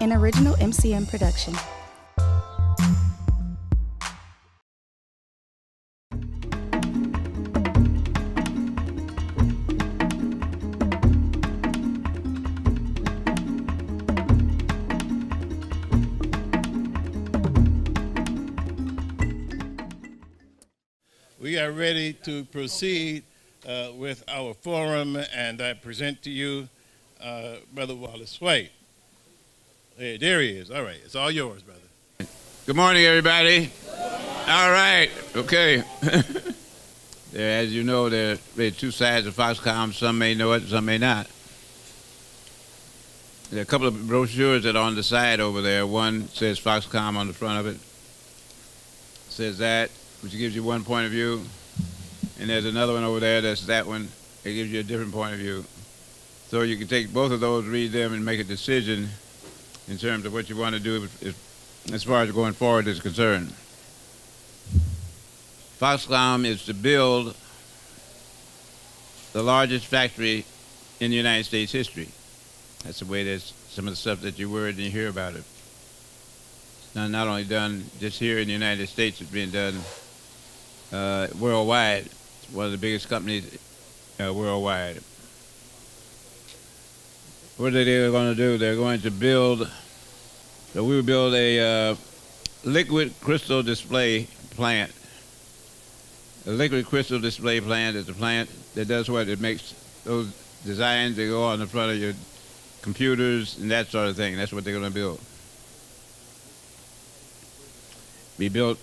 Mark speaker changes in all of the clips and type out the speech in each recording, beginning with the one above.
Speaker 1: an original MCM production.
Speaker 2: We are ready to proceed with our forum, and I present to you Brother Wallace. Wait. Hey, there he is. All right, it's all yours, brother.
Speaker 3: Good morning, everybody. All right, okay. As you know, there are two sides of Foxconn. Some may know it, some may not. There are a couple of brochures that are on the side over there. One says Foxconn on the front of it. It says that, which gives you one point of view. And there's another one over there that's that one. It gives you a different point of view. So you can take both of those, read them, and make a decision in terms of what you want to do as far as going forward is concerned. Foxconn is to build the largest factory in the United States history. That's the way there's some of the stuff that you read and you hear about it. It's not only done just here in the United States, it's being done worldwide. It's one of the biggest companies worldwide. What are they going to do? They're going to build, so we will build a liquid crystal display plant. A liquid crystal display plant is a plant that does what? It makes those designs that go on the front of your computers and that sort of thing. That's what they're going to build. Be built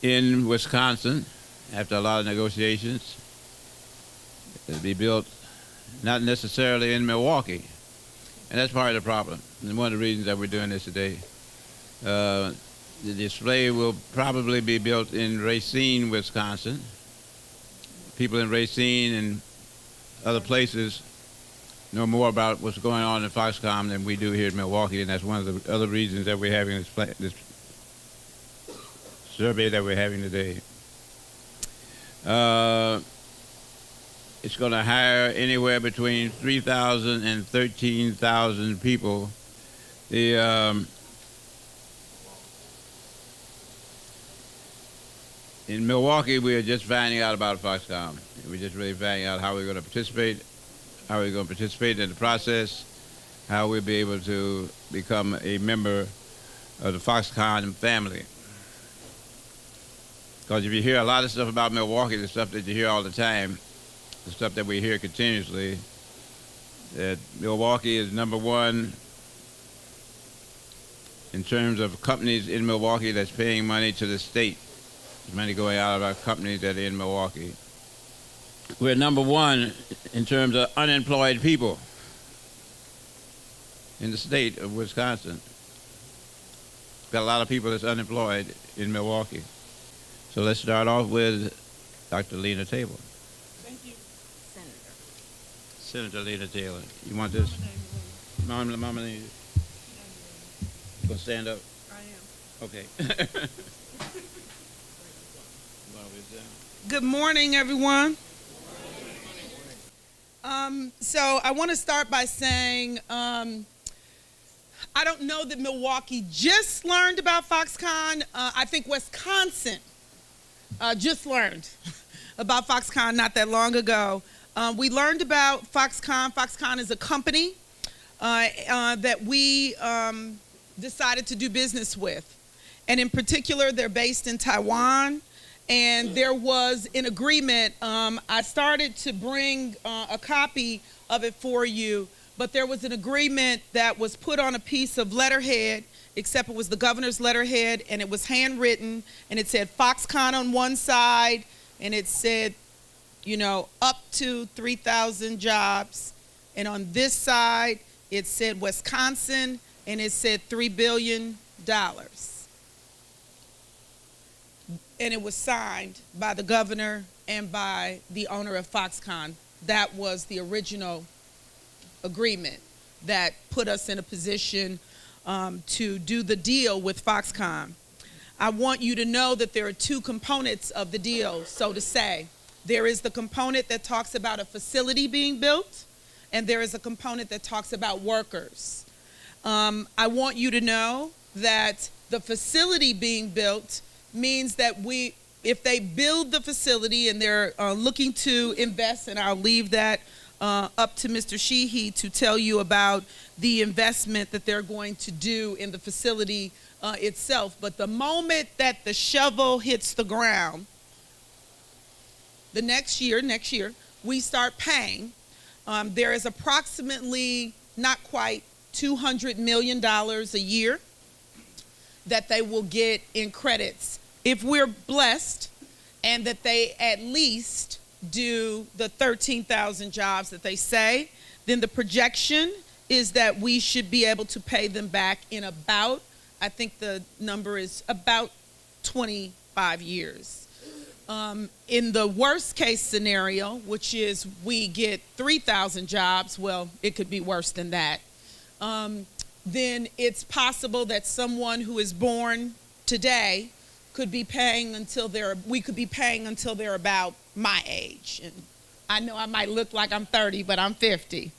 Speaker 3: in Wisconsin after a lot of negotiations. It'll be built not necessarily in Milwaukee. And that's part of the problem. And one of the reasons that we're doing this today. The display will probably be built in Racine, Wisconsin. People in Racine and other places know more about what's going on in Foxconn than we do here in Milwaukee, and that's one of the other reasons that we're having this survey that we're having today. It's going to hire anywhere between 3,000 and 13,000 people. In Milwaukee, we are just finding out about Foxconn. We're just really finding out how we're going to participate, how we're going to participate in the process, how we'll be able to become a member of the Foxconn family. Because if you hear a lot of stuff about Milwaukee, the stuff that you hear all the time, the stuff that we hear continuously, that Milwaukee is number one in terms of companies in Milwaukee that's paying money to the state. There's money going out of our companies that are in Milwaukee. We're number one in terms of unemployed people in the state of Wisconsin. Got a lot of people that's unemployed in Milwaukee. So let's start off with Dr. Lena Taylor.
Speaker 4: Thank you.
Speaker 3: Senator Lena Taylor. You want this? Mama, you gonna stand up?
Speaker 4: I am.
Speaker 3: Okay.
Speaker 4: Good morning, everyone. So I want to start by saying I don't know that Milwaukee just learned about Foxconn. I think Wisconsin just learned about Foxconn not that long ago. We learned about Foxconn. Foxconn is a company that we decided to do business with. And in particular, they're based in Taiwan. And there was an agreement. I started to bring a copy of it for you, but there was an agreement that was put on a piece of letterhead, except it was the governor's letterhead, and it was handwritten, and it said Foxconn on one side, and it said, you know, up to 3,000 jobs. And on this side, it said Wisconsin, and it said $3 billion. And it was signed by the governor and by the owner of Foxconn. That was the original agreement that put us in a position to do the deal with Foxconn. I want you to know that there are two components of the deal, so to say. There is the component that talks about a facility being built, and there is a component that talks about workers. I want you to know that the facility being built means that if they build the facility and they're looking to invest, and I'll leave that up to Mr. Sheehy to tell you about the investment that they're going to do in the facility itself. But the moment that the shovel hits the ground, the next year, we start paying. There is approximately not quite $200 million a year that they will get in credits if we're blessed, and that they at least do the 13,000 jobs that they say. Then the projection is that we should be able to pay them back in about, I think the number is about 25 years. In the worst case scenario, which is we get 3,000 jobs, well, it could be worse than that. Then it's possible that someone who is born today could be paying until we could be paying until they're about my age. And I know I might look like I'm 30, but I'm 50.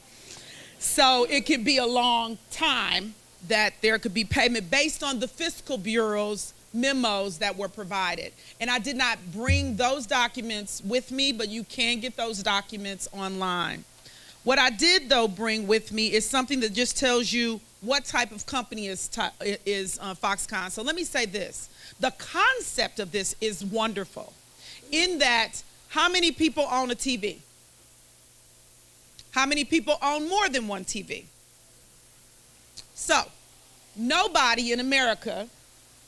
Speaker 4: So it could be a long time that there could be payment based on the Fiscal Bureau's memos that were provided. And I did not bring those documents with me, but you can get those documents online. What I did, though, bring with me is something that just tells you what type of company is Foxconn. So let me say this. The concept of this is wonderful in that how many people own a TV? How many people own more than one TV? So nobody in America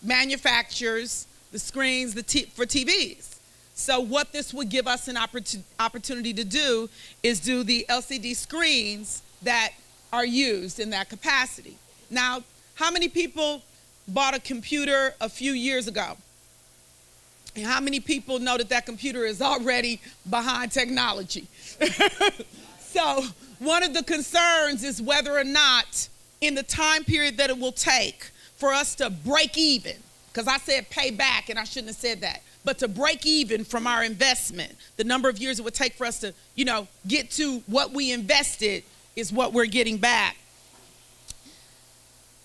Speaker 4: manufactures the screens for TVs. So what this would give us an opportunity to do is do the LCD screens that are used in that capacity. Now, how many people bought a computer a few years ago? And how many people know that that computer is already behind technology? So one of the concerns is whether or not in the time period that it will take for us to break even, because I said pay back and I shouldn't have said that, but to break even from our investment, the number of years it would take for us to, get to what we invested is what we're getting back.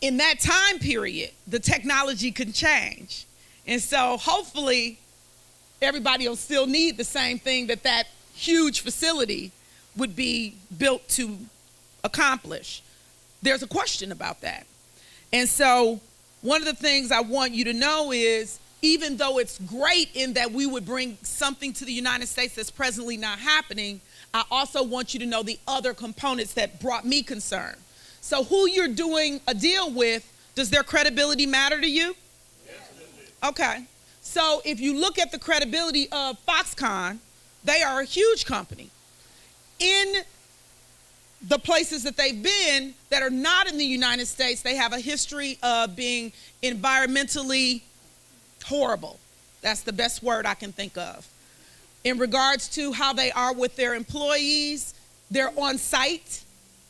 Speaker 4: In that time period, the technology can change. And so hopefully everybody will still need the same thing that huge facility would be built to accomplish. There's a question about that. And so one of the things I want you to know is, even though it's great in that we would bring something to the United States that's presently not happening, I also want you to know the other components that brought me concern. So who you're doing a deal with, does their credibility matter to you? Yes, okay. So if you look at the credibility of Foxconn, they are a huge company. In the places that they've been that are not in the United States, they have a history of being environmentally horrible. That's the best word I can think of. In regards to how they are with their employees, they're on site,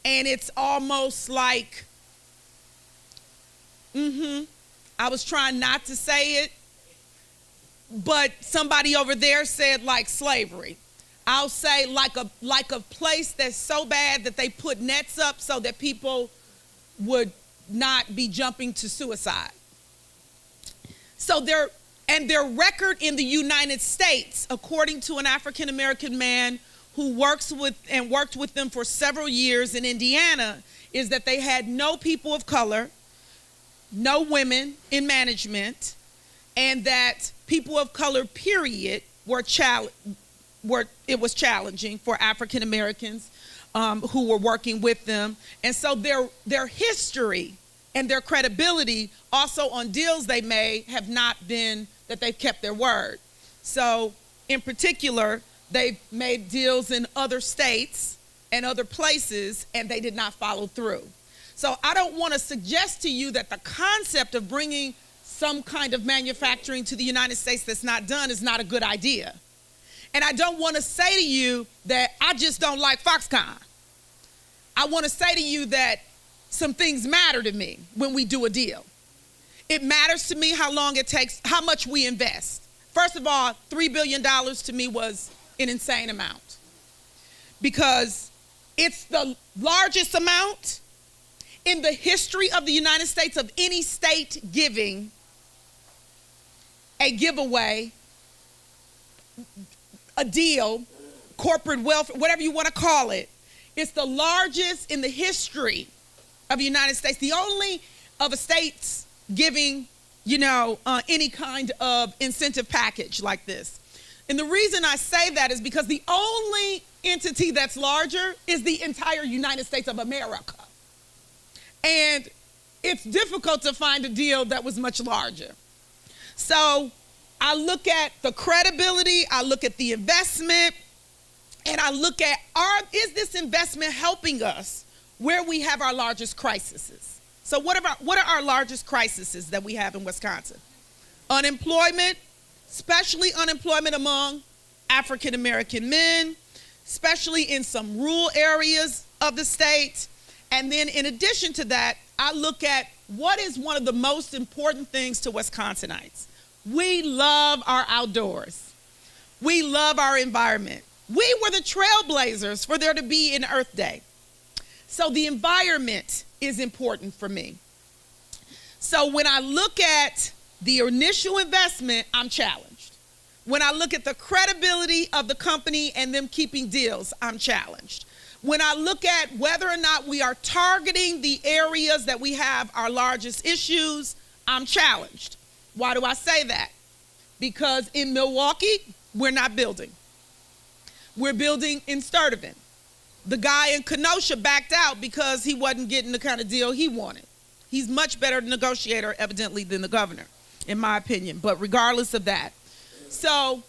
Speaker 4: and it's almost like, I was trying not to say it, but somebody over there said like slavery. I'll say like a place that's so bad that they put nets up so that people would not be jumping to suicide. So their record in the United States, according to an African American man who worked with them for several years in Indiana, is that they had no people of color, no women in management, and that people of color, period, it was challenging for African Americans who were working with them. And so their history and their credibility also on deals they made have not been that they've kept their word. So in particular, they've made deals in other states and other places, and they did not follow through. So I don't want to suggest to you that the concept of bringing some kind of manufacturing to the United States that's not done is not a good idea. And I don't want to say to you that I just don't like Foxconn. I want to say to you that some things matter to me when we do a deal. It matters to me how long it takes, how much we invest. First of all, $3 billion to me was an insane amount because it's the largest amount. in the history of the United States of any state giving a giveaway, a deal, corporate welfare, whatever you want to call it. It's the largest in the history of the United States. The only of a state's giving, any kind of incentive package like this. And the reason I say that is because the only entity that's larger is the entire United States of America. And it's difficult to find a deal that was much larger. So I look at the credibility, I look at the investment, and I look at, is this investment helping us where we have our largest crises? So what are our largest crises that we have in Wisconsin? Unemployment, especially unemployment among African American men, especially in some rural areas of the state. And then in addition to that, I look at what is one of the most important things to Wisconsinites. We love our outdoors. We love our environment. We were the trailblazers for there to be an Earth Day. So the environment is important for me. So when I look at the initial investment, I'm challenged. When I look at the credibility of the company and them keeping deals, I'm challenged. When I look at whether or not we are targeting the areas that we have our largest issues, I'm challenged. Why do I say that? Because in Milwaukee, we're not building. We're building in Sturtevant. The guy in Kenosha backed out because he wasn't getting the kind of deal he wanted. He's much better negotiator, evidently, than the governor, in my opinion, but regardless of that. So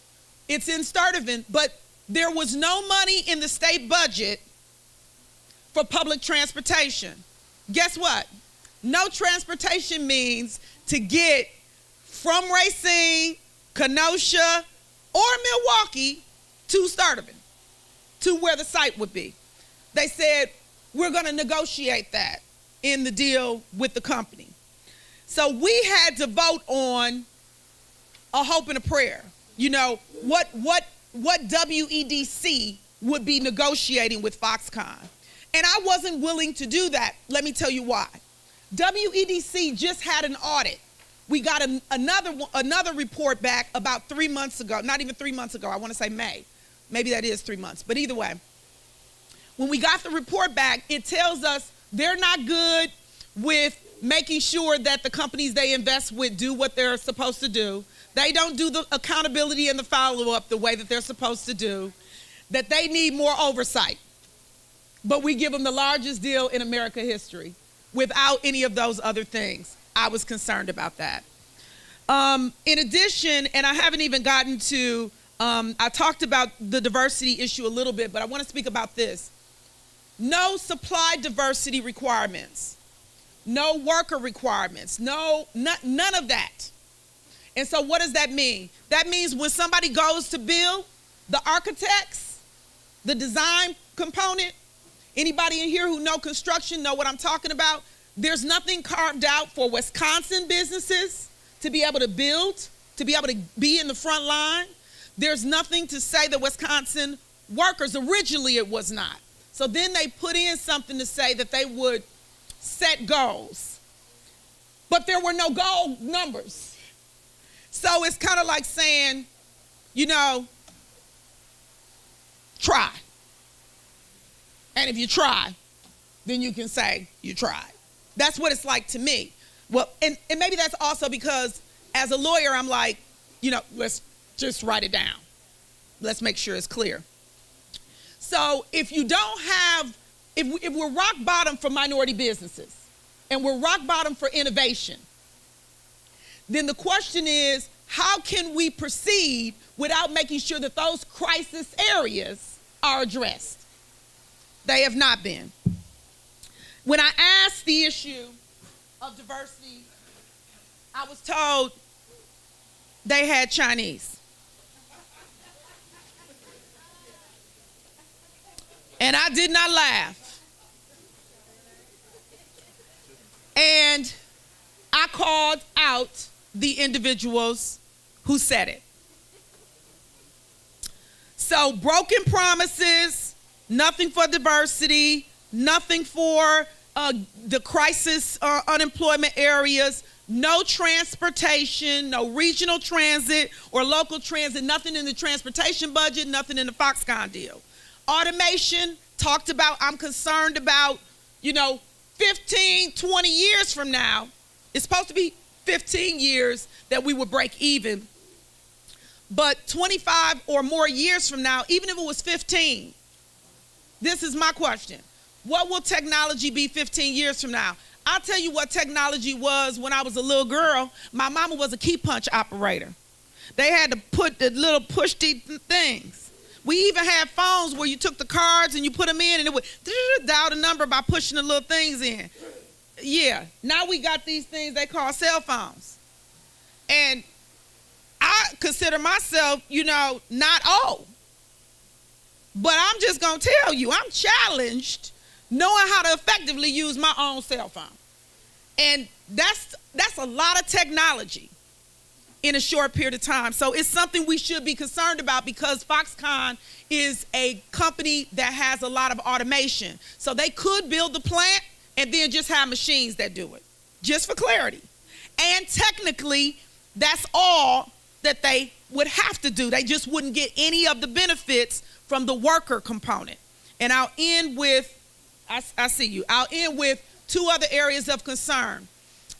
Speaker 4: it's in Sturtevant, but there was no money in the state budget for public transportation. Guess what? No transportation means to get from Racine, Kenosha, or Milwaukee to Sturtevant, to where the site would be. They said, we're going to negotiate that in the deal with the company. So we had to vote on a hope and a prayer. What WEDC would be negotiating with Foxconn. And I wasn't willing to do that. Let me tell you why. WEDC just had an audit. We got another report back about 3 months ago, not even 3 months ago, I want to say May. Maybe that is 3 months, but either way. When we got the report back, it tells us they're not good with making sure that the companies they invest with do what they're supposed to do. They don't do the accountability and the follow-up the way that they're supposed to do, that they need more oversight. But we give them the largest deal in America history without any of those other things. I was concerned about that. In addition, and I haven't even gotten to, I talked about the diversity issue a little bit, but I want to speak about this. No supply diversity requirements, no worker requirements, none of that. And so what does that mean? That means when somebody goes to build, the architects, the design component, anybody in here who know construction know what I'm talking about. There's nothing carved out for Wisconsin businesses to be able to build, to be able to be in the front line. There's nothing to say that Wisconsin workers, originally it was not. So then they put in something to say that they would set goals. But there were no goal numbers. So it's kind of like saying, try. And if you try, then you can say you tried. That's what it's like to me. Well, and maybe that's also because as a lawyer, I'm like, let's just write it down. Let's make sure it's clear. So if you don't have, if we're rock bottom for minority businesses and we're rock bottom for innovation, then the question is, how can we proceed without making sure that those crisis areas are addressed? They have not been. When I asked the issue of diversity, I was told they had Chinese. And I did not laugh. And I called out the individuals who said it. So broken promises, nothing for diversity, nothing for the crisis unemployment areas, no transportation, no regional transit or local transit, nothing in the transportation budget, nothing in the Foxconn deal. Automation, talked about, I'm concerned about, 15, 20 years from now, it's supposed to be 15 years that we would break even. But 25 or more years from now, even if it was 15, this is my question. What will technology be 15 years from now? I'll tell you what technology was when I was a little girl. My mama was a key punch operator. They had to put the little push things. We even had phones where you took the cards and you put them in and it would dial the number by pushing the little things in. Yeah, now we got these things they call cell phones. And I consider myself, not old. But I'm just going to tell you, I'm challenged knowing how to effectively use my own cell phone. And that's a lot of technology in a short period of time. So it's something we should be concerned about because Foxconn is a company that has a lot of automation. So they could build the plant and then just have machines that do it, just for clarity. And technically, that's all that they would have to do. They just wouldn't get any of the benefits from the worker component. And I'll end with, I see you. I'll end with two other areas of concern.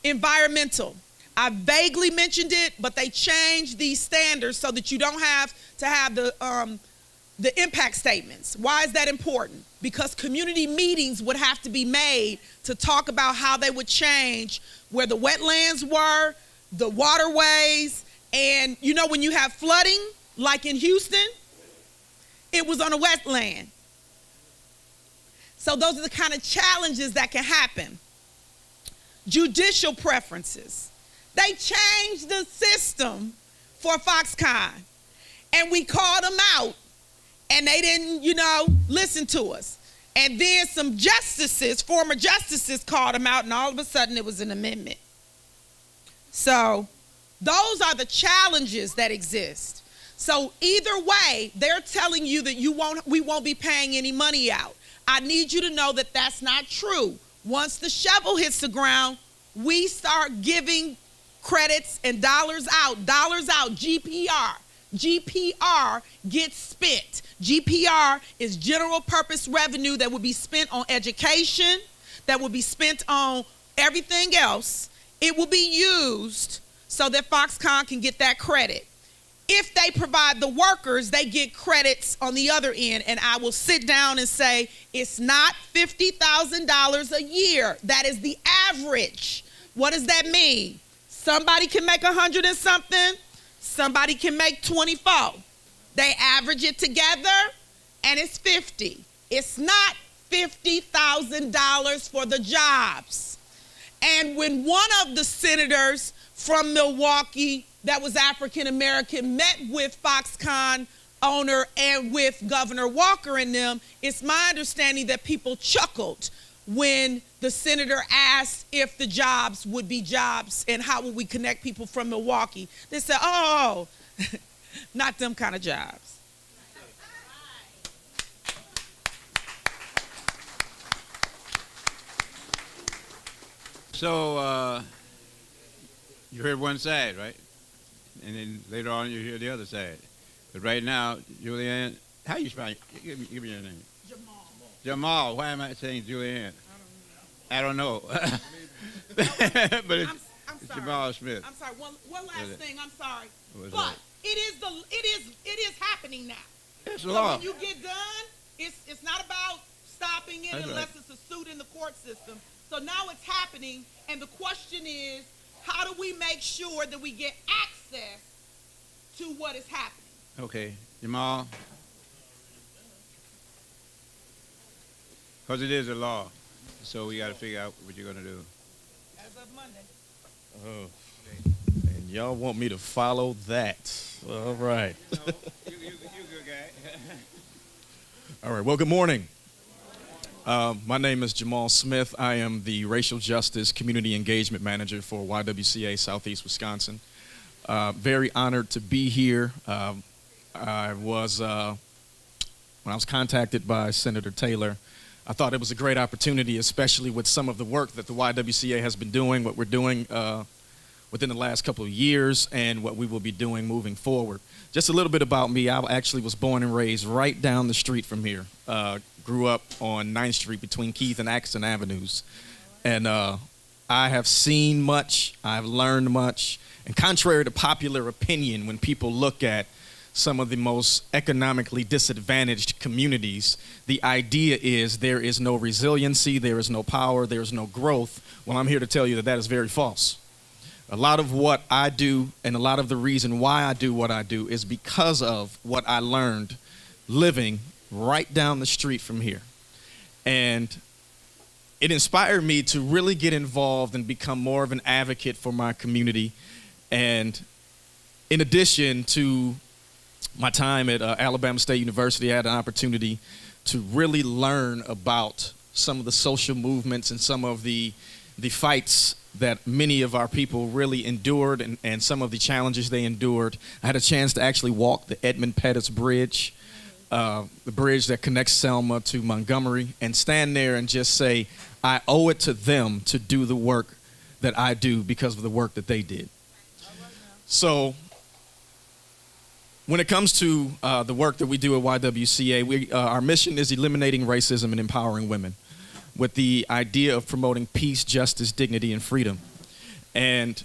Speaker 4: Environmental. I vaguely mentioned it, but they changed these standards so that you don't have to have the impact statements. Why is that important? Because community meetings would have to be made to talk about how they would change where the wetlands were, the waterways, and when you have flooding, like in Houston, it was on a wetland. So those are the kind of challenges that can happen. Judicial preferences. They changed the system for Foxconn. And we called them out. And they didn't, listen to us. And then some justices, former justices, called them out. And all of a sudden it was an amendment. So those are the challenges that exist. So either way, they're telling you that we won't be paying any money out. I need you to know that that's not true. Once the shovel hits the ground, we start giving credits and dollars out, GPR. GPR gets spent. GPR is general purpose revenue that would be spent on education, that would be spent on everything else. It will be used so that Foxconn can get that credit. If they provide the workers, they get credits on the other end, and I will sit down and say, it's not $50,000 a year. That is the average. What does that mean? Somebody can make 100 and something, somebody can make 24. They average it together, and it's 50. It's not $50,000 for the jobs. And when one of the senators from Milwaukee that was African American met with Foxconn owner and with Governor Walker and them, it's my understanding that people chuckled when the senator asked if the jobs would be jobs and how would we connect people from Milwaukee. They said, oh, not them kind of jobs.
Speaker 3: So you heard one side, right? And then later on you hear the other side. But right now, Julianne, how you spell? Give me your name.
Speaker 4: Jamal.
Speaker 3: Jamal. Why am I saying Julianne? I don't know. But it's Jamal Smith.
Speaker 4: I'm sorry. One last thing. I'm sorry.
Speaker 3: But
Speaker 4: that? It is happening now.
Speaker 3: It's
Speaker 4: so
Speaker 3: law.
Speaker 4: when you get done, it's not about stopping it. That's unless right. It's a suit in the court system. So now it's happening, and the question is, how do we make sure that we get access to what is happening?
Speaker 3: Okay, Jamal. Because it is a law, so we got to figure out what you're going to do.
Speaker 4: As of Monday.
Speaker 5: Oh, and y'all want me to follow that. All right.
Speaker 3: No, you good guy.
Speaker 5: All right, well, good morning. My name is Jamal Smith. I am the Racial Justice Community Engagement Manager for YWCA Southeast Wisconsin. Very honored to be here. When I was contacted by Senator Taylor, I thought it was a great opportunity, especially with some of the work that the YWCA has been doing, what we're doing within the last couple of years, and what we will be doing moving forward. Just a little bit about me. I actually was born and raised right down the street from here. Grew up on 9th Street between Keith and Axton Avenues. And I have seen much, I've learned much, and contrary to popular opinion, when people look at some of the most economically disadvantaged communities, the idea is there is no resiliency, there is no power, there is no growth. Well, I'm here to tell you that that is very false. A lot of what I do and a lot of the reason why I do what I do is because of what I learned living right down the street from here. And it inspired me to really get involved and become more of an advocate for my community. And in addition to my time at Alabama State University, I had an opportunity to really learn about some of the social movements and some of the fights that many of our people really endured and some of the challenges they endured. I had a chance to actually walk the Edmund Pettus Bridge, the bridge that connects Selma to Montgomery, and stand there and just say, I owe it to them to do the work that I do because of the work that they did. So when it comes to the work that we do at YWCA, our mission is eliminating racism and empowering women, with the idea of promoting peace, justice, dignity, and freedom. And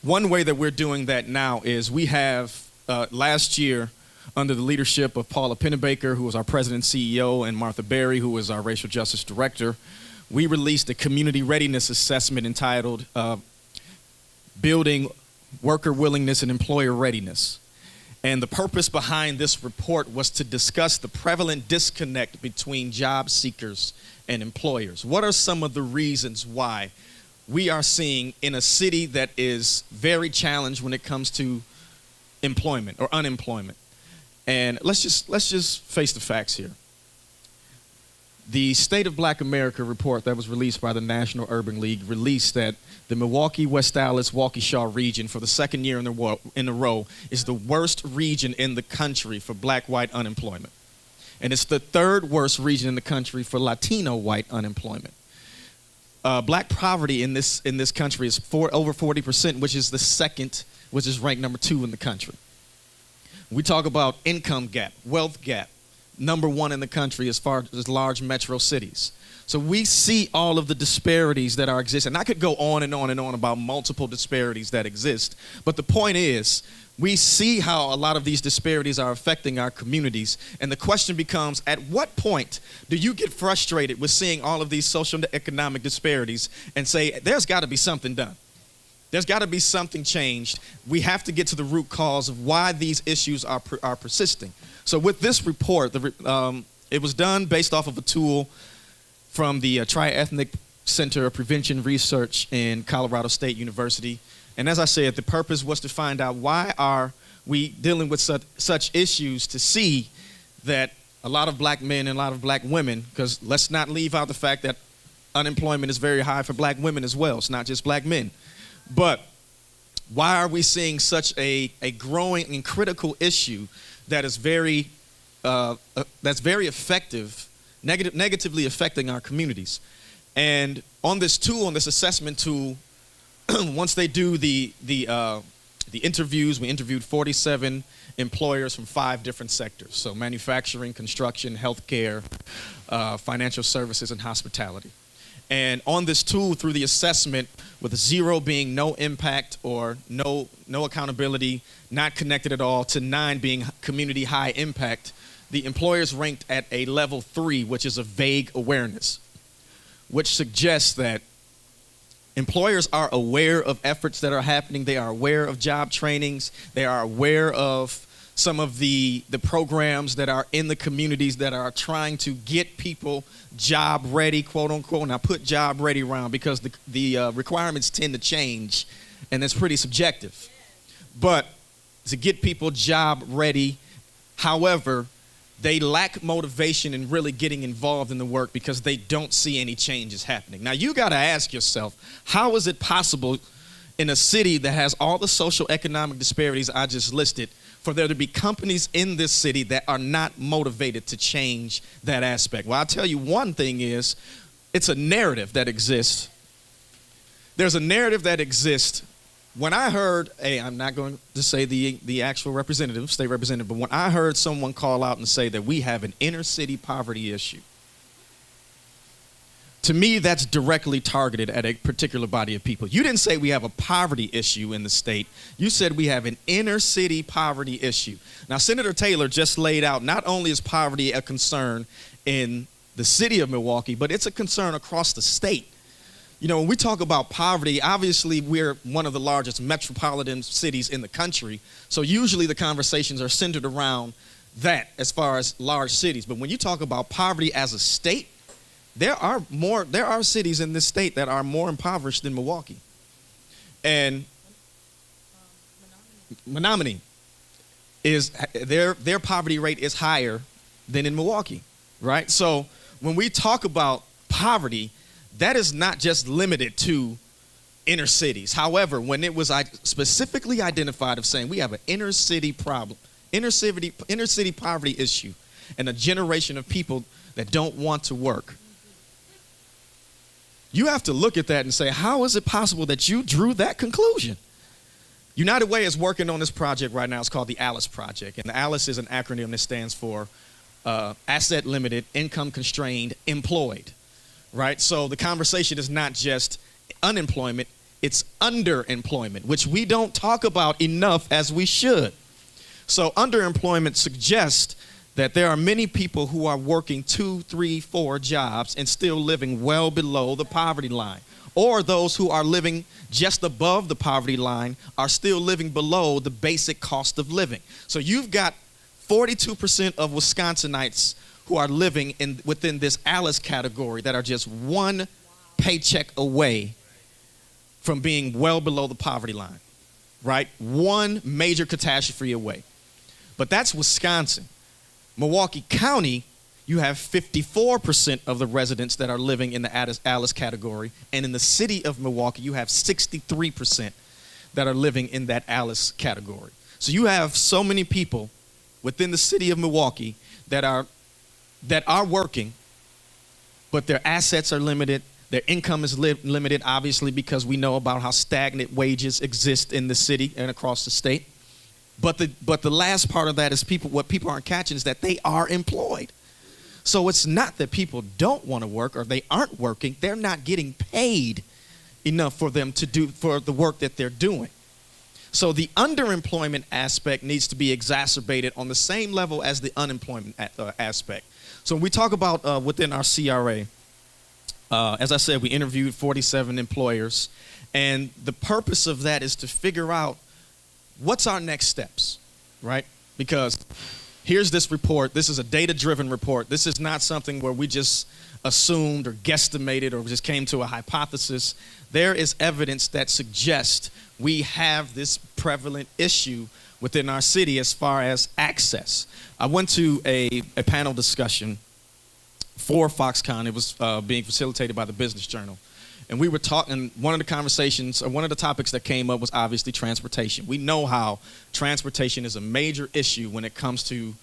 Speaker 5: one way that we're doing that now is we have, last year, under the leadership of Paula Pennebaker, who was our president and CEO, and Martha Berry, who was our racial justice director, we released a community readiness assessment entitled Building Worker Willingness and Employer Readiness. And the purpose behind this report was to discuss the prevalent disconnect between job seekers and employers. What are some of the reasons why we are seeing in a city that is very challenged when it comes to employment or unemployment? And let's just face the facts here. The State of Black America report that was released by the National Urban League released that the Milwaukee, West Allis, Waukesha region for the second year in a row is the worst region in the country for black-white unemployment. And it's the third worst region in the country for Latino white unemployment. Black poverty in this country is over 40%, which is the second, which is ranked number 2 in the country. We talk about income gap, wealth gap, number 1 in the country as far as large metro cities. So we see all of the disparities that are existing. I could go on and on and on about multiple disparities that exist, but the point is we see how a lot of these disparities are affecting our communities, and the question becomes, at what point do you get frustrated with seeing all of these social and economic disparities and say, there's got to be something done? There's got to be something changed. We have to get to the root cause of why these issues are persisting. So with this report, it was done based off of a tool from the Tri-Ethnic Center of Prevention Research in Colorado State University. And as I said, the purpose was to find out why are we dealing with such issues, to see that a lot of black men and a lot of black women, because let's not leave out the fact that unemployment is very high for black women as well. It's not just black men. But why are we seeing such a growing and critical issue that is very effective, negatively affecting our communities? And on this tool, on this assessment tool, once they do the interviews, we interviewed 47 employers from 5 different sectors. So manufacturing, construction, healthcare, financial services, and hospitality. And on this tool, through the assessment, with 0 being no impact or no accountability, not connected at all, to 9 being community high impact, the employers ranked at a level 3, which is a vague awareness, which suggests that employers are aware of efforts that are happening. They are aware of job trainings. They are aware of some of the programs that are in the communities that are trying to get people job ready, quote unquote. And I put job ready around because the requirements tend to change, and it's pretty subjective. But to get people job ready, however, they lack motivation in really getting involved in the work because they don't see any changes happening. Now, you got to ask yourself, how is it possible in a city that has all the social economic disparities I just listed for there to be companies in this city that are not motivated to change that aspect? Well, I'll tell you one thing is, it's a narrative that exists. There's a narrative that exists. When I heard, I'm not going to say the actual representative, state representative, but when I heard someone call out and say that we have an inner city poverty issue, to me, that's directly targeted at a particular body of people. You didn't say we have a poverty issue in the state. You said we have an inner city poverty issue. Now, Senator Taylor just laid out not only is poverty a concern in the city of Milwaukee, but it's a concern across the state. You know, when we talk about poverty, obviously we're one of the largest metropolitan cities in the country. So usually the conversations are centered around that as far as large cities. But when you talk about poverty as a state, there are cities in this state that are more impoverished than Milwaukee. And Menominee is their poverty rate is higher than in Milwaukee, right? So when we talk about poverty, that is not just limited to inner cities. However, when it was specifically identified of saying we have an inner city problem, inner city poverty issue, and a generation of people that don't want to work, you have to look at that and say, how is it possible that you drew that conclusion? United Way is working on this project right now. It's called the ALICE Project. And the ALICE is an acronym that stands for Asset Limited, Income Constrained, Employed, right? So the conversation is not just unemployment, it's underemployment, which we don't talk about enough as we should. So underemployment suggests that there are many people who are working 2, 3, 4 jobs and still living well below the poverty line. Or those who are living just above the poverty line are still living below the basic cost of living. So you've got 42% of Wisconsinites who are living within this ALICE category that are just one paycheck away from being well below the poverty line, right? One major catastrophe away. But that's Wisconsin. Milwaukee County, you have 54% of the residents that are living in the ALICE category. And in the city of Milwaukee, you have 63% that are living in that ALICE category. So you have so many people within the city of Milwaukee that are working, but their assets are limited. Their income is limited, obviously, because we know about how stagnant wages exist in the city and across the state. But the last part of that is what people aren't catching is that they are employed. So it's not that people don't want to work or they aren't working. They're not getting paid enough for them to do for the work that they're doing. So the underemployment aspect needs to be exacerbated on the same level as the unemployment aspect. So when we talk about within our CRA, as I said, we interviewed 47 employers. And the purpose of that is to figure out what's our next steps, right? Because here's this report. This is a data-driven report. This is not something where we just assumed or guesstimated or just came to a hypothesis. There is evidence that suggests we have this prevalent issue within our city as far as access. I went to a panel discussion for Foxconn. It was being facilitated by the Business Journal. And we were talking, one of the topics that came up was obviously transportation. We know how transportation is a major issue when it comes to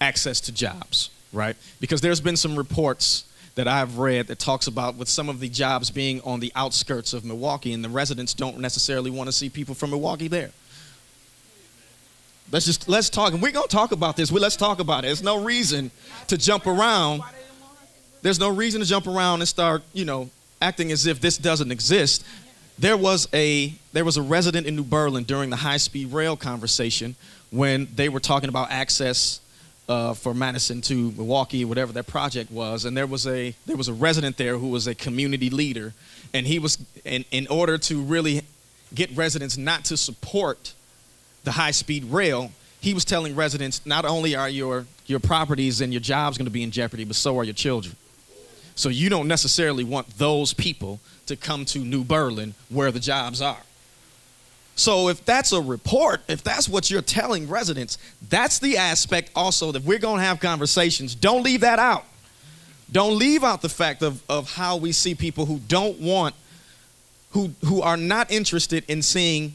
Speaker 5: access to jobs, right? Because there's been some reports that I've read that talks about with some of the jobs being on the outskirts of Milwaukee, and the residents don't necessarily want to see people from Milwaukee there. Let's talk, and we're going to talk about this. Let's talk about it. There's no reason to jump around. There's no reason to jump around and start, acting as if this doesn't exist. There was a resident in New Berlin during the high-speed rail conversation when they were talking about access for Madison to Milwaukee, whatever that project was, and there was a resident there who was a community leader, and he was in order to really get residents not to support the high-speed rail, he was telling residents not only are your properties and your jobs going to be in jeopardy, but so are your children. So you don't necessarily want those people to come to New Berlin where the jobs are. So if that's a report, if that's what you're telling residents, that's the aspect also that we're going to have conversations. Don't leave that out. Don't leave out the fact of how we see people who don't want, who are not interested in seeing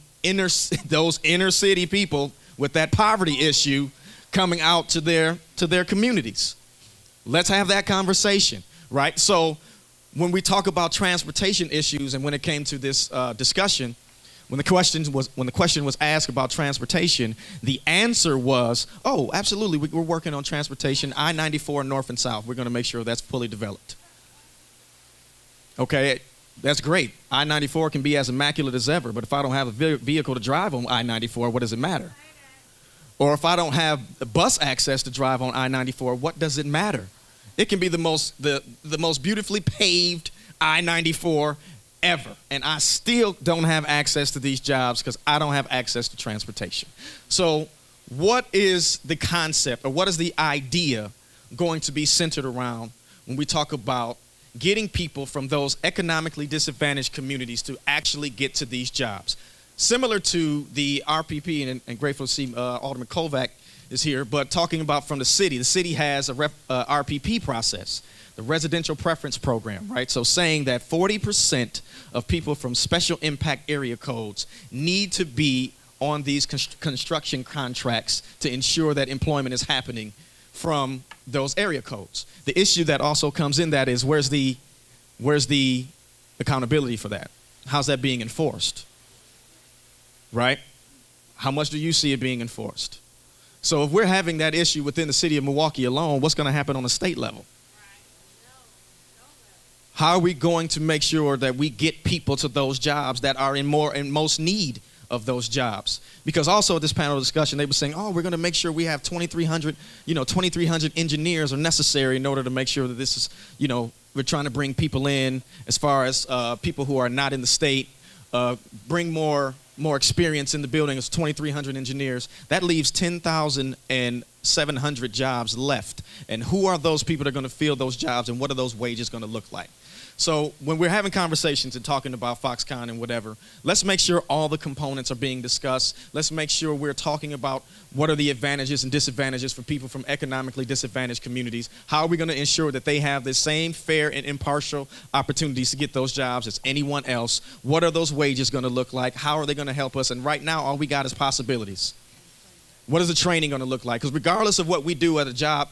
Speaker 5: those inner city people with that poverty issue coming out to their communities. Let's have that conversation, right? So when we talk about transportation issues, and when it came to this discussion, when the question was asked about transportation, the answer was, oh, absolutely, we're working on transportation, I-94 north and south. We're going to make sure that's fully developed. Okay, that's great. I-94 can be as immaculate as ever, but if I don't have a vehicle to drive on I-94, what does it matter? Or if I don't have bus access to drive on I-94, what does it matter? It can be the most beautifully paved I-94 ever, and I still don't have access to these jobs because I don't have access to transportation. So what is the concept, or what is the idea going to be centered around when we talk about getting people from those economically disadvantaged communities to actually get to these jobs? Similar to the RPP, and grateful to see Alderman Kovac is here, but talking about from the city has a RPP process, the Residential Preference Program, right? So saying that 40% of people from special impact area codes need to be on these construction contracts to ensure that employment is happening from those area codes. The issue that also comes in that is where's the accountability for that? How's that being enforced? Right? How much do you see it being enforced? So if we're having that issue within the city of Milwaukee alone, what's going to happen on the state level? How are we going to make sure that we get people to those jobs that are in most need of those jobs? Because also at this panel discussion, they were saying, oh, we're going to make sure we have 2,300 engineers are necessary in order to make sure that this is, we're trying to bring people in as far as people who are not in the state, bring more experience in the building. It's 2,300 engineers. That leaves 10,700 jobs left. And who are those people that are going to fill those jobs, and what are those wages going to look like? So when we're having conversations and talking about Foxconn and whatever, let's make sure all the components are being discussed. Let's make sure we're talking about what are the advantages and disadvantages for people from economically disadvantaged communities. How are we going to ensure that they have the same fair and impartial opportunities to get those jobs as anyone else? What are those wages going to look like? How are they going to help us? And right now, all we got is possibilities. What is the training going to look like? Because regardless of what we do at job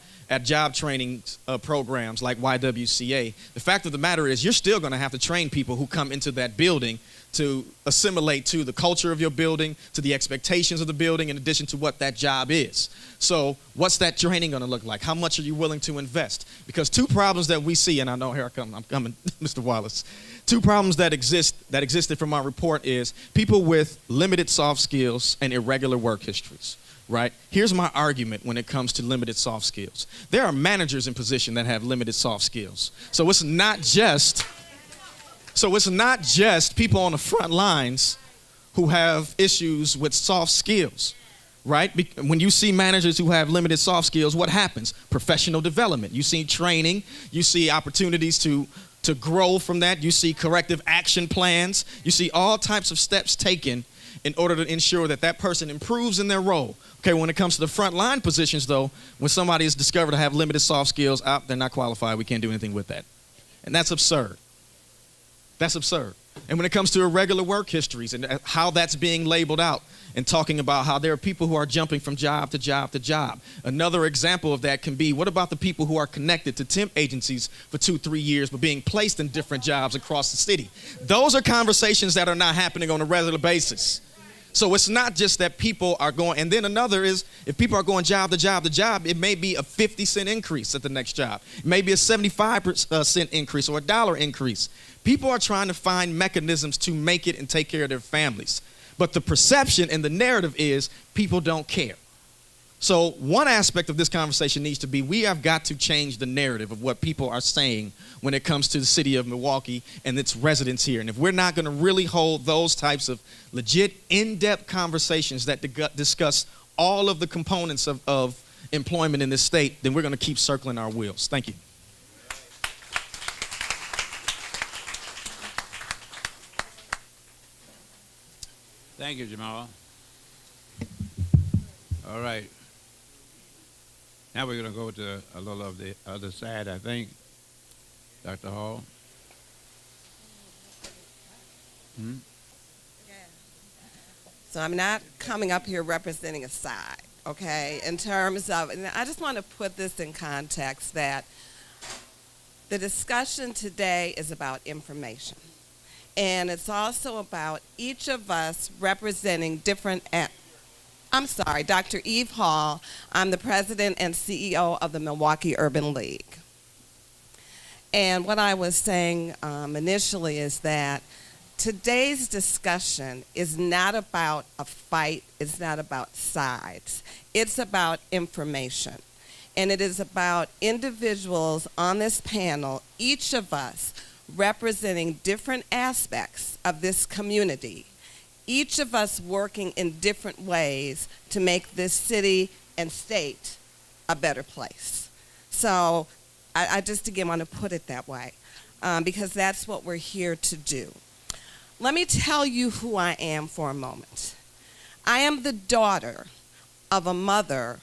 Speaker 5: training programs like YWCA, the fact of the matter is you're still going to have to train people who come into that building to assimilate to the culture of your building, to the expectations of the building, in addition to what that job is. So what's that training going to look like? How much are you willing to invest? Because two problems that we see, and I know here I'm coming, Mr. Wallace. Two problems that existed from our report is people with limited soft skills and irregular work histories. Right? Here's my argument when it comes to limited soft skills. There are managers in position that have limited soft skills. So it's not just people on the front lines who have issues with soft skills, right? When you see managers who have limited soft skills, what happens? Professional development. You see training, you see opportunities to grow from that, you see corrective action plans, you see all types of steps taken in order to ensure that that person improves in their role. Okay, when it comes to the front line positions, though, when somebody is discovered to have limited soft skills, they're not qualified. We can't do anything with that. And that's absurd. That's absurd. And when it comes to irregular work histories and how that's being labeled out and talking about how there are people who are jumping from job to job to job. Another example of that can be, what about the people who are connected to temp agencies for 2-3 years but being placed in different jobs across the city? Those are conversations that are not happening on a regular basis. So it's not just that people are going, and then another is if people are going job to job to job, it may be a 50-cent increase at the next job. It may be a 75-cent increase or a $1 increase. People are trying to find mechanisms to make it and take care of their families. But the perception and the narrative is people don't care. So one aspect of this conversation needs to be, we have got to change the narrative of what people are saying when it comes to the city of Milwaukee and its residents here. And if we're not going to really hold those types of legit, in-depth conversations that discuss all of the components of employment in this state, then we're going to keep circling our wheels. Thank you.
Speaker 3: Thank you, Jamal. All right. Now we're going to go to a little of the other side, I think. Dr. Hall.
Speaker 6: So I'm not coming up here representing a side, okay, in terms of, and I just want to put this in context that the discussion today is about information. And it's also about each of us representing different, I'm sorry, Dr. Eve Hall. I'm the president and CEO of the Milwaukee Urban League. And what I was saying initially is that today's discussion is not about a fight, it's not about sides. It's about information. And it is about individuals on this panel, each of us representing different aspects of this community, each of us working in different ways to make this city and state a better place. So I just again want to put it that way because that's what we're here to do. Let me tell you who I am for a moment. I am the daughter of a mother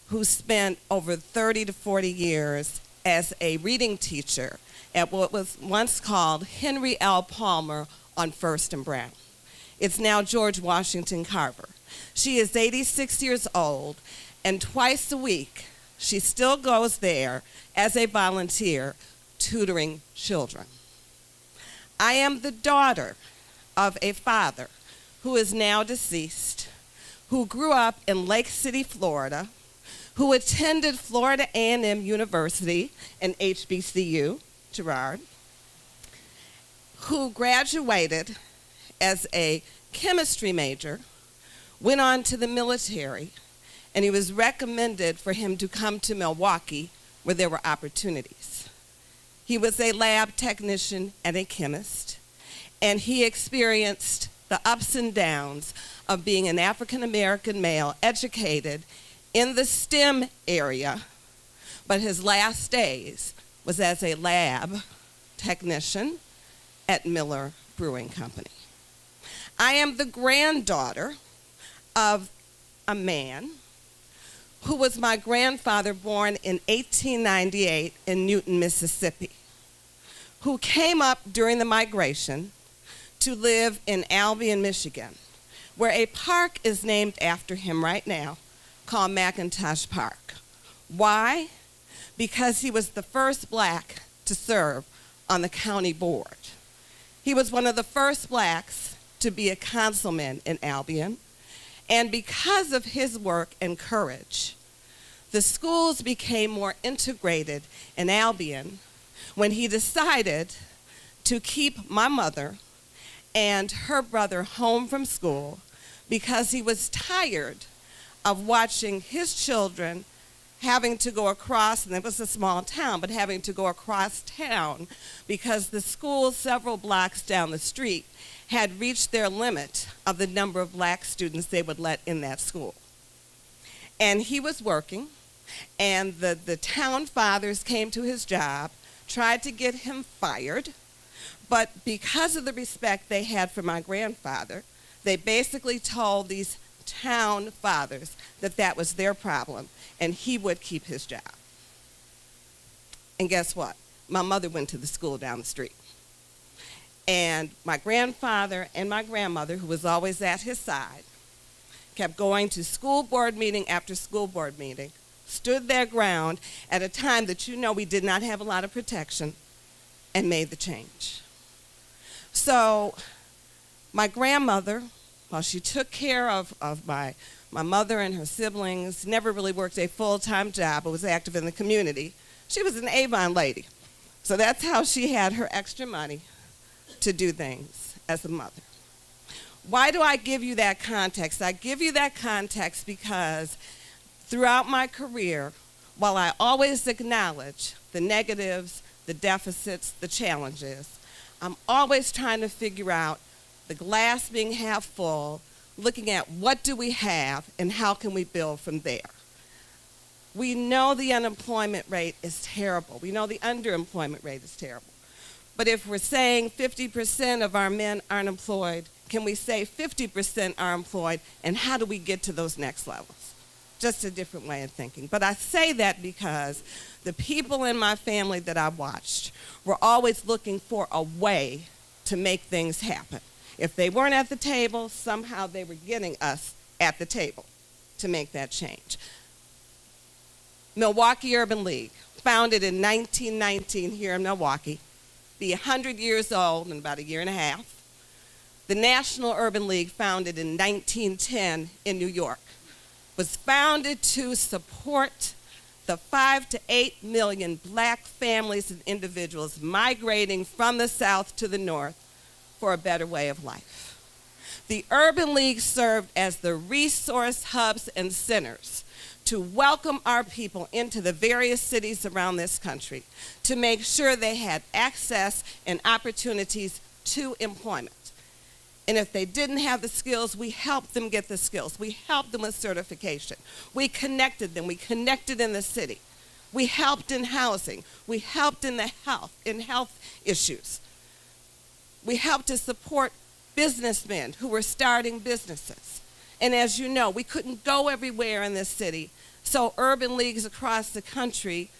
Speaker 6: who spent over 30 to 40 years as a reading teacher at what was once called Henry L. Palmer on First and Brown. It's now George Washington Carver. She is 86 years old, and twice a week she still goes there as a volunteer tutoring children. I am the daughter of a father who is now deceased, who grew up in Lake City, Florida, who attended Florida A&M University and HBCU, Gerard, who graduated as a chemistry major, went on to the military, and he was recommended for him to come to Milwaukee where there were opportunities. He was a lab technician and a chemist, and he experienced the ups and downs of being an African-American male educated in the STEM area, but his last days was as a lab technician at Milw Brewing Company. I am the granddaughter of a man who was my grandfather, born in 1898 in Newton, Mississippi, who came up during the migration to live in Albion, Michigan, where a park is named after him right now called McIntosh Park. Why? Because he was the first black to serve on the county board. He was one of the first blacks to be a councilman in Albion, and because of his work and courage, the schools became more integrated in Albion when he decided to keep my mother and her brother home from school because he was tired of watching his children having to go across, and it was a small town, but having to go across town because the school several blocks down the street had reached their limit of the number of black students they would let in that school. And he was working, and the town fathers came to his job, tried to get him fired, but because of the respect they had for my grandfather, they basically told these town fathers that that was their problem, and he would keep his job. And guess what? My mother went to the school down the street. And my grandfather and my grandmother, who was always at his side, kept going to school board meeting after school board meeting, stood their ground at a time that we did not have a lot of protection, and made the change. So my grandmother, while she took care of my mother and her siblings, never really worked a full-time job, but was active in the community. She was an Avon lady. So that's how she had her extra money to do things as a mother. Why do I give you that context? I give you that context because throughout my career, while I always acknowledge the negatives, the deficits, the challenges, I'm always trying to figure out the glass being half full, looking at what do we have and how can we build from there. We know the unemployment rate is terrible. We know the underemployment rate is terrible. But if we're saying 50% of our men aren't employed, can we say 50% are employed, and how do we get to those next levels? Just a different way of thinking. But I say that because the people in my family that I watched were always looking for a way to make things happen. If they weren't at the table, somehow they were getting us at the table to make that change. Milwaukee Urban League, founded in 1919 here in Milwaukee, be 100 years old in about a year and a half. The National Urban League, founded in 1910 in New York, was founded to support the 5 to 8 million black families and individuals migrating from the South to the North for a better way of life. The Urban League served as the resource hubs and centers to welcome our people into the various cities around this country, to make sure they had access and opportunities to employment. And if they didn't have the skills, we helped them get the skills. We helped them with certification. We connected them. We connected in the city. We helped in housing. We helped in health issues. We helped to support businessmen who were starting businesses. And as you know, we couldn't go everywhere in this city, so urban leagues across the country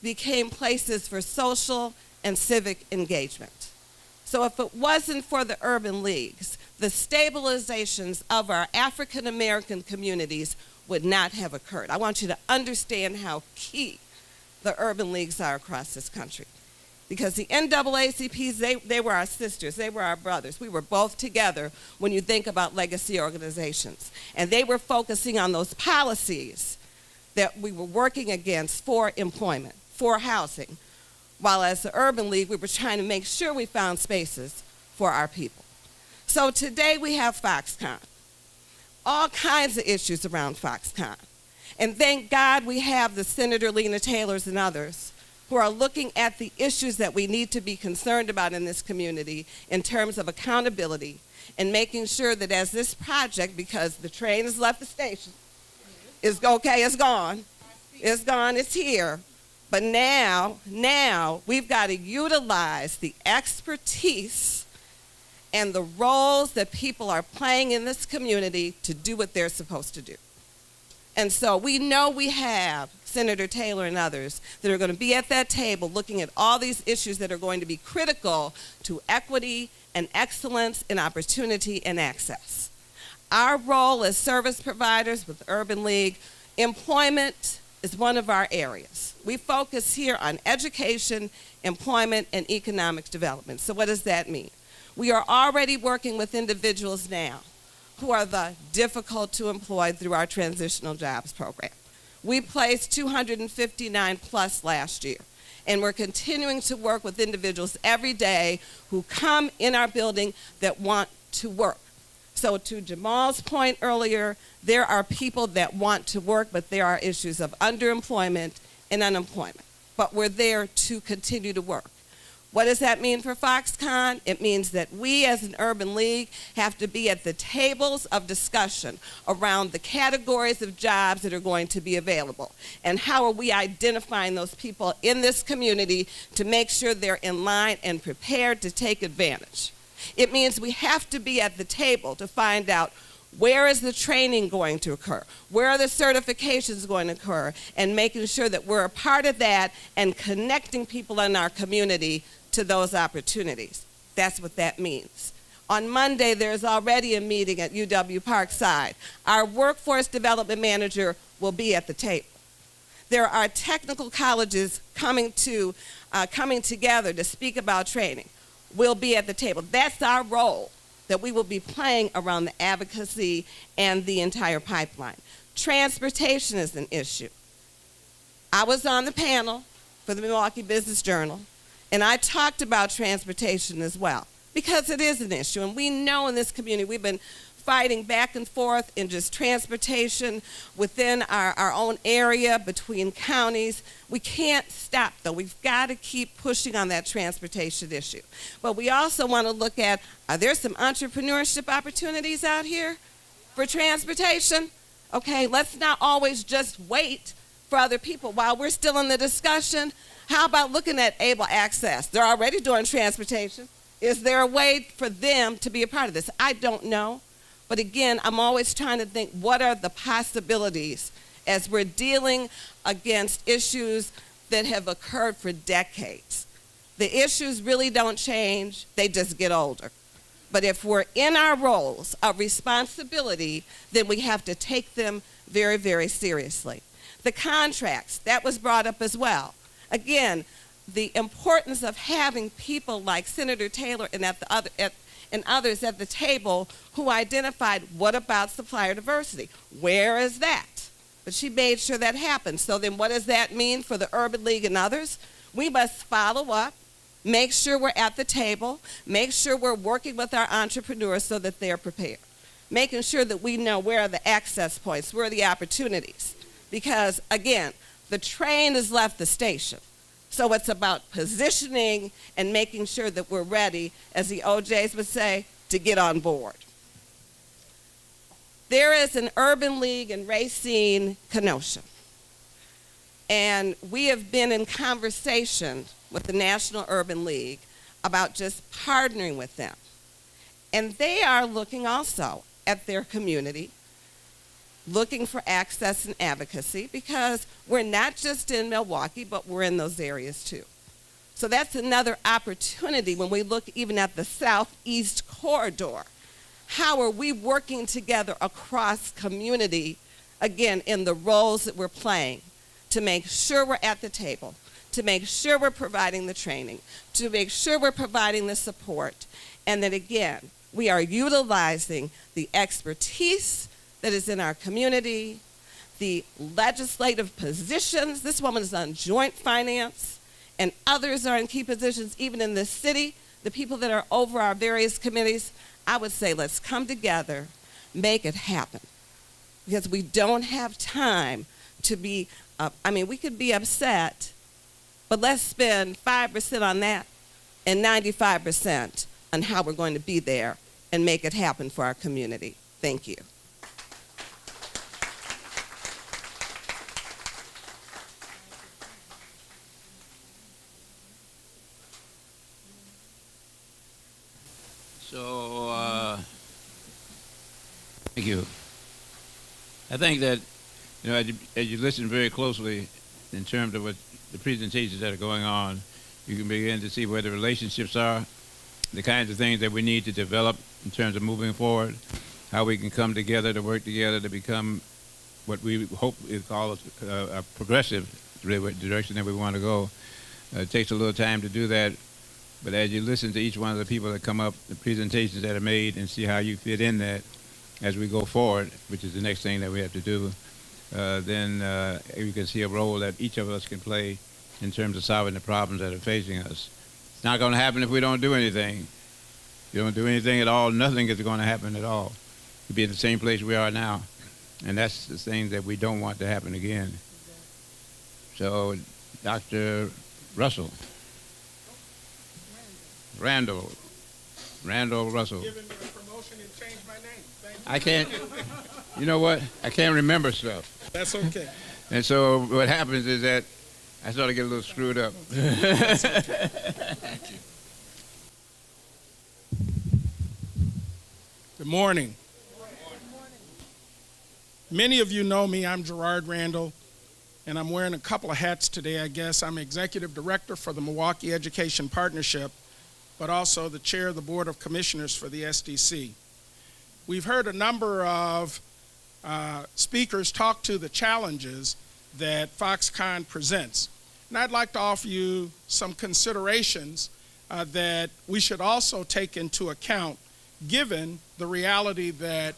Speaker 6: became places for social and civic engagement. So if it wasn't for the urban leagues, the stabilizations of our African American communities would not have occurred. I want you to understand how key the urban leagues are across this country. Because the NAACPs, they were our sisters, they were our brothers. We were both together when you think about legacy organizations. And they were focusing on those policies that we were working against for employment, for housing, while as the Urban League, we were trying to make sure we found spaces for our people. So today we have Foxconn. All kinds of issues around Foxconn. And thank God we have the Senator Lena Taylors and others who are looking at the issues that we need to be concerned about in this community in terms of accountability and making sure that as this project, because the train has left the station, it's okay, it's gone, it's here. But now we've got to utilize the expertise and the roles that people are playing in this community to do what they're supposed to do. And so we know we have Senator Taylor and others that are going to be at that table looking at all these issues that are going to be critical to equity and excellence and opportunity and access. Our role as service providers with Urban League, employment is one of our areas. We focus here on education, employment, and economic development. So what does that mean? We are already working with individuals now who are the difficult to employ through our transitional jobs program. We placed 259 plus last year, and we're continuing to work with individuals every day who come in our building that want to work. So to Jamal's point earlier, there are people that want to work, but there are issues of underemployment and unemployment. But we're there to continue to work. What does that mean for Foxconn? It means that we as an urban league have to be at the tables of discussion around the categories of jobs that are going to be available. And how are we identifying those people in this community to make sure they're in line and prepared to take advantage. It means we have to be at the table to find out where is the training going to occur? Where are the certifications going to occur? And making sure that we're a part of that and connecting people in our community to those opportunities. That's what that means. On Monday, there's already a meeting at UW Parkside. Our workforce development manager will be at the table. There are technical colleges coming together to speak about training. We'll be at the table. That's our role that we will be playing around the advocacy and the entire pipeline. Transportation is an issue. I was on the panel for the Milwaukee Business Journal, and I talked about transportation as well, because it is an issue. And we know in this community, we've been fighting back and forth in just transportation within our own area, between counties. We can't stop, though. We've got to keep pushing on that transportation issue. But we also want to look at, are there some entrepreneurship opportunities out here for transportation? Okay, let's not always just wait for other people. While we're still in the discussion, how about looking at able access? They're already doing transportation. Is there a way for them to be a part of this? I don't know. But again, I'm always trying to think, what are the possibilities as we're dealing against issues that have occurred for decades? The issues really don't change, they just get older. But if we're in our roles of responsibility, then we have to take them very, very seriously. The contracts, that was brought up as well. Again, the importance of having people like Senator Taylor and others at the table who identified, what about supplier diversity? Where is that? But she made sure that happened. So then what does that mean for the Urban League and others? We must follow up, make sure we're at the table, make sure we're working with our entrepreneurs so that they're prepared, making sure that we know where are the access points, where are the opportunities. Because, again, the train has left the station. So it's about positioning and making sure that we're ready, as the OJs would say, to get on board. There is an Urban League in Racine, Kenosha. And we have been in conversation with the National Urban League about just partnering with them. And they are looking also at their community, looking for access and advocacy, because we're not just in Milwaukee, but we're in those areas too. So that's another opportunity when we look even at the southeast corridor. How are we working together across community, again, in the roles that we're playing, to make sure we're at the table, to make sure we're providing the training, to make sure we're providing the support, and that, again, we are utilizing the expertise that is in our community, the legislative positions. This woman is on joint finance, and others are in key positions, even in this city, the people that are over our various committees. I would say let's come together, make it happen, because we don't have time to be, we could be upset, but let's spend 5% on that and 95% on how we're going to be there and make it happen for our community. Thank you.
Speaker 3: So, thank you. I think that, as you listen very closely in terms of what the presentations that are going on, you can begin to see where the relationships are, the kinds of things that we need to develop in terms of moving forward, how we can come together to work together to become what we hope is called a progressive direction that we want to go. It takes a little time to do that. But as you listen to each one of the people that come up, the presentations that are made, and see how you fit in that as we go forward, which is the next thing that we have to do, then you can see a role that each of us can play in terms of solving the problems that are facing us. It's not going to happen if we don't do anything. If you don't do anything at all, nothing is going to happen at all. We'll be in the same place we are now. And that's the thing that we don't want to happen again. So, Dr. Russell. Randall Russell.
Speaker 7: Giving me a promotion and change my name. Thank you.
Speaker 3: I can't, you know what? I can't remember stuff.
Speaker 7: That's okay.
Speaker 3: And so what happens is that I sort of get a little screwed up.
Speaker 7: Thank you. Good morning. Many of you know me. I'm Gerard Randall, and I'm wearing a couple of hats today, I guess. I'm Executive Director for the Milwaukee Education Partnership, but also the Chair of the Board of Commissioners for the SDC. We've heard a number of speakers talk to the challenges that Foxconn presents. And I'd like to offer you some considerations that we should also take into account, given the reality that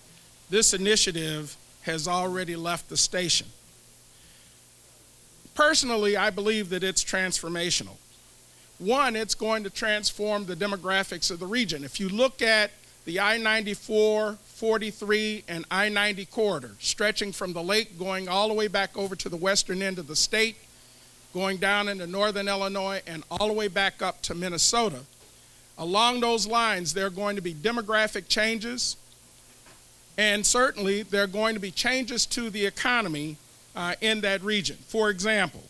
Speaker 7: this initiative has already left the station. Personally, I believe that it's transformational. One, it's going to transform the demographics of the region. If you look at the I-94, 43, and I-90 corridor, stretching from the lake going all the way back over to the western end of the state, going down into northern Illinois, and all the way back up to Minnesota, along those lines, there are going to be demographic changes, and certainly there are going to be changes to the economy in that region. For example,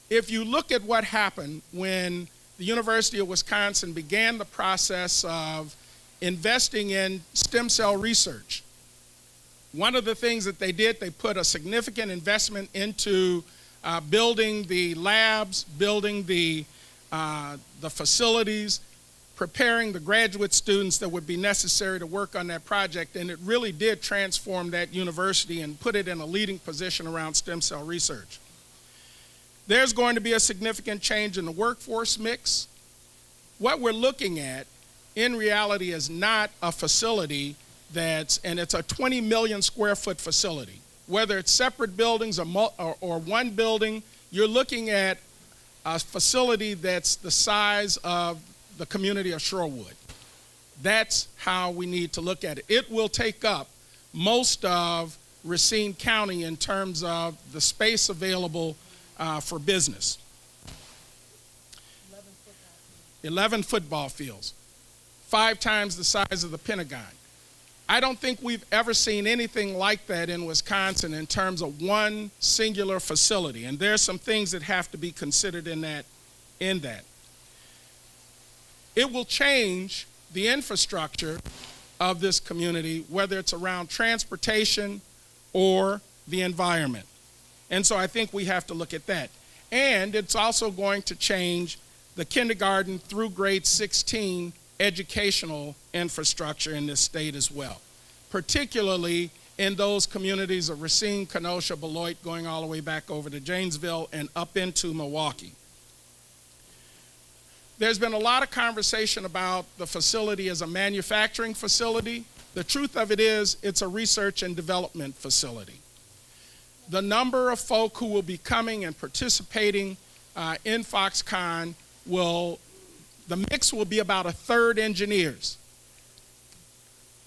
Speaker 7: if you look at what happened when the University of Wisconsin began the process of investing in stem cell research, one of the things that they did, they put a significant investment into building the labs, building the facilities, preparing the graduate students that would be necessary to work on that project, and it really did transform that university and put it in a leading position around stem cell research. There's going to be a significant change in the workforce mix. What we're looking at in reality is not a facility and it's a 20 million square foot facility. Whether it's separate buildings or one building, you're looking at a facility that's the size of the community of Shorewood. That's how we need to look at it. It will take up most of Racine County in terms of the space available for business. 11 football fields, 5 times the size of the Pentagon. I don't think we've ever seen anything like that in Wisconsin in terms of one singular facility, and there's some things that have to be considered in that. It will change the infrastructure of this community, whether it's around transportation or the environment. And so I think we have to look at that. And it's also going to change the kindergarten through grade 16 educational infrastructure in this state as well, particularly in those communities of Racine, Kenosha, Beloit, going all the way back over to Janesville and up into Milwaukee. There's been a lot of conversation about the facility as a manufacturing facility. The truth of it is, it's a research and development facility. The number of folk who will be coming and participating in Foxconn the mix will be about 1/3 engineers.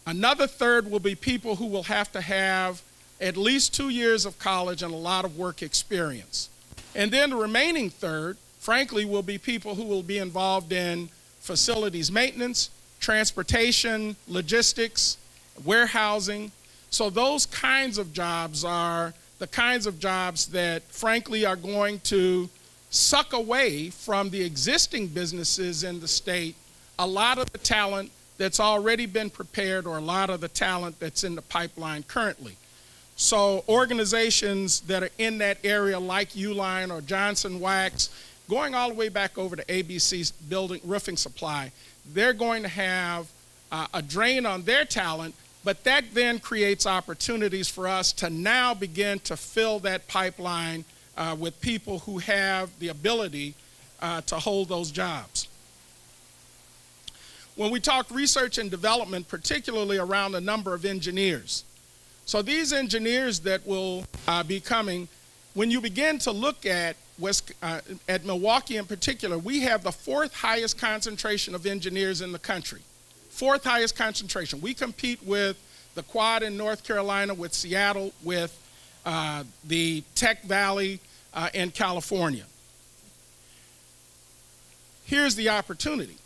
Speaker 7: Another 1/3 will be people who will have to have at least 2 years of college and a lot of work experience. And then the remaining 1/3, frankly, will be people who will be involved in facilities maintenance, transportation, logistics, warehousing. So those kinds of jobs are the kinds of jobs that, frankly, are going to suck away from the existing businesses in the state a lot of the talent that's already been prepared or a lot of the talent that's in the pipeline currently. So organizations that are in that area like Uline or Johnson Wax, going all the way back over to ABC's building roofing supply, they're going to have a drain on their talent, but that then creates opportunities for us to now begin to fill that pipeline with people who have the ability to hold those jobs. When we talk research and development, particularly around the number of engineers. So these engineers that will be coming, when you begin to look at Milwaukee in particular, we have the 4th highest concentration of engineers in the country. 4th highest concentration. We compete with the Quad in North Carolina, with Seattle, with the Tech Valley in California. Here's the opportunity.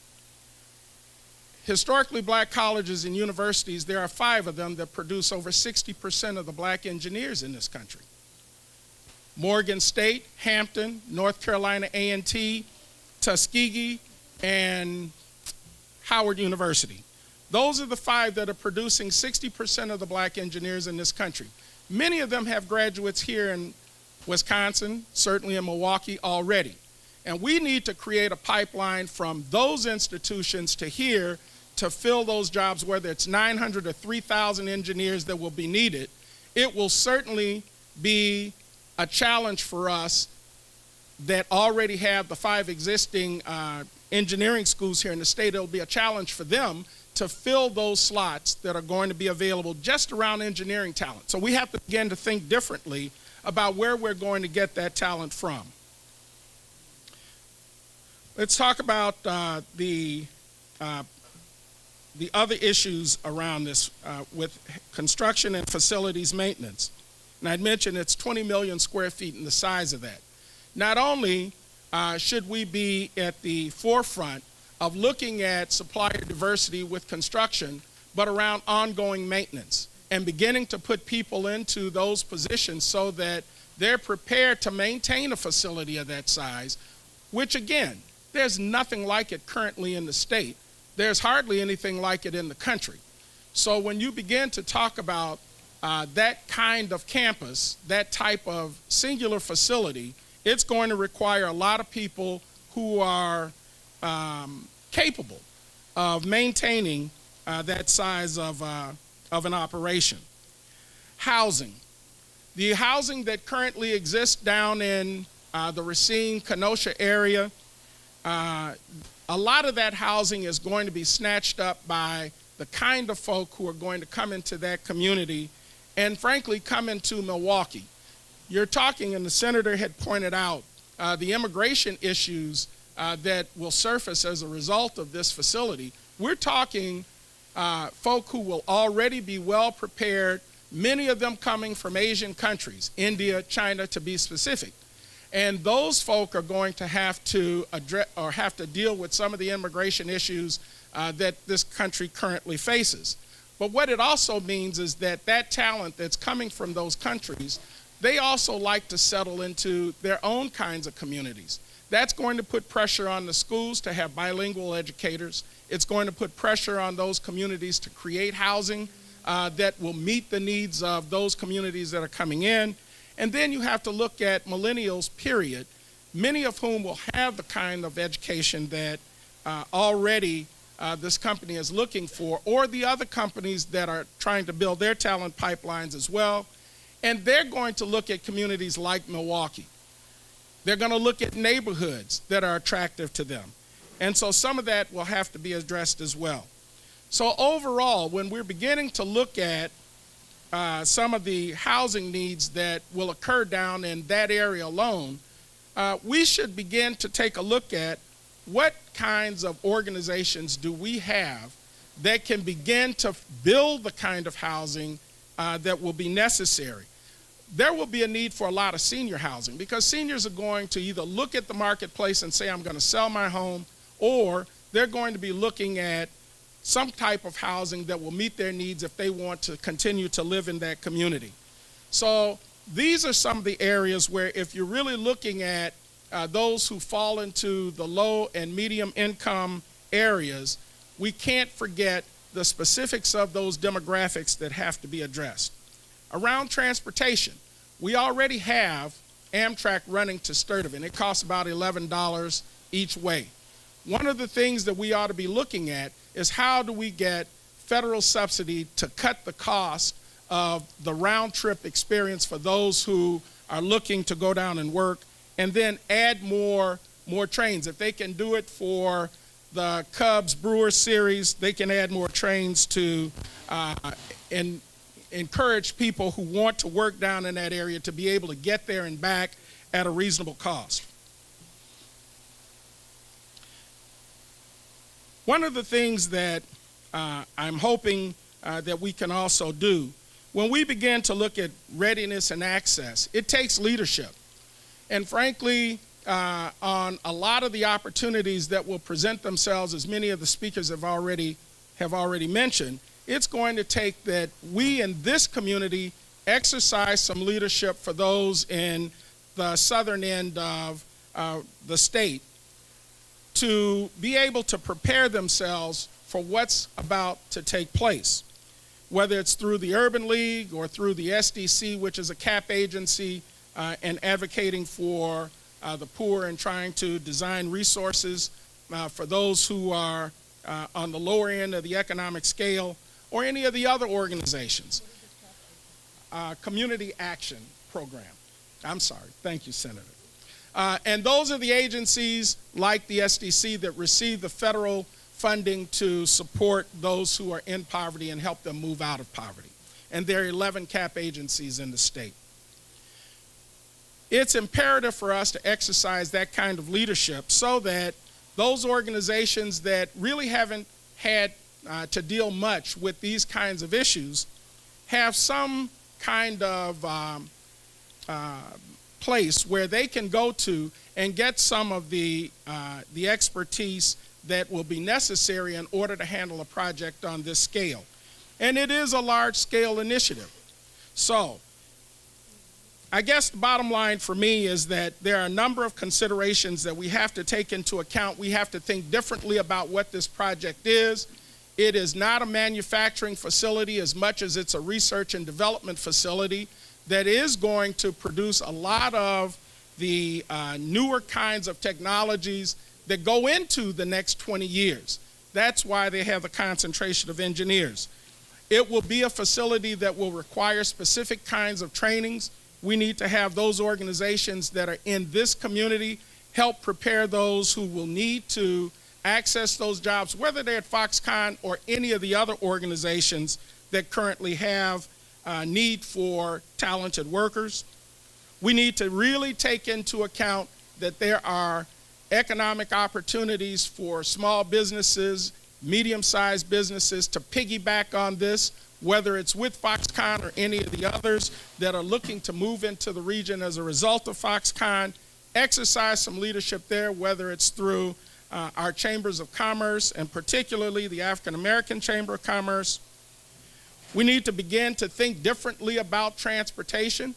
Speaker 7: Historically black colleges and universities, there are 5 of them that produce over 60% of the black engineers in this country. Morgan State, Hampton, North Carolina A&T, Tuskegee, and Howard University. Those are the 5 that are producing 60% of the black engineers in this country. Many of them have graduates here in Wisconsin, certainly in Milwaukee already. And we need to create a pipeline from those institutions to here to fill those jobs, whether it's 900 or 3,000 engineers that will be needed. It will certainly be a challenge for us that already have the 5 existing engineering schools here in the state. It'll be a challenge for them to fill those slots that are going to be available just around engineering talent. So we have to begin to think differently about where we're going to get that talent from. Let's talk about the other issues around this with construction and facilities maintenance. And I'd mentioned it's 20 million square feet in the size of that. Not only should we be at the forefront of looking at supplier diversity with construction, but around ongoing maintenance and beginning to put people into those positions so that they're prepared to maintain a facility of that size, which again, there's nothing like it currently in the state. There's hardly anything like it in the country. So when you begin to talk about that kind of campus, that type of singular facility, it's going to require a lot of people who are capable of maintaining that size of an operation. Housing. The housing that currently exists down in the Racine, Kenosha area, a lot of that housing is going to be snatched up by the kind of folk who are going to come into that community and frankly come into Milwaukee. You're talking, and the senator had pointed out, the immigration issues that will surface as a result of this facility. We're talking folk who will already be well prepared, many of them coming from Asian countries, India, China to be specific. And those folk are going to have to address or have to deal with some of the immigration issues that this country currently faces. But what it also means is that that talent that's coming from those countries, they also like to settle into their own kinds of communities. That's going to put pressure on the schools to have bilingual educators. It's going to put pressure on those communities to create housing that will meet the needs of those communities that are coming in. And then you have to look at millennials, period, many of whom will have the kind of education that already this company is looking for, or the other companies that are trying to build their talent pipelines as well. And they're going to look at communities like Milwaukee. They're going to look at neighborhoods that are attractive to them. And so some of that will have to be addressed as well. So overall, when we're beginning to look at some of the housing needs that will occur down in that area alone, we should begin to take a look at what kinds of organizations do we have that can begin to build the kind of housing that will be necessary. There will be a need for a lot of senior housing because seniors are going to either look at the marketplace and say, I'm going to sell my home, or they're going to be looking at some type of housing that will meet their needs if they want to continue to live in that community. So these are some of the areas where if you're really looking at those who fall into the low and medium income areas, we can't forget the specifics of those demographics that have to be addressed. Around transportation, we already have Amtrak running to Sturtevant. It costs about $11 each way. One of the things that we ought to be looking at is how do we get federal subsidy to cut the cost of the round trip experience for those who are looking to go down and work, and then add more trains. If they can do it for the Cubs Brewers series, they can add more trains to encourage people who want to work down in that area to be able to get there and back at a reasonable cost. One of the things that I'm hoping that we can also do, when we begin to look at readiness and access, it takes leadership. And frankly, on a lot of the opportunities that will present themselves, as many of the speakers have already mentioned, it's going to take that we in this community exercise some leadership for those in the southern end of the state to be able to prepare themselves for what's about to take place, whether it's through the Urban League or through the SDC, which is a CAP agency, and advocating for the poor and trying to design resources for those who are on the lower end of the economic scale, or any of the other organizations. Community Action Program. I'm sorry. Thank you, Senator. And those are the agencies like the SDC that receive the federal funding to support those who are in poverty and help them move out of poverty. And there are 11 CAP agencies in the state. It's imperative for us to exercise that kind of leadership so that those organizations that really haven't had to deal much with these kinds of issues have some kind of place where they can go to and get some of the expertise that will be necessary in order to handle a project on this scale. And it is a large-scale initiative. So I guess the bottom line for me is that there are a number of considerations that we have to take into account. We have to think differently about what this project is. It is not a manufacturing facility as much as it's a research and development facility that is going to produce a lot of the newer kinds of technologies that go into the next 20 years. That's why they have the concentration of engineers. It will be a facility that will require specific kinds of trainings. We need to have those organizations that are in this community help prepare those who will need to access those jobs, whether they're at Foxconn or any of the other organizations that currently have need for talented workers. We need to really take into account that there are economic opportunities for small businesses, medium-sized businesses to piggyback on this, whether it's with Foxconn or any of the others that are looking to move into the region as a result of Foxconn. Exercise some leadership there, whether it's through our chambers of commerce, and particularly the African American Chamber of Commerce. We need to begin to think differently about transportation,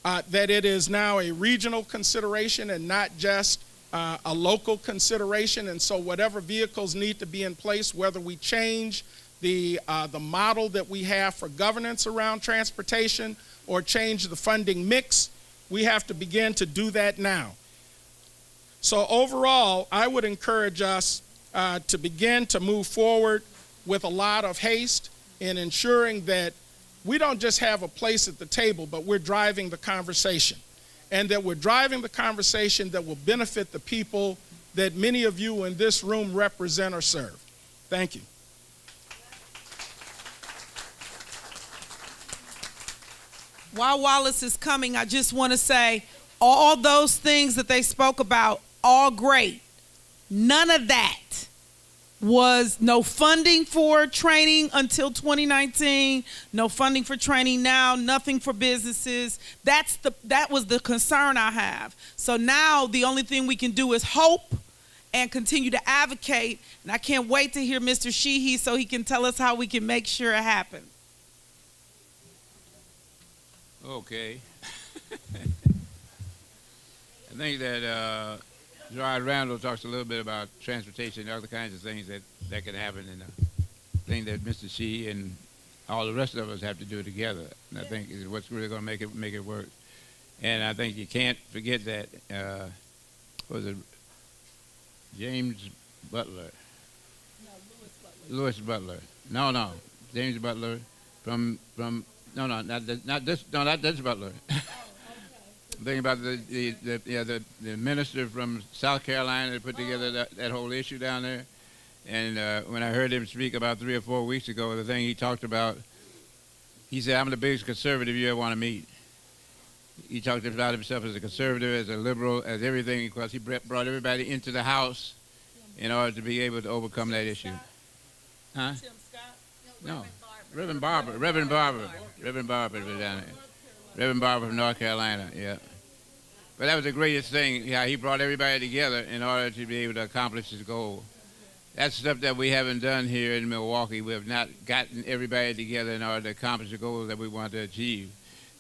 Speaker 7: that it is now a regional consideration and not just a local consideration. And so whatever vehicles need to be in place, whether we change the model that we have for governance around transportation or change the funding mix, we have to begin to do that now. So overall, I would encourage us to begin to move forward with a lot of haste in ensuring that we don't just have a place at the table, but we're driving the conversation. And that we're driving the conversation that will benefit the people that many of you in this room represent or serve. Thank you.
Speaker 4: While Wallace is coming, I just want to say all those things that they spoke about, all great. None of that was no funding for training until 2019, no funding for training now, nothing for businesses. That was the concern I have. So now the only thing we can do is hope and continue to advocate. And I can't wait to hear Mr. Sheehy so he can tell us how we can make sure it happens.
Speaker 3: Okay. I think that Gerard Randall talks a little bit about transportation and other kinds of things that can happen, and I think that Mr. Sheehy and all the rest of us have to do it together. And I think is what's really going to make it work. And I think you can't forget that was it James Butler? No, Louis Butler. No, James Butler from not this Butler. I'm thinking about the minister from South Carolina that put together that whole issue down there. And when I heard him speak about 3 or 4 weeks ago, the thing he talked about, he said, I'm the biggest conservative you ever want to meet. He talked about himself as a conservative, as a liberal, as everything, because he brought everybody into the house in order to be able to overcome that issue. Huh?
Speaker 4: Tim Scott?
Speaker 3: No. Reverend Barber was down there. Reverend Barber from North Carolina, yeah. But that was the greatest thing. Yeah, he brought everybody together in order to be able to accomplish his goal. That's stuff that we haven't done here in Milwaukee. We have not gotten everybody together in order to accomplish the goals that we want to achieve.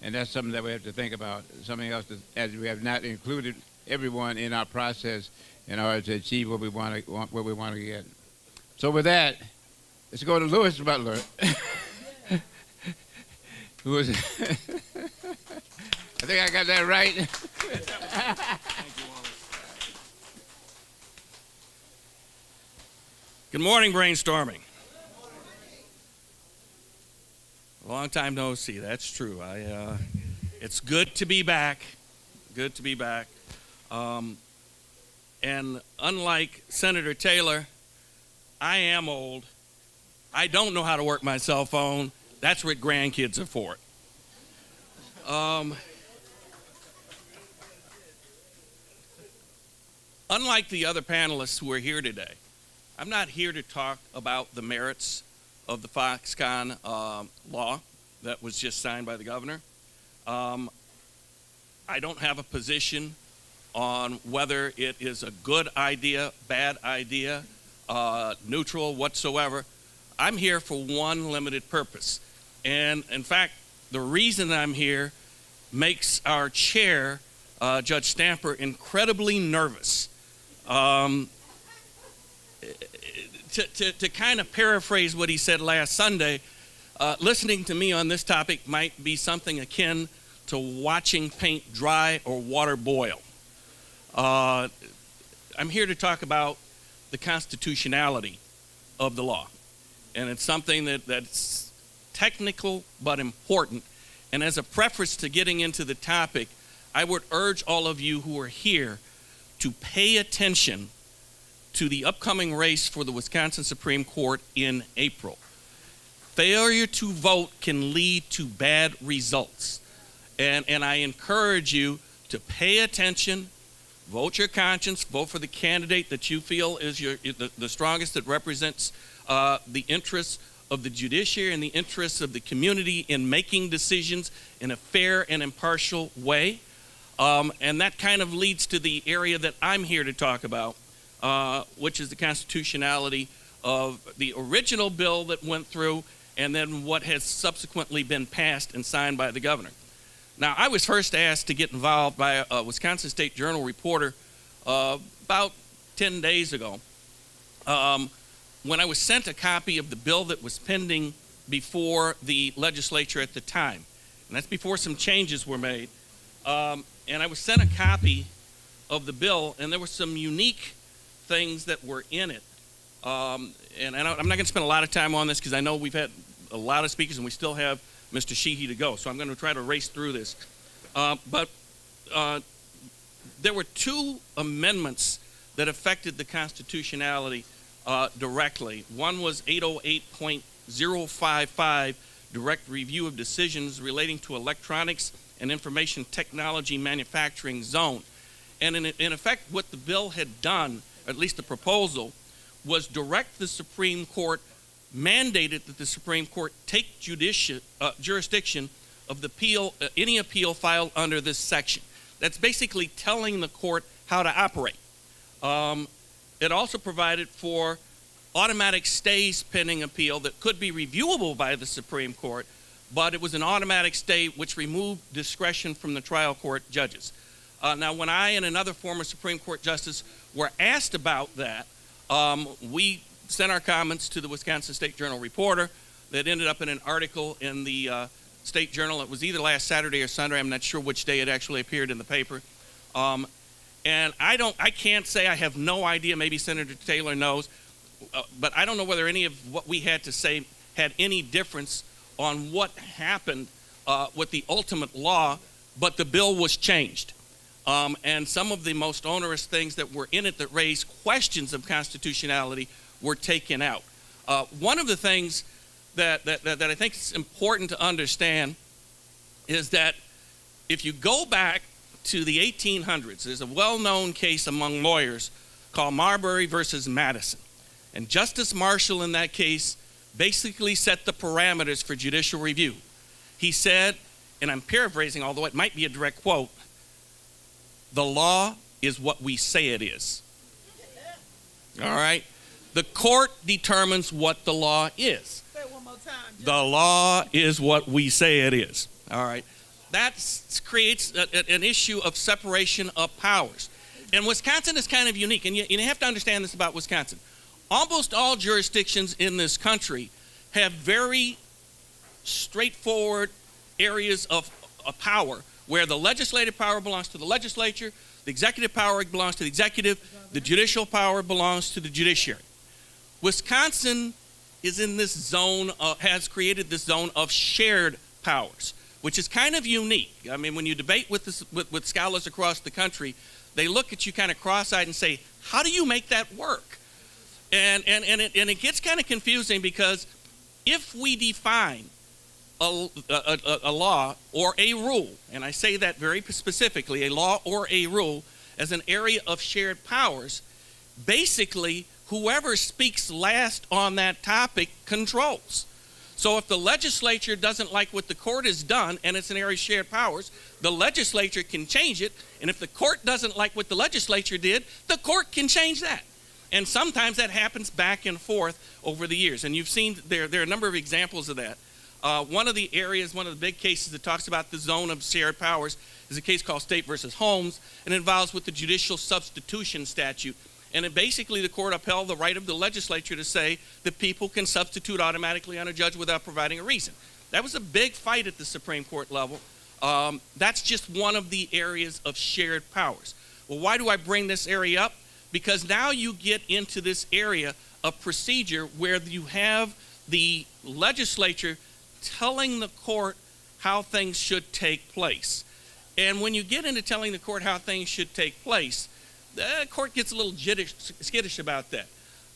Speaker 3: And that's something that we have to think about. Something else that, as we have not included everyone in our process in order to achieve what we want to get. So with that, let's go to Louis Butler. Who was I think I got that right.
Speaker 8: Good morning, Brainstorming. A long time no see, that's true. It's good to be back. Good to be back. And unlike Senator Taylor, I am old. I don't know how to work my cell phone. That's what grandkids are for. Unlike the other panelists who are here today, I'm not here to talk about the merits of the Foxconn law that was just signed by the governor. I don't have a position on whether it is a good idea, bad idea, neutral whatsoever. I'm here for one limited purpose. And in fact, the reason I'm here makes our chair, Judge Stamper, incredibly nervous. To kind of paraphrase what he said last Sunday, listening to me on this topic might be something akin to watching paint dry or water boil. I'm here to talk about the constitutionality of the law. And it's something that's technical but important. And as a preface to getting into the topic, I would urge all of you who are here to pay attention to the upcoming race for the Wisconsin Supreme Court in April. Failure to vote can lead to bad results. And I encourage you to pay attention, vote your conscience, vote for the candidate that you feel is the strongest, that represents the interests of the judiciary and the interests of the community in making decisions in a fair and impartial way. And that kind of leads to the area that I'm here to talk about, which is the constitutionality of the original bill that went through and then what has subsequently been passed and signed by the governor. Now, I was first asked to get involved by a Wisconsin State Journal reporter about 10 days ago when I was sent a copy of the bill that was pending before the legislature at the time. And that's before some changes were made. And I was sent a copy of the bill, and there were some unique things that were in it. And I'm not going to spend a lot of time on this because I know we've had a lot of speakers and we still have Mr. Sheehy to go. So I'm going to try to race through this. But there were two amendments that affected the constitutionality directly. One was 808.055, direct review of decisions relating to electronics and information technology manufacturing zone. And in effect, what the bill had done, at least the proposal, was direct the Supreme Court, mandated that the Supreme Court take jurisdiction of the any appeal filed under this section. That's basically telling the court how to operate. It also provided for automatic stays pending appeal that could be reviewable by the Supreme Court, but it was an automatic stay which removed discretion from the trial court judges. Now, when I and another former Supreme Court justice were asked about that, we sent our comments to the Wisconsin State Journal reporter that ended up in an article in the State Journal. It was either last Saturday or Sunday. I'm not sure which day it actually appeared in the paper. And I can't say, I have no idea, maybe Senator Taylor knows, but I don't know whether any of what we had to say had any difference on what happened with the ultimate law, but the bill was changed. And some of the most onerous things that were in it that raised questions of constitutionality were taken out. One of the things that I think is important to understand is that if you go back to the 1800s, there's a well-known case among lawyers called Marbury versus Madison. And Justice Marshall in that case basically set the parameters for judicial review. He said, and I'm paraphrasing, although it might be a direct quote, "The law is what we say it is." All right? The court determines what the law is.
Speaker 4: Say it one more time.
Speaker 8: The law is what we say it is. All right? That creates an issue of separation of powers. And Wisconsin is kind of unique, and you have to understand this about Wisconsin. Almost all jurisdictions in this country have very straightforward areas of power where the legislative power belongs to the legislature, the executive power belongs to the executive, the judicial power belongs to the judiciary. Wisconsin is in this zone, has created this zone of shared powers, which is kind of unique. I mean, when you debate with scholars across the country, they look at you kind of cross-eyed and say, how do you make that work? And it gets kind of confusing because if we define a law or a rule, and I say that very specifically, a law or a rule as an area of shared powers, basically whoever speaks last on that topic controls. So if the legislature doesn't like what the court has done and it's an area of shared powers, the legislature can change it. And if the court doesn't like what the legislature did, the court can change that. And sometimes that happens back and forth over the years. And you've seen there are a number of examples of that. One of the areas, one of the big cases that talks about the zone of shared powers is a case called State versus Holmes, and it involves with the judicial substitution statute. And it basically, the court upheld the right of the legislature to say that people can substitute automatically on a judge without providing a reason. That was a big fight at the Supreme Court level. That's just one of the areas of shared powers. Well, why do I bring this area up? Because now you get into this area a procedure where you have the legislature telling the court how things should take place. And when you get into telling the court how things should take place, the court gets a little skittish about that.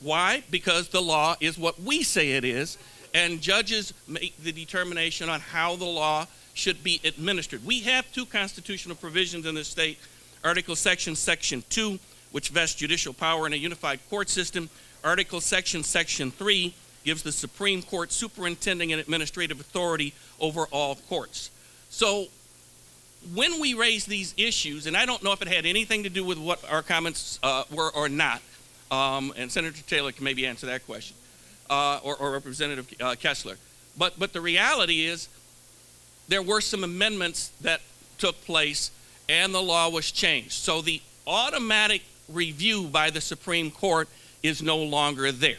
Speaker 8: Why? Because the law is what we say it is, and judges make the determination on how the law should be administered. We have two constitutional provisions in this state, Article Section 2, which vests judicial power in a unified court system. Article Section 3 gives the Supreme Court superintending and administrative authority over all courts. So when we raise these issues, and I don't know if it had anything to do with what our comments were or not, and Senator Taylor can maybe answer that question, or Representative Kessler. But the reality is there were some amendments that took place and the law was changed. So the automatic review by the Supreme Court is no longer there.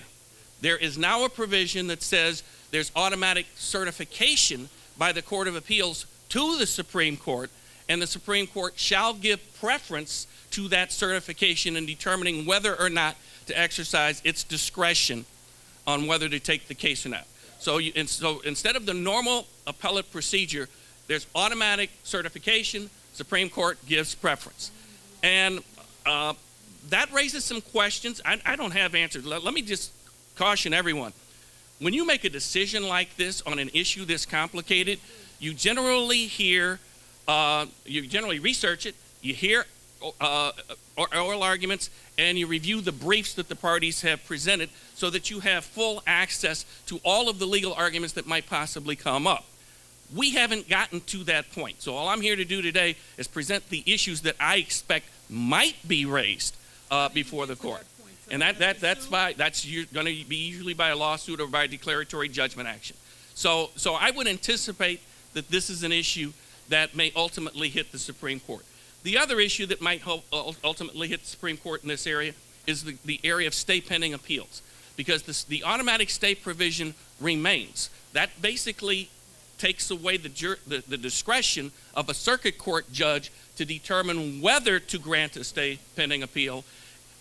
Speaker 8: There is now a provision that says there's automatic certification by the Court of Appeals to the Supreme Court, and the Supreme Court shall give preference to that certification in determining whether or not to exercise its discretion on whether to take the case or not. So instead of the normal appellate procedure, there's automatic certification, Supreme Court gives preference. And that raises some questions. I don't have answers. Let me just caution everyone. When you make a decision like this on an issue this complicated, you generally research it, you hear oral arguments, and you review the briefs that the parties have presented so that you have full access to all of the legal arguments that might possibly come up. We haven't gotten to that point. So all I'm here to do today is present the issues that I expect might be raised before the court. And that's going to be usually by a lawsuit or by a declaratory judgment action. So I would anticipate that this is an issue that may ultimately hit the Supreme Court. The other issue that might ultimately hit the Supreme Court in this area is the area of stay pending appeals, because the automatic stay provision remains. That basically takes away the discretion of a circuit court judge to determine whether to grant a stay pending appeal,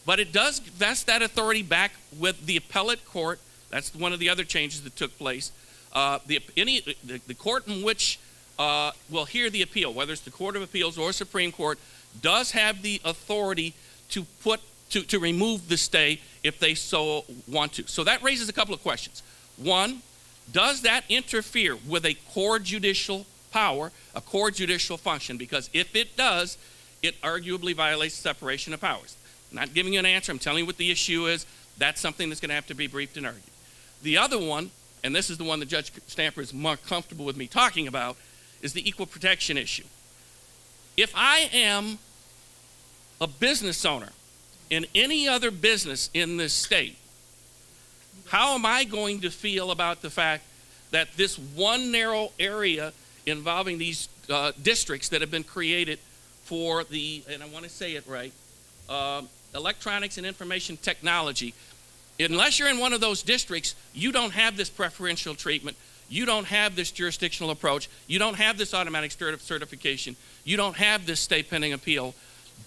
Speaker 8: but it does vest that authority back with the appellate court. That's one of the other changes that took place. The court in which will hear the appeal, whether it's the Court of Appeals or Supreme Court, does have the authority to remove the stay if they so want to. So that raises a couple of questions. One, does that interfere with a core judicial power, a core judicial function? Because if it does, it arguably violates separation of powers. I'm not giving you an answer. I'm telling you what the issue is. That's something that's going to have to be briefed and argued. The other one, and this is the one that Judge Stamper is more comfortable with me talking about, is the equal protection issue. If I am a business owner in any other business in this state, how am I going to feel about the fact that this one narrow area involving these districts that have been created for the, and I want to say it right, electronics and information technology, unless you're in one of those districts, you don't have this preferential treatment. You don't have this jurisdictional approach. You don't have this automatic certification. You don't have this stay pending appeal.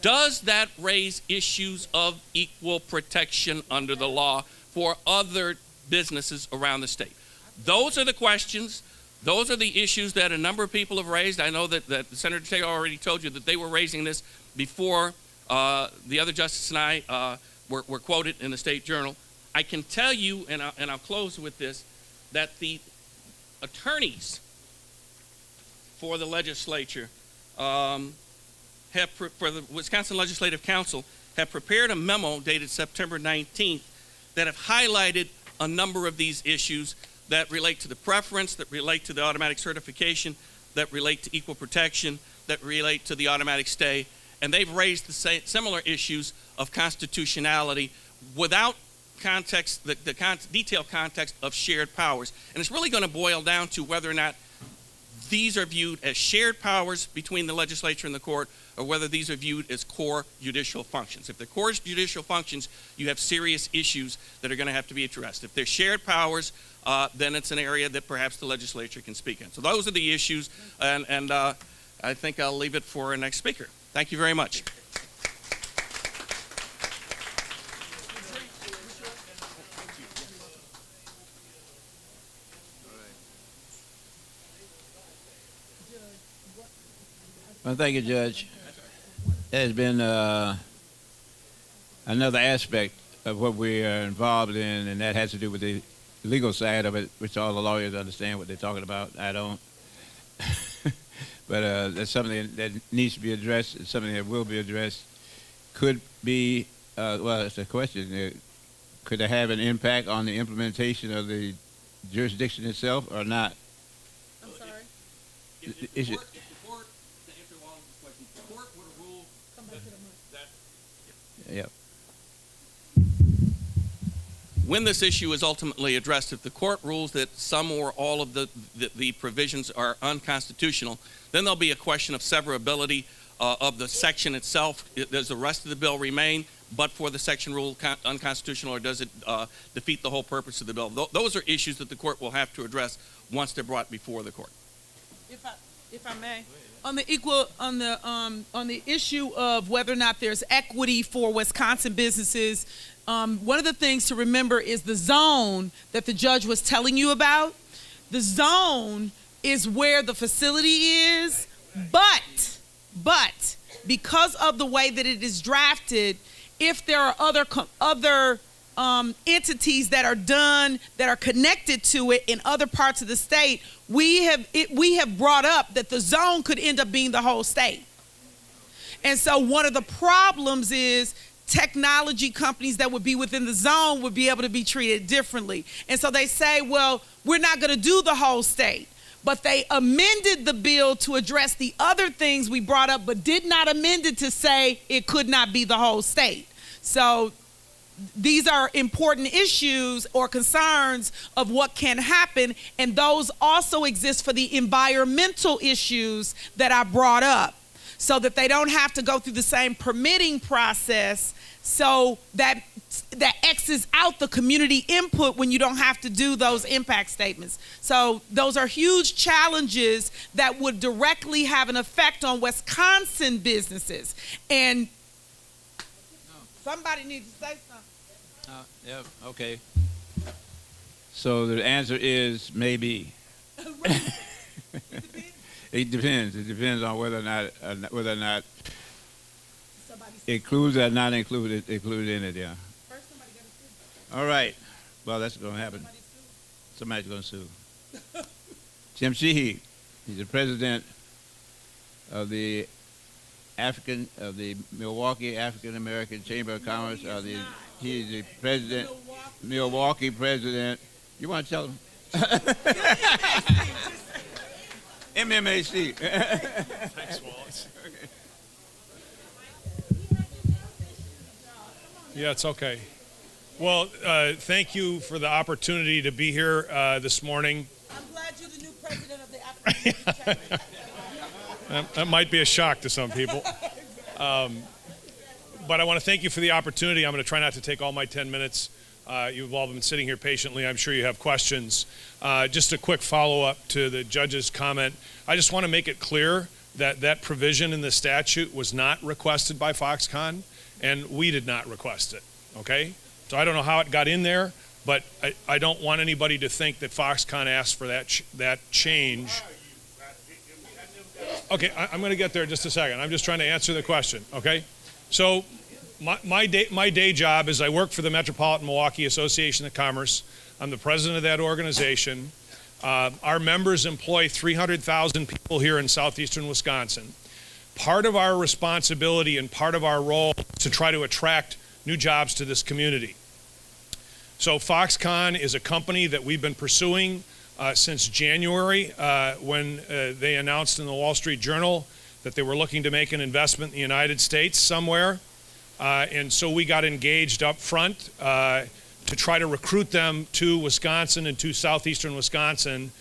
Speaker 8: Does that raise issues of equal protection under the law for other businesses around the state? Those are the questions. Those are the issues that a number of people have raised. I know that Senator Taylor already told you that they were raising this before the other justice and I were quoted in the State Journal. I can tell you, and I'll close with this, that the attorneys for the legislature for the Wisconsin Legislative Council have prepared a memo dated September 19th that have highlighted a number of these issues that relate to the preference, that relate to the automatic certification, that relate to equal protection, that relate to the automatic stay, and they've raised the similar issues of constitutionality without context, the detailed context of shared powers. And it's really going to boil down to whether or not these are viewed as shared powers between the legislature and the court, or whether these are viewed as core judicial functions. If they're core judicial functions, you have serious issues that are going to have to be addressed. If they're shared powers, then it's an area that perhaps the legislature can speak in. So those are the issues, and I think I'll leave it for our next speaker. Thank you very much.
Speaker 3: Well, thank you, Judge. There's been another aspect of what we are involved in, and that has to do with the legal side of it, which all the lawyers understand what they're talking about. I don't. But that's something that needs to be addressed. It's something that will be addressed. Could be, well, it's a question. Could it have an impact on the implementation of the jurisdiction itself or not?
Speaker 4: I'm sorry?
Speaker 8: If the court, to answer Wallace's question, the court would have ruled that.
Speaker 3: Yep.
Speaker 8: When this issue is ultimately addressed, if the court rules that some or all of the provisions are unconstitutional, then there'll be a question of severability of the section itself. Does the rest of the bill remain, but for the section ruled unconstitutional, or does it defeat the whole purpose of the bill? Those are issues that the court will have to address once they're brought before the court.
Speaker 4: If I may, on the issue of whether or not there's equity for Wisconsin businesses, one of the things to remember is the zone that the judge was telling you about. The zone is where the facility is, but because of the way that it is drafted, if there are other entities that are connected to it in other parts of the state, we have brought up that the zone could end up being the whole state. And so one of the problems is technology companies that would be within the zone would be able to be treated differently. And so they say, well, we're not going to do the whole state. But they amended the bill to address the other things we brought up, but did not amend it to say it could not be the whole state. So these are important issues or concerns of what can happen, and those also exist for the environmental issues that I brought up, so that they don't have to go through the same permitting process, so that X's out the community input when you don't have to do those impact statements. So those are huge challenges that would directly have an effect on Wisconsin businesses. And somebody needs to say something.
Speaker 3: Yeah, okay. So the answer is maybe. It depends. It depends on whether or not includes or not included in it. Yeah.
Speaker 4: First, somebody got to sue.
Speaker 3: All right. Well, that's going to happen. Somebody's going to sue. Jim Sheehy, he's the president of the Milwaukee African American Chamber of Commerce. He's the president, Milwaukee president. You want to tell him? MMAC.
Speaker 9: Thanks, Wallace. Yeah, it's okay. Well, thank you for the opportunity to be here this morning.
Speaker 4: I'm glad you're the new president of the African American Chamber.
Speaker 9: That might be a shock to some people. But I want to thank you for the opportunity. I'm going to try not to take all my 10 minutes. You've all been sitting here patiently. I'm sure you have questions. Just a quick follow-up to the judge's comment. I just want to make it clear that that provision in the statute was not requested by Foxconn, and we did not request it, okay? So I don't know how it got in there, but I don't want anybody to think that Foxconn asked for that change. Okay, I'm going to get there in just a second. I'm just trying to answer the question, okay? So my day job is I work for the Metropolitan Milwaukee Association of Commerce. I'm the president of that organization. Our members employ 300,000 people here in southeastern Wisconsin. Part of our responsibility and part of our role is to try to attract new jobs to this community. So Foxconn is a company that we've been pursuing since January when they announced in the Wall Street Journal that they were looking to make an investment in the United States somewhere. And so we got engaged up front to try to recruit them to Wisconsin and to southeastern Wisconsin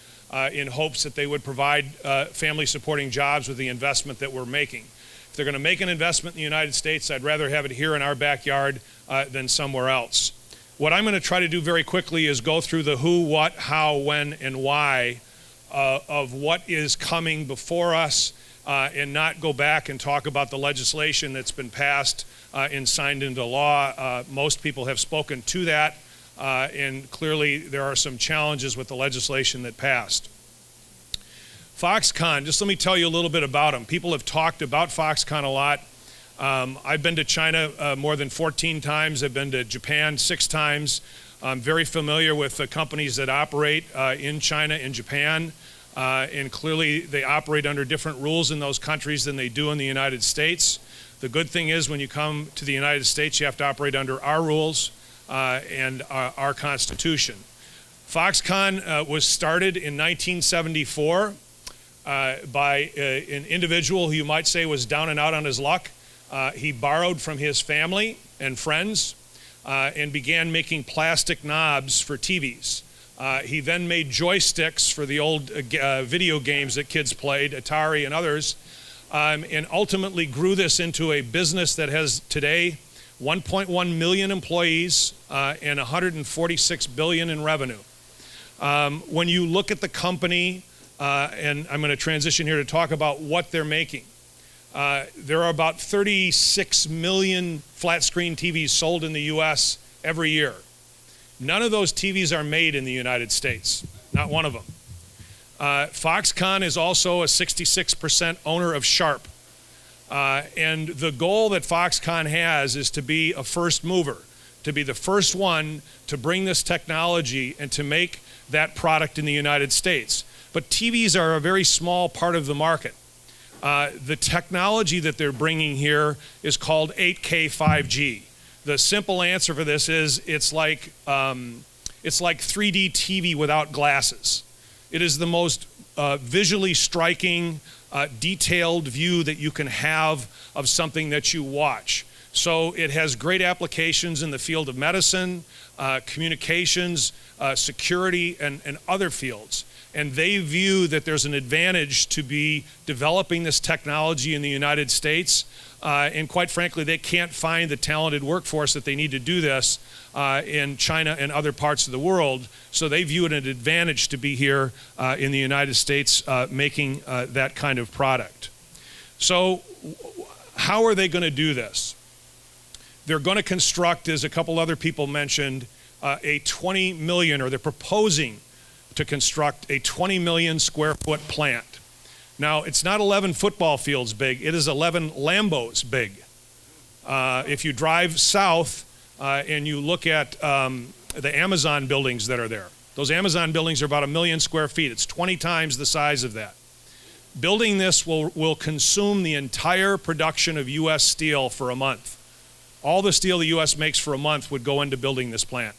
Speaker 9: in hopes that they would provide family supporting jobs with the investment that we're making. If they're going to make an investment in the United States, I'd rather have it here in our backyard than somewhere else. What I'm going to try to do very quickly is go through the who, what, how, when, and why of what is coming before us and not go back and talk about the legislation that's been passed and signed into law. Most people have spoken to that, and clearly there are some challenges with the legislation that passed. Foxconn, just let me tell you a little bit about them. People have talked about Foxconn a lot. I've been to China more than 14 times. I've been to Japan 6 times. I'm very familiar with the companies that operate in China and Japan. And clearly they operate under different rules in those countries than they do in the United States. The good thing is when you come to the United States, you have to operate under our rules and our Constitution. Foxconn was started in 1974 by an individual who you might say was down and out on his luck. He borrowed from his family and friends and began making plastic knobs for TVs. He then made joysticks for the old video games that kids played, Atari and others, and ultimately grew this into a business that has today 1.1 million employees and $146 billion in revenue. When you look at the company, and I'm going to transition here to talk about what they're making. There are about 36 million flat screen TVs sold in the US every year. None of those TVs are made in the United States, not one of them. Foxconn is also a 66% owner of Sharp. And the goal that Foxconn has is to be a first mover, to be the first one to bring this technology and to make that product in the United States. But TVs are a very small part of the market. The technology that they're bringing here is called 8K 5G. The simple answer for this is it's like 3D TV without glasses. It is the most visually striking, detailed view that you can have of something that you watch. So it has great applications in the field of medicine, communications, security, and other fields. And they view that there's an advantage to be developing this technology in the United States. And quite frankly, they can't find the talented workforce that they need to do this in China and other parts of the world. So they view it an advantage to be here in the United States making that kind of product. So how are they going to do this? They're going to construct, as a couple other people mentioned, a 20 million, or they're proposing to construct a 20 million square foot plant. Now, it's not 11 football fields big, it is 11 Lambos big. If you drive south and you look at the Amazon buildings that are there, those Amazon buildings are about 1 million square feet. It's 20 times the size of that. Building this will consume the entire production of U.S. steel for a month. All the steel the U.S. makes for a month would go into building this plant.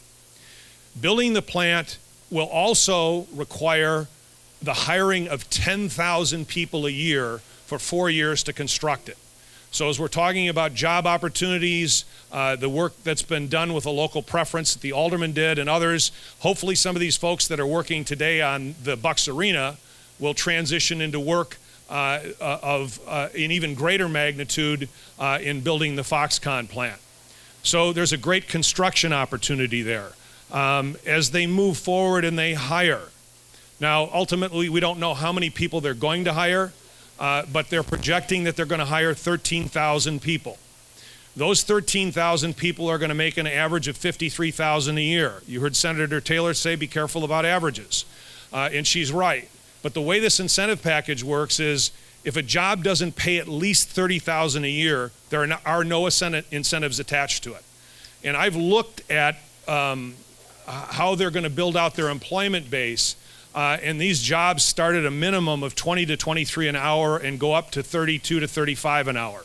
Speaker 9: Building the plant will also require the hiring of 10,000 people a year for 4 years to construct it. So as we're talking about job opportunities, the work that's been done with a local preference that the alderman did and others, hopefully some of these folks that are working today on the Bucks Arena will transition into work of an even greater magnitude in building the Foxconn plant. So there's a great construction opportunity there. As they move forward and they hire. Now, ultimately, we don't know how many people they're going to hire, but they're projecting that they're going to hire 13,000 people. Those 13,000 people are going to make an average of $53,000 a year. You heard Senator Taylor say, be careful about averages. And she's right. But the way this incentive package works is if a job doesn't pay at least $30,000 a year, there are no incentives attached to it. And I've looked at how they're going to build out their employment base, and these jobs start at a minimum of 20 to 23 an hour and go up to 32 to 35 an hour.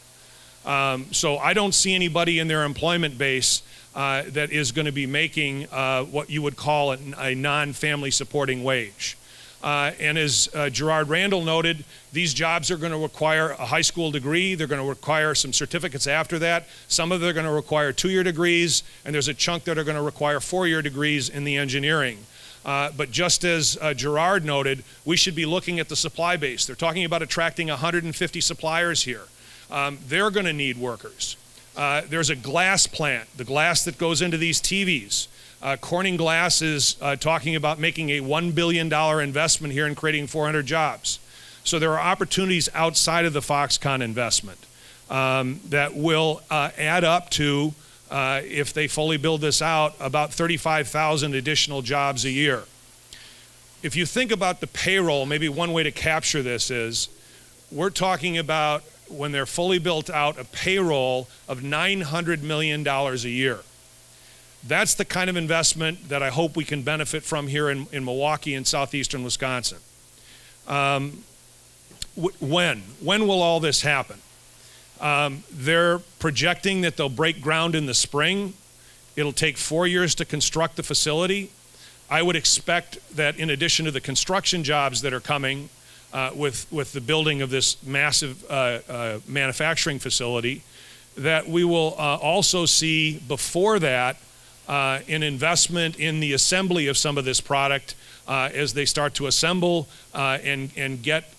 Speaker 9: So I don't see anybody in their employment base that is going to be making what you would call a non-family supporting wage. And as Gerard Randall noted, these jobs are going to require a high school degree. They're going to require some certificates after that. Some of them are going to require 2-year degrees, and there's a chunk that are going to require 4-year degrees in the engineering. But just as Gerard noted, we should be looking at the supply base. They're talking about attracting 150 suppliers here. They're going to need workers. There's a glass plant, the glass that goes into these TVs. Corning Glass is talking about making a $1 billion investment here and creating 400 jobs. So there are opportunities outside of the Foxconn investment that will add up to, if they fully build this out, about 35,000 additional jobs a year. if you think about the payroll, maybe one way to capture this is we're talking about, when they're fully built out, a payroll of $900 million a year. That's the kind of investment that I hope we can benefit from here in Milwaukee and southeastern Wisconsin. When will all this happen? They're projecting that they'll break ground in the spring. It'll take 4 years to construct the facility. I would expect that in addition to the construction jobs that are coming with the building of this massive manufacturing facility, that we will also see before that an investment in the assembly of some of this product as they start to assemble and get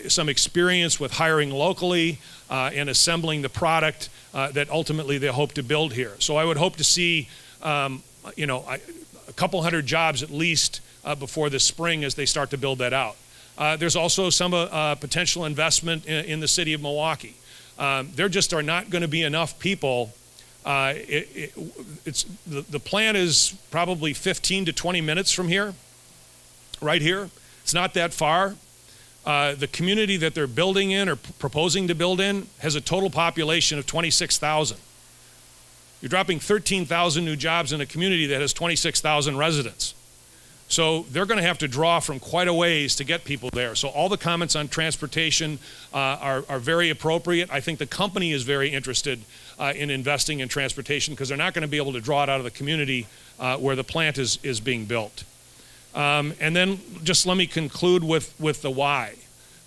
Speaker 9: some experience with hiring locally and assembling the product that ultimately they hope to build here. So I would hope to see, a couple hundred jobs at least before the spring as they start to build that out. There's also some potential investment in the city of Milwaukee. There just are not going to be enough people. The plant is probably 15 to 20 minutes from here, right here. It's not that far. The community that they're building in or proposing to build in has a total population of 26,000. You're dropping 13,000 new jobs in a community that has 26,000 residents. So they're going to have to draw from quite a ways to get people there. So all the comments on transportation are very appropriate. I think the company is very interested in investing in transportation because they're not going to be able to draw it out of the community where the plant is being built. And then just let me conclude with the why.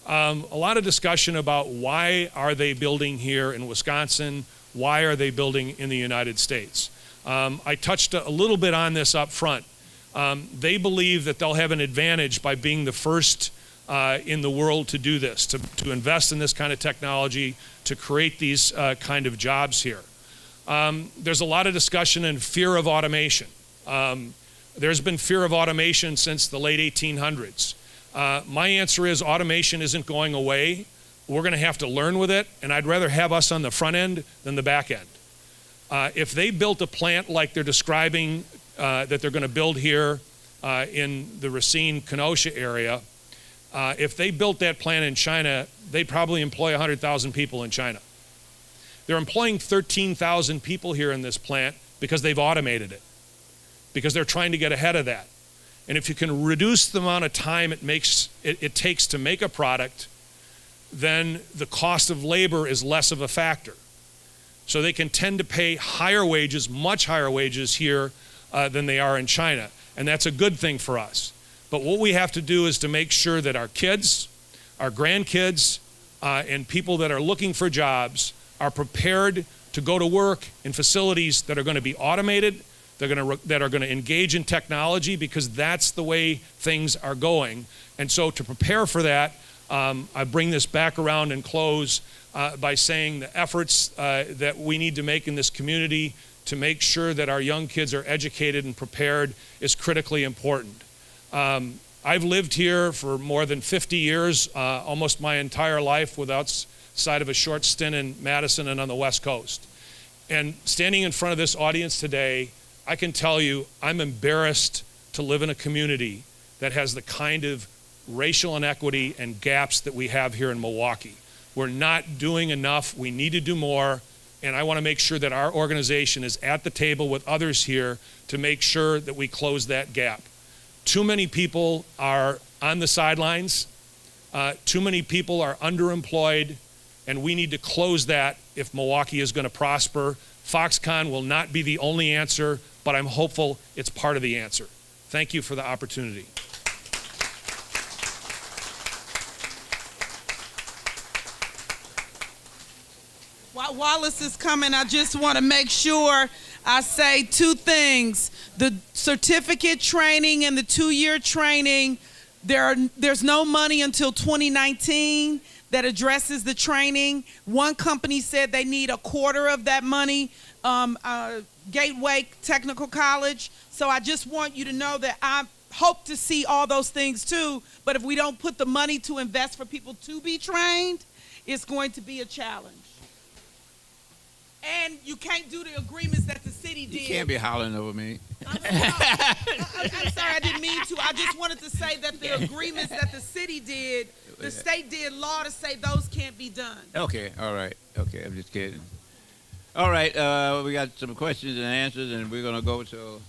Speaker 9: A lot of discussion about why are they building here in Wisconsin? Why are they building in the United States? I touched a little bit on this up front. They believe that they'll have an advantage by being the first in the world to do this, to invest in this kind of technology, to create these kind of jobs here. There's a lot of discussion and fear of automation. There's been fear of automation since the late 1800s. My answer is automation isn't going away. We're going to have to learn with it, and I'd rather have us on the front end than the back end. If they built a plant like they're describing that they're going to build here in the Racine-Kenosha area, if they built that plant in China, they'd probably employ 100,000 people in China. They're employing 13,000 people here in this plant because they've automated it, because they're trying to get ahead of that. And if you can reduce the amount of time it takes to make a product, then the cost of labor is less of a factor. So they can tend to pay higher wages, much higher wages here than they are in China. And that's a good thing for us. But what we have to do is to make sure that our kids, our grandkids, and people that are looking for jobs are prepared to go to work in facilities that are going to be automated, that are going to engage in technology, because that's the way things are going. And so to prepare for that, I bring this back around and close by saying the efforts that we need to make in this community to make sure that our young kids are educated and prepared is critically important. I've lived here for more than 50 years, almost my entire life, outside of a short stint in Madison and on the West Coast. And standing in front of this audience today, I can tell you I'm embarrassed to live in a community that has the kind of racial inequity and gaps that we have here in Milwaukee. We're not doing enough. We need to do more. And I want to make sure that our organization is at the table with others here to make sure that we close that gap. Too many people are on the sidelines. Too many people are underemployed. And we need to close that if Milwaukee is going to prosper. Foxconn will not be the only answer, but I'm hopeful it's part of the answer. Thank you for the opportunity.
Speaker 4: While Wallace is coming, I just want to make sure I say two things. The certificate training and the 2-year training, there's no money until 2019 that addresses the training. One company said they need a quarter of that money, Gateway Technical College. So I just want you to know that I hope to see all those things too, but if we don't put the money to invest for people to be trained, it's going to be a challenge. And you can't do the agreements that the city did.
Speaker 3: You can't be hollering over me.
Speaker 4: I'm sorry, I didn't mean to. to. I just wanted to say that the agreements that the city did, the state did law to say those can't be done.
Speaker 3: Okay, all right. Okay, I'm just kidding. All right, we got some questions and answers, and we're going to go to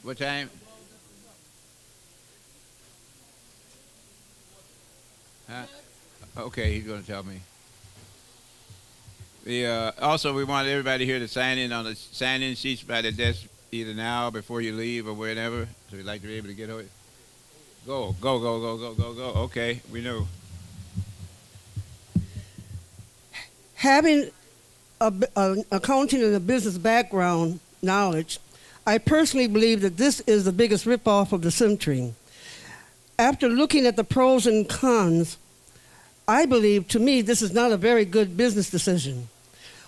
Speaker 3: what time? Huh? Okay, he's going to tell me. Also, we want everybody here to sign in on the sign-in sheets by the desk either now, before you leave, or whenever. So we'd like to be able to get over it. Go. Okay, we know.
Speaker 10: Having an accounting and a business background knowledge, I personally believe that this is the biggest ripoff of the century. After looking at the pros and cons, I believe, to me, this is not a very good business decision.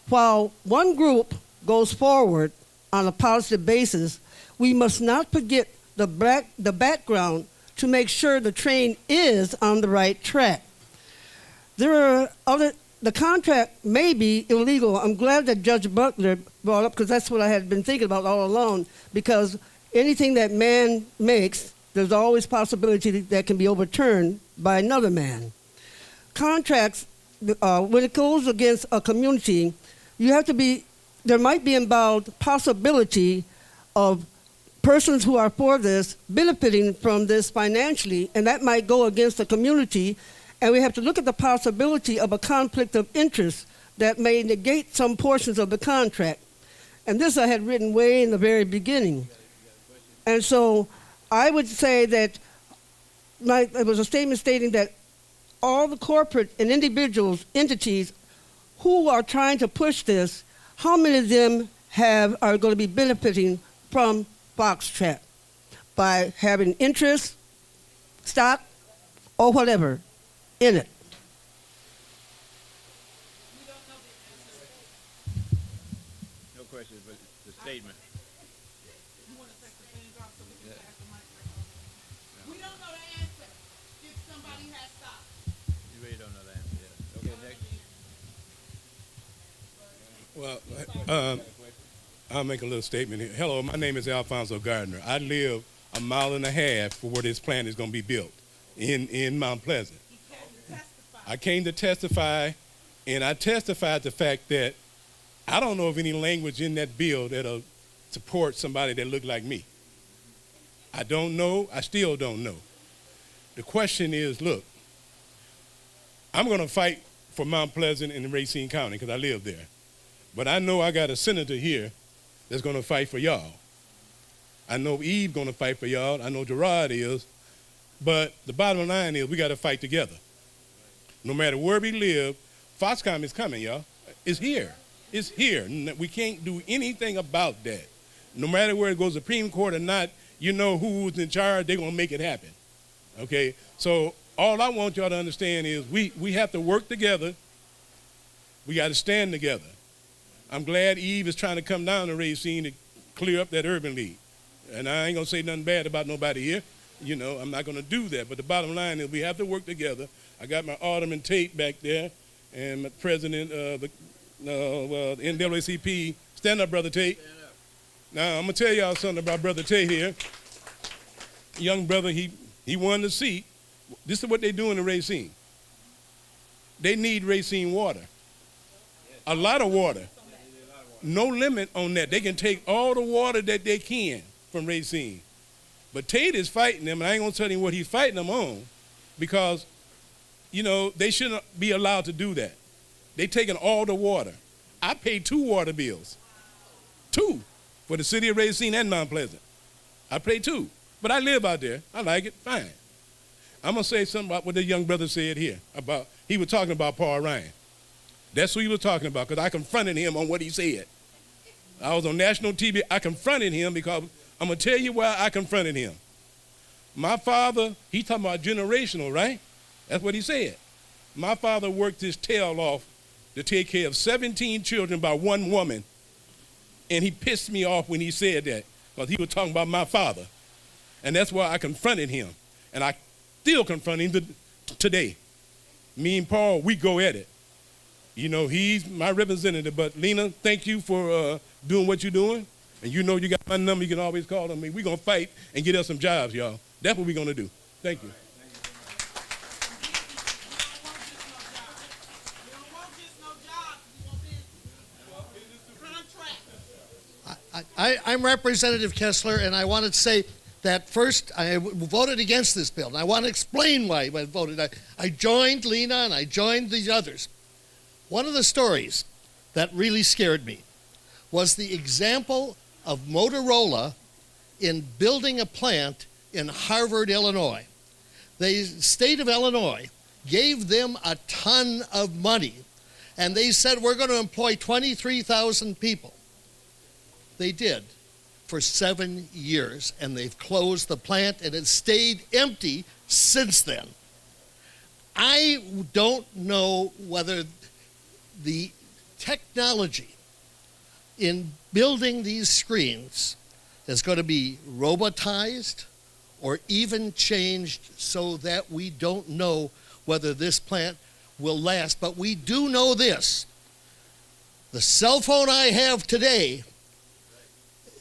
Speaker 10: While one group goes forward on a positive basis, we must not forget the background to make sure the train is on the right track. The contract may be illegal. I'm glad that Judge Butler brought up, because that's what I had been thinking about all along, because anything that man makes, there's always possibility that can be overturned by another man. Contracts, when it goes against a community, there might be involved possibility of persons who are for this benefiting from this financially, and that might go against the community. And we have to look at the possibility of a conflict of interest that may negate some portions of the contract. And this I had written way in the very beginning. And so I would say that there was a statement stating that all the corporate and entities who are trying to push this, how many of them are going to be benefiting from Foxtrot by having interest, stock, or whatever in it?
Speaker 3: No questions, but the statement.
Speaker 4: You want to take the things off so we can pass the microphone? We don't know the answer if somebody has stock.
Speaker 3: You really don't know the answer yet. Okay, next.
Speaker 2: Well, I'll make a little statement here. Hello, my name is Alfonso Gardner. I live a mile and a half from where this plant is going to be built in Mount Pleasant. I came to testify, and I testified the fact that I don't know of any language in that bill that'll support somebody that look like me. I don't know. I still don't know. The question is, look, I'm going to fight for Mount Pleasant and Racine County because I live there. But I know I got a senator here that's going to fight for y'all. I know Eve's going to fight for y'all. I know Gerard is. But the bottom line is we got to fight together. No matter where we live, Foxconn is coming, y'all. It's here. It's here. We can't do anything about that. No matter where it goes, Supreme Court or not, you know who's in charge, they're going to make it happen. Okay? So all I want y'all to understand is we have to work together. We got to stand together. I'm glad Eve is trying to come down to Racine to clear up that urban league. And I ain't going to say nothing bad about nobody here. You know, I'm not going to do that. But the bottom line is we have to work together. I got my Alderman Tate back there and my president of the NAACP. Stand up, Brother Tate. Stand up. Now, I'm going to tell y'all something about Brother Tate here. Young brother, he won the seat. This is what they do in Racine. They need Racine water. A lot of water. No limit on that. They can take all the water that they can from Racine. But Tate is fighting them, and I ain't going to tell him what he's fighting them on because, you know, they shouldn't be allowed to do that. They taking all the water. I paid 2 water bills. 2 for the city of Racine and Mount Pleasant. I paid 2. But I live out there. I like it. Fine. I'm going to say something about what the young brother said here. He was talking about Paul Ryan. That's who he was talking about because I confronted him on what he said. I was on national TV. I confronted him because I'm going to tell you why I confronted him. My father, he's talking about generational, right? That's what he said. My father worked his tail off to take care of 17 children by one woman. And he pissed me off when he said that because he was talking about my father. And that's why I confronted him. And I still confront him today. Me and Paul, we go at it. You know, he's my representative. But Lena, thank you for doing what you're doing. And you know you got my number, you can always call on me. We're going to fight and get us some jobs, y'all. That's what we're going to do. Thank you.
Speaker 11: I'm Representative Kessler, and I wanted to say that first I voted against this bill, and I want to explain why I voted. I joined Lena and I joined these others. One of the stories that really scared me was the example of Motorola in building a plant in Harvard, Illinois. The state of Illinois gave them a ton of money, and they said, we're going to employ 23,000 people. They did for 7 years, and they've closed the plant, and it's stayed empty since then. I don't know whether the technology in building these screens is going to be robotized or even changed so that we don't know whether this plant will last. But we do know this. The cell phone I have today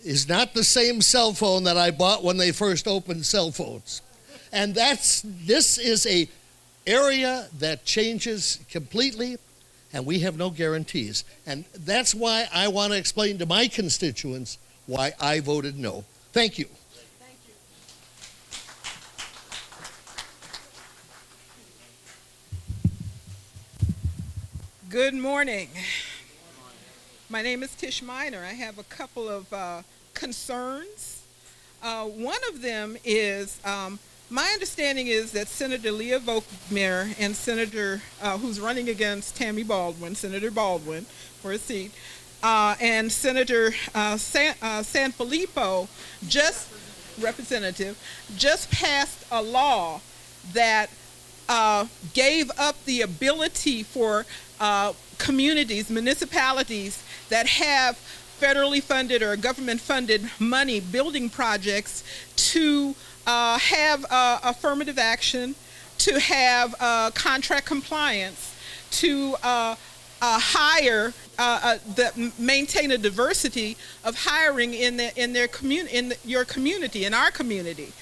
Speaker 11: is not the same cell phone that I bought when they first opened cell phones. And this is a area that changes completely, and we have no guarantees. And that's why I want to explain to my constituents why I voted no. Thank you.
Speaker 4: Thank you. Good morning. My name is Tish Minor. I have a couple of concerns. One of them is, my understanding is that Senator Leah Volkmer and Senator, who's running against Tammy Baldwin, Senator Baldwin, for a seat, and Senator Sanfilippo, Representative, just passed a law that gave up the ability for communities, municipalities that have federally funded or government-funded money building projects to have affirmative action, to have contract compliance, to hire, maintain a diversity of hiring in your community, in our community.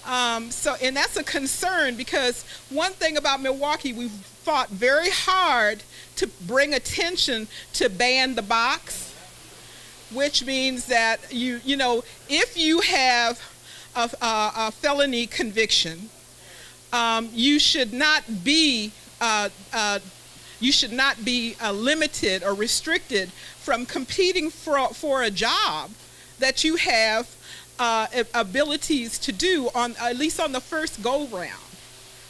Speaker 4: And that's a concern, because one thing about Milwaukee, we've fought very hard to bring attention to ban the box, which means that if you have a felony conviction, you should not be limited or restricted from competing for a job that you have abilities to do at least on the first go round.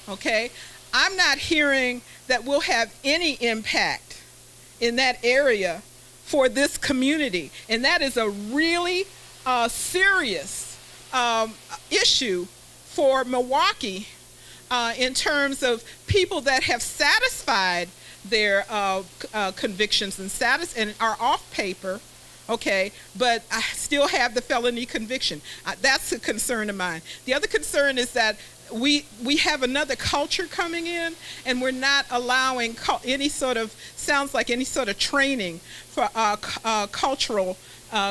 Speaker 4: Okay, I'm not hearing that we'll have any impact in that area for this community, and that is a really serious issue for Milwaukee in terms of people that have satisfied their convictions and are off paper, okay, but I still have the felony conviction. That's a concern of mine. The other concern is that we have another culture coming in, and we're not allowing any sort of training for cultural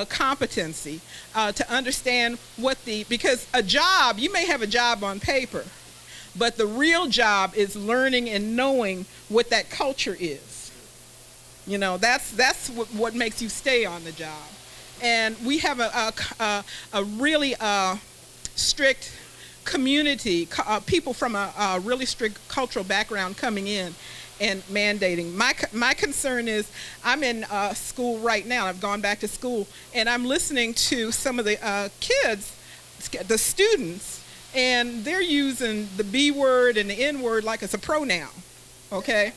Speaker 4: competency to understand because a job, you may have a job on paper, but the real job is learning and knowing what that culture is. That's what makes you stay on the job. And we have a really strict community, people from a really strict cultural background coming in and mandating. My concern is, I'm in school right now. I've gone back to school, and I'm listening to some of the kids, the students, and they're using the B word and the N word like it's a pronoun, okay,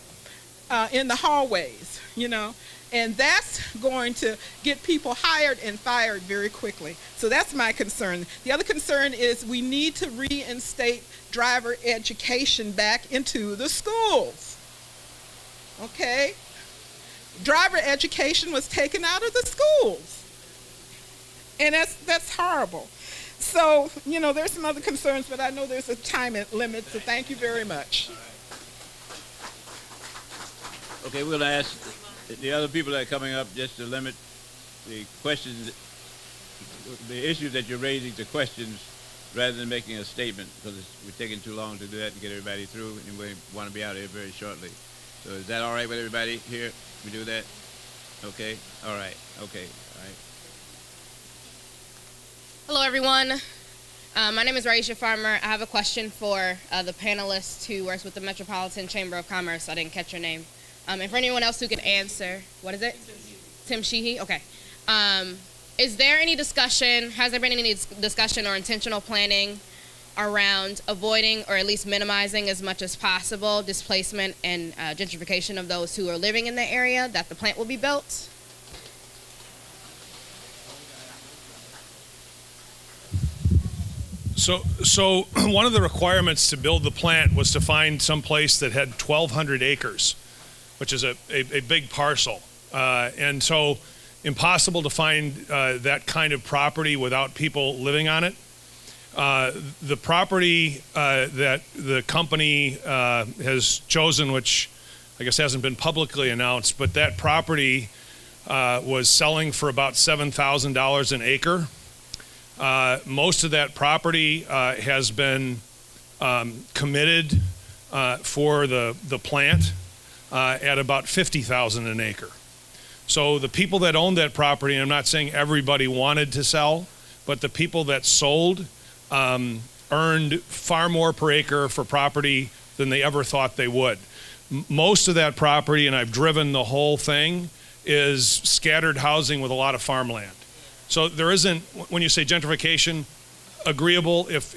Speaker 4: in the hallways, and that's going to get people hired and fired very quickly. So that's my concern. The other concern is we need to reinstate driver education back into the schools. Okay? Driver education was taken out of the schools. And that's horrible. So, there's some other concerns, but I know there's a time limit, so thank you very much.
Speaker 3: Okay, we're going to ask the other people that are coming up just to limit the questions the issue that you're raising the questions rather than making a statement, because we're taking too long to do that and get everybody through, and we want to be out of here very shortly. So is that all right with everybody here? We do that? Okay? All right. Okay. All right.
Speaker 12: Hello, everyone. My name is Raisha Farmer. I have a question for the panelist who works with the Metropolitan Chamber of Commerce. I didn't catch your name. And for anyone else who can answer, what is it? Tim Sheehy? Okay. Is there any discussion, has there been any discussion or intentional planning around avoiding or at least minimizing as much as possible displacement and gentrification of those who are living in the area that the plant will be built?
Speaker 9: So one of the requirements to build the plant was to find some place that had 1,200 acres, which is a big parcel. And so impossible to find that kind of property without people living on it. The property that the company has chosen, which I guess hasn't been publicly announced, but that property was selling for about $7,000 an acre. Most of that property has been committed for the plant at about $50,000 an acre. So the people that owned that property, and I'm not saying everybody wanted to sell, but the people that sold earned far more per acre for property than they ever thought they would. Most of that property, and I've driven the whole thing, is scattered housing with a lot of farmland. So there isn't, when you say gentrification, agreeable if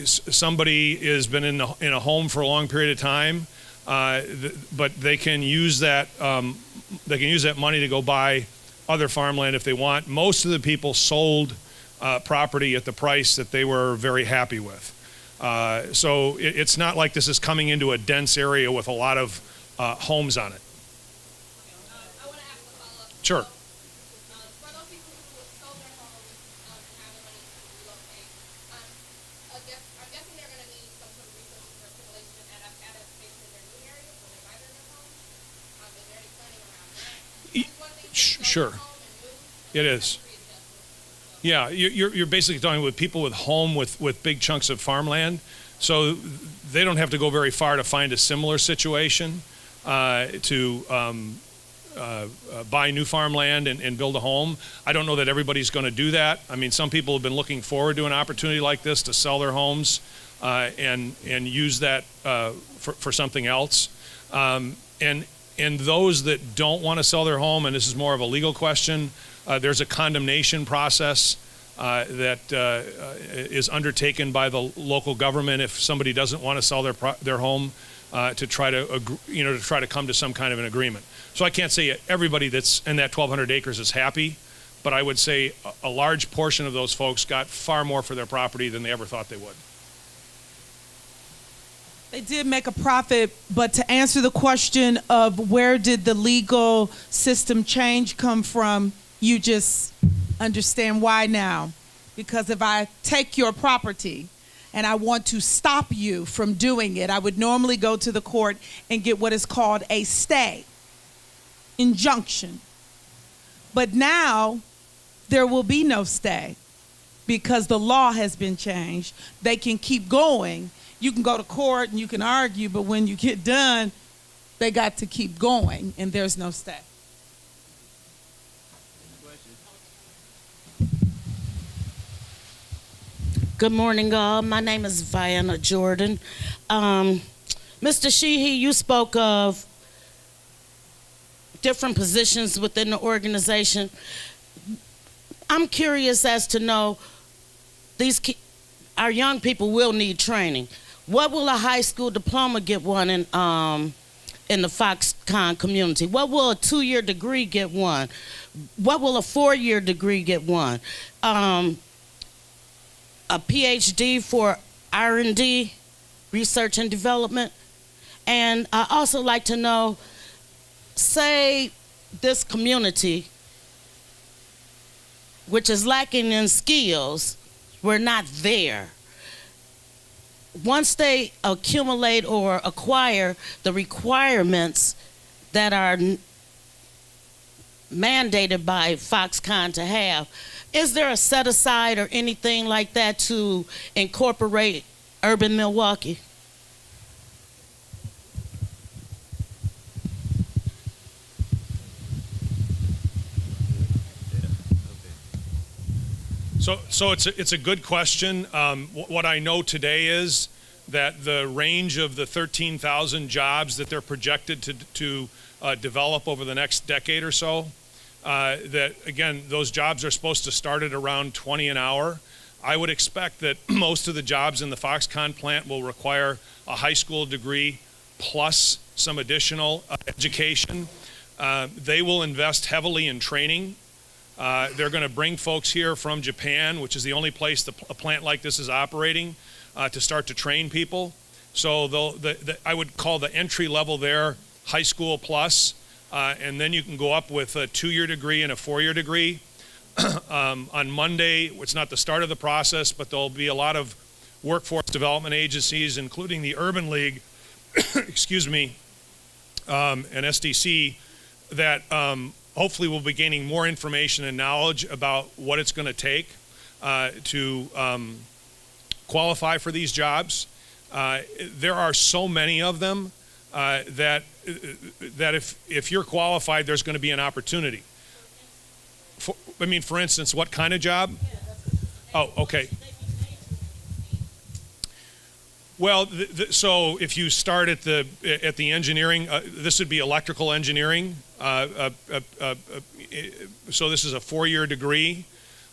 Speaker 9: somebody has been in a home for a long period of time, but they can use that money to go buy other farmland if they want. Most of the people sold property at the price that they were very happy with. So it's not like this is coming into a dense area with a lot of homes on it.
Speaker 12: I want to ask a follow-up.
Speaker 9: Sure.
Speaker 12: For those people who sold their homes and have the money to relocate, I'm guessing they're going to need some sort of resources for assimilation and adaptation in their new areas when they buy their new homes. Is there any planning around that?
Speaker 9: Sure. It is. Yeah, you're basically talking with people with home with big chunks of farmland, so they don't have to go very far to find a similar situation to buy new farmland and build a home. I don't know that everybody's going to do that. I mean, some people have been looking forward to an opportunity like this to sell their homes and use that for something else. And those that don't want to sell their home, and this is more of a legal question, there's a condemnation process that is undertaken by the local government if somebody doesn't want to sell their home to try to come to some kind of an agreement. So I can't say everybody that's in that 1,200 acres is happy, but I would say a large portion of those folks got far more for their property than they ever thought they would.
Speaker 4: They did make a profit, but to answer the question of where did the legal system change come from, you just understand why now. Because if I take your property and I want to stop you from doing it, I would normally go to the court and get what is called a stay, injunction. But now there will be no stay because the law has been changed. They can keep going. You can go to court and you can argue, but when you get done, they got to keep going and there's no stay.
Speaker 13: Good morning, all. My name is Vienna Jordan. Mr. Sheehy, you spoke of different positions within the organization. I'm curious as to know, our young people will need training. What will a high school diploma get one in the Foxconn community? What will a 2-year degree get one? What will a 4-year degree get one? A PhD for R&D, research and development. And I also like to know, say this community, which is lacking in skills, we're not there. Once they accumulate or acquire the requirements that are mandated by Foxconn to have. Is there a set aside or anything like that to incorporate urban Milwaukee?
Speaker 9: So it's a good question. What I know today is that the range of the 13,000 jobs that they're projected to develop over the next decade or so, that again, those jobs are supposed to start at around 20 an hour. I would expect that most of the jobs in the Foxconn plant will require a high school degree plus some additional education. They will invest heavily in training. They're going to bring folks here from Japan, which is the only place a plant like this is operating, to start to train people. So I would call the entry level there high school plus, and then you can go up with a 2-year degree and a 4-year degree. On Monday, it's not the start of the process, but there'll be a lot of workforce development agencies, including the Urban League, excuse me, and SDC, that hopefully we'll be gaining more information and knowledge about what it's going to take to qualify for these jobs. There are so many of them that if you're qualified, there's going to be an opportunity. For instance, what kind of job? Oh, okay. Well, so if you start at the engineering, this would be electrical engineering. So this is a 4-year degree.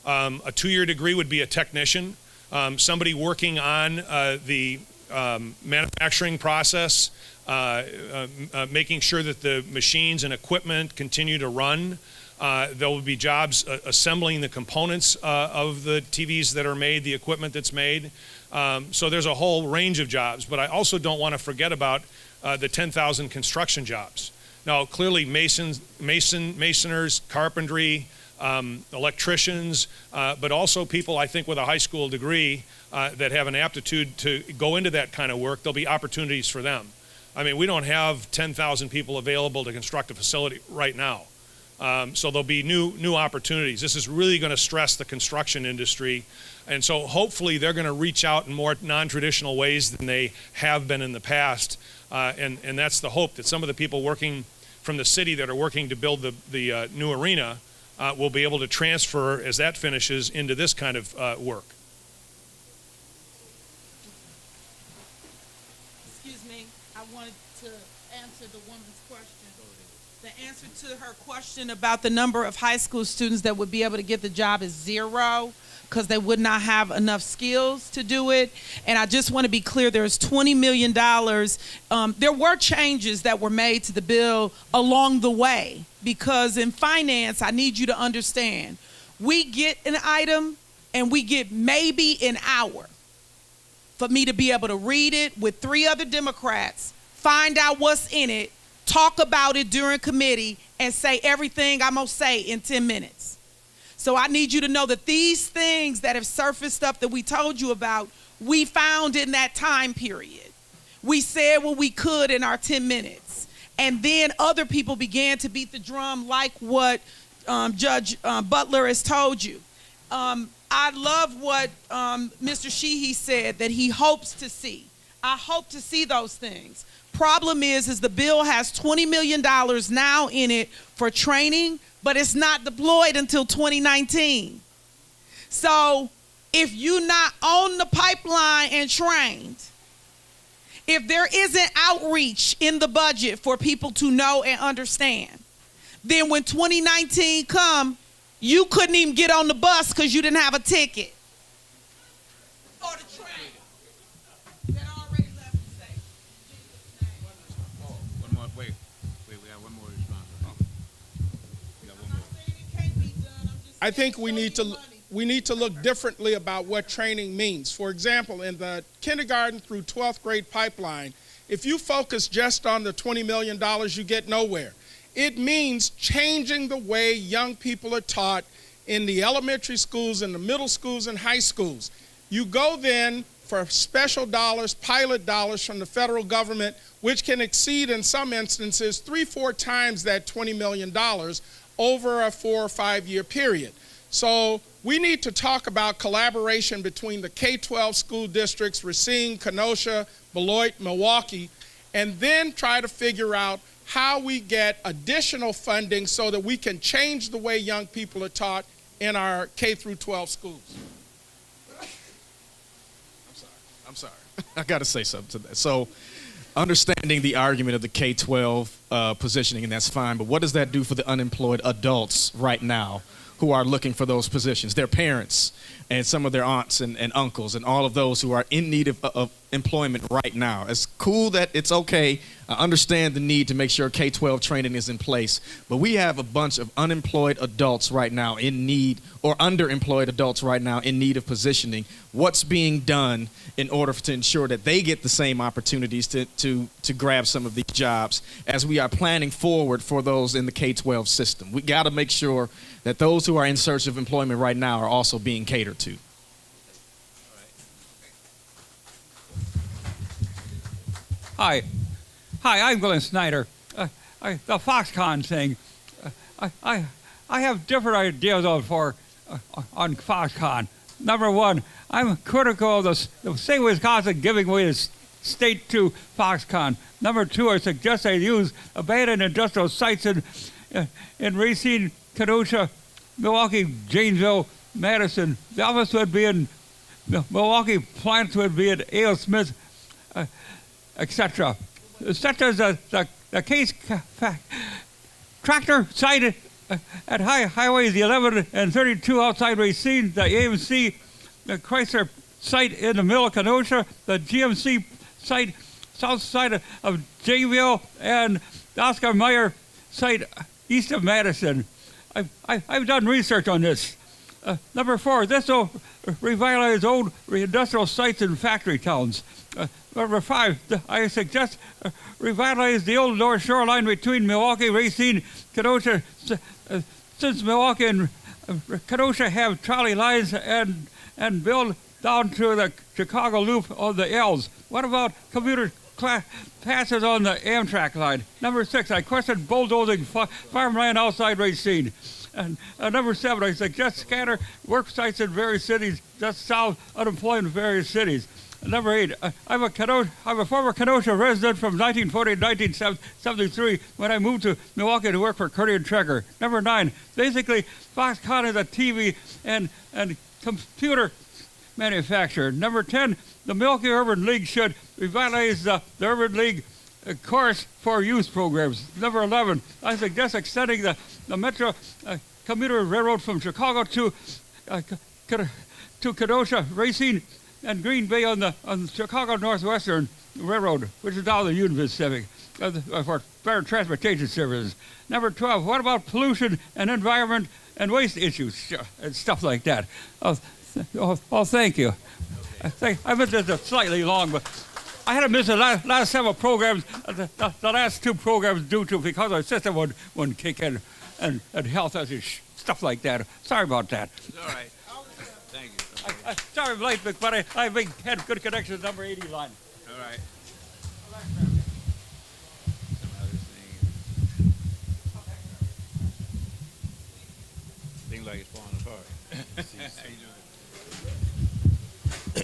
Speaker 9: A 2-year degree would be a technician, somebody working on the manufacturing process, making sure that the machines and equipment continue to run. There will be jobs assembling the components of the TVs that are made, the equipment that's made. So there's a whole range of jobs, but I also don't want to forget about the 10,000 construction jobs. Now, clearly masoners, carpentry, electricians, but also people, I think, with a high school degree that have an aptitude to go into that kind of work. There'll be opportunities for them. I mean, we don't have 10,000 people available to construct a facility right now. So there'll be new opportunities. This is really going to stress the construction industry. And so hopefully they're going to reach out in more non-traditional ways than they have been in the past. And that's the hope, that some of the people working from the city that are working to build the new arena will be able to transfer, as that finishes, into this kind of work.
Speaker 4: Excuse me, I wanted to answer the woman's question. The answer to her question about the number of high school students that would be able to get the job is 0, because they would not have enough skills to do it. And I just want to be clear, there's $20 million. There were changes that were made to the bill along the way, because in finance, I need you to understand, we get an item and we get maybe an hour for me to be able to read it with 3 other Democrats, find out what's in it, talk about it during committee, and say everything I'm going to say in 10 minutes. So I need you to know that these things that have surfaced up that we told you about, we found in that time period. We said what we could in our 10 minutes. And then other people began to beat the drum, like what Judge Butler has told you. I love what Mr. Sheehy said, that he hopes to see. I hope to see those things. Problem is the bill has $20 million now in it for training, but it's not deployed until 2019. So if you're not on the pipeline and trained, if there isn't outreach in the budget for people to know and understand, then when 2019 come, you couldn't even get on the bus because you didn't have a ticket. Or the train that already left the station.
Speaker 3: One more, wait, we got one more response. We got one more.
Speaker 7: I think we need to look differently about what training means. For example, in the kindergarten through 12th grade pipeline, if you focus just on the $20 million, you get nowhere. It means changing the way young people are taught in the elementary schools, in the middle schools, and high schools. You go then for special dollars, pilot dollars from the federal government, which can exceed in some instances 3-4 times that $20 million over a 4 or 5 year period. So we need to talk about collaboration between the K-12 school districts, Racine, Kenosha, Beloit, Milwaukee, and then try to figure out how we get additional funding so that we can change the way young people are taught in our K through 12 schools.
Speaker 5: I'm sorry. I got to say something to that. So understanding the argument of the K-12 positioning, and that's fine, but what does that do for the unemployed adults right now who are looking for those positions? Their parents and some of their aunts and uncles and all of those who are in need of employment right now. It's cool that it's okay. I understand the need to make sure K-12 training is in place, but we have a bunch of unemployed adults right now in need, or underemployed adults right now in need of positioning. What's being done in order to ensure that they get the same opportunities to grab some of these jobs as we are planning forward for those in the K-12 system? We got to make sure that those who are in search of employment right now are also being catered to.
Speaker 14: Hi, I'm Glenn Snyder. The Foxconn thing, I have different ideas on Foxconn. Number one, I'm critical of the state of Wisconsin giving away the state to Foxconn. Number two, I suggest they use abandoned industrial sites in Racine, Kenosha, Milwaukee, Janesville, Madison. The office would be in Milwaukee, plants would be at A.L. Smith, etc. Such as the case tractor site at highways 11 and 32 outside Racine, the AMC the Chrysler site in the middle of Kenosha, the GMC site south side of Janesville, and the Oscar Mayer site east of Madison. I've done research on this. Number four, this will revitalize old industrial sites in factory towns. Number five, I suggest revitalize the old North Shore line between Milwaukee, Racine, Kenosha. Since Milwaukee and Kenosha have trolley lines and build down to the Chicago Loop on the L's. What about commuter passes on the Amtrak line? Number six, I question bulldozing farmland outside Racine. And number seven, I suggest scatter work sites in various cities that solve unemployment in various cities. Number eight, I'm a former Kenosha resident from 1940 to 1973 when I moved to Milwaukee to work for Curdy and Trecker. Number nine, basically Foxconn is a TV and computer manufacturer. Number 10, the Milwaukee Urban League should revitalize the Urban League course for youth programs. Number 11, I suggest extending the Metro commuter railroad from Chicago to Kenosha, Racine, and Green Bay on the Chicago Northwestern Railroad, which is now the Union Pacific, for better transportation services. Number 12, what about pollution and environment and waste issues and stuff like that? Thank you. I missed this slightly long, but I had to miss the last several programs, the last two programs due to because our system wouldn't kick in and health issues, stuff like that. Sorry about that.
Speaker 3: It's all right. Thank you.
Speaker 14: Sorry I'm late, but I had good connection to number 80 line.
Speaker 3: All right. Things like it's falling apart. How you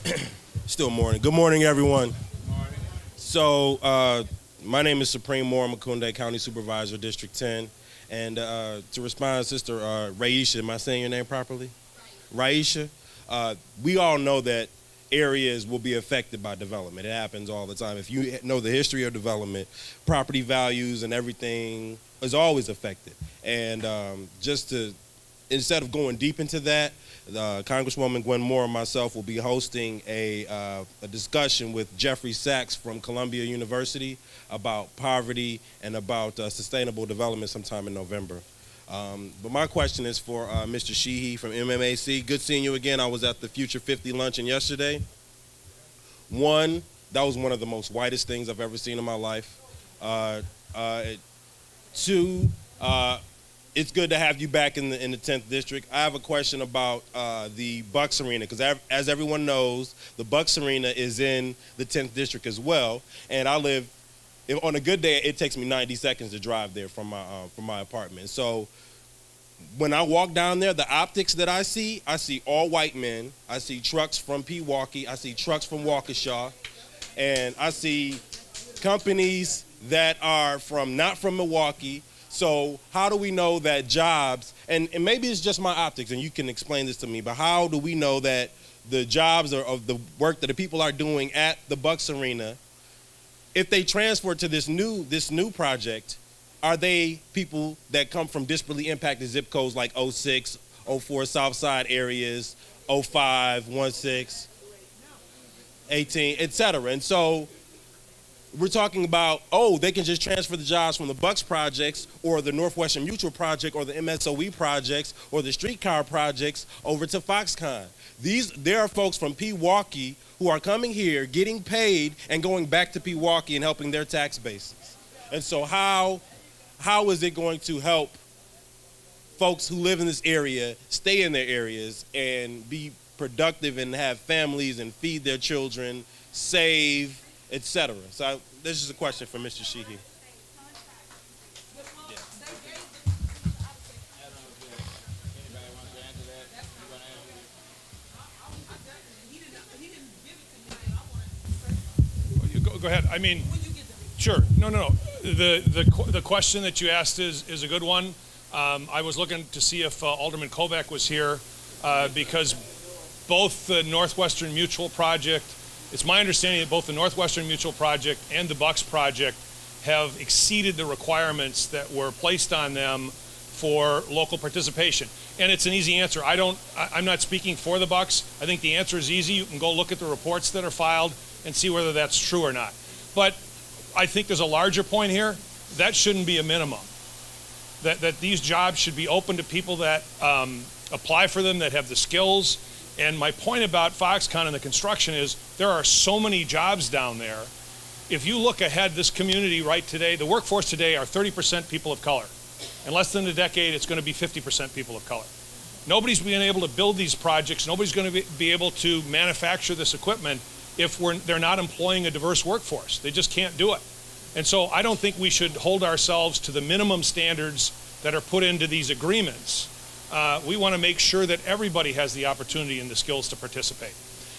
Speaker 3: doing?
Speaker 15: Still morning. Good morning, everyone. Good morning. So, my name is Supreme Moore, Macounda County Supervisor, District 10. And to respond to Sister Raisha, am I saying your name properly? Raisha. We all know that areas will be affected by development. It happens all the time. If you know the history of development, property values and everything is always affected. And instead of going deep into that, Congresswoman Gwen Moore and myself will be hosting a discussion with Jeffrey Sachs from Columbia University about poverty and about sustainable development sometime in November. But my question is for Mr. Sheehy from MMAC. Good seeing you again. I was at the Future 50 luncheon yesterday. One, that was one of the most whitest things I've ever seen in my life. Two, it's good to have you back in the 10th district. I have a question about the Bucks Arena, because as everyone knows, the Bucks Arena is in the 10th district as well, and I live. On a good day, it takes me 90 seconds to drive there from my apartment. So when I walk down there, the optics that I see all white men. I see trucks from Pewaukee. I see trucks from Waukesha. And I see companies that are not from Milwaukee. So how do we know that jobs, and maybe it's just my optics, and you can explain this to me, but how do we know that the jobs of the work that the people are doing at the Bucks Arena, if they transfer to this new project, are they people that come from disparately impacted zip codes like 06, 04 South Side areas, 05, 16, 18, et cetera? And so we're talking about, they can just transfer the jobs from the Bucks projects or the Northwestern Mutual project or the MSOE projects or the streetcar projects over to Foxconn. There are folks from Pewaukee who are coming here, getting paid, and going back to Pewaukee and helping their tax bases. And so how is it going to help folks who live in this area stay in their areas and be productive and have families and feed their children, save, etc.? So this is a question for Mr. Sheehy.
Speaker 9: Go ahead. I mean, sure. No. The question that you asked is a good one. I was looking to see if Alderman Kovac was here because both the Northwestern Mutual project, it's my understanding that both the Northwestern Mutual project and the Bucks project have exceeded the requirements that were placed on them for local participation. And it's an easy answer. I'm not speaking for the Bucks. I think the answer is easy. You can go look at the reports that are filed and see whether that's true or not. But I think there's a larger point here. That shouldn't be a minimum. That these jobs should be open to people that apply for them, that have the skills. And my point about Foxconn and the construction is there are so many jobs down there. If you look ahead, this community right today, the workforce today are 30% people of color. In less than a decade, it's going to be 50% people of color. Nobody's being able to build these projects. Nobody's going to be able to manufacture this equipment if they're not employing a diverse workforce. They just can't do it. And so I don't think we should hold ourselves to the minimum standards that are put into these agreements. We want to make sure that everybody has the opportunity and the skills to participate.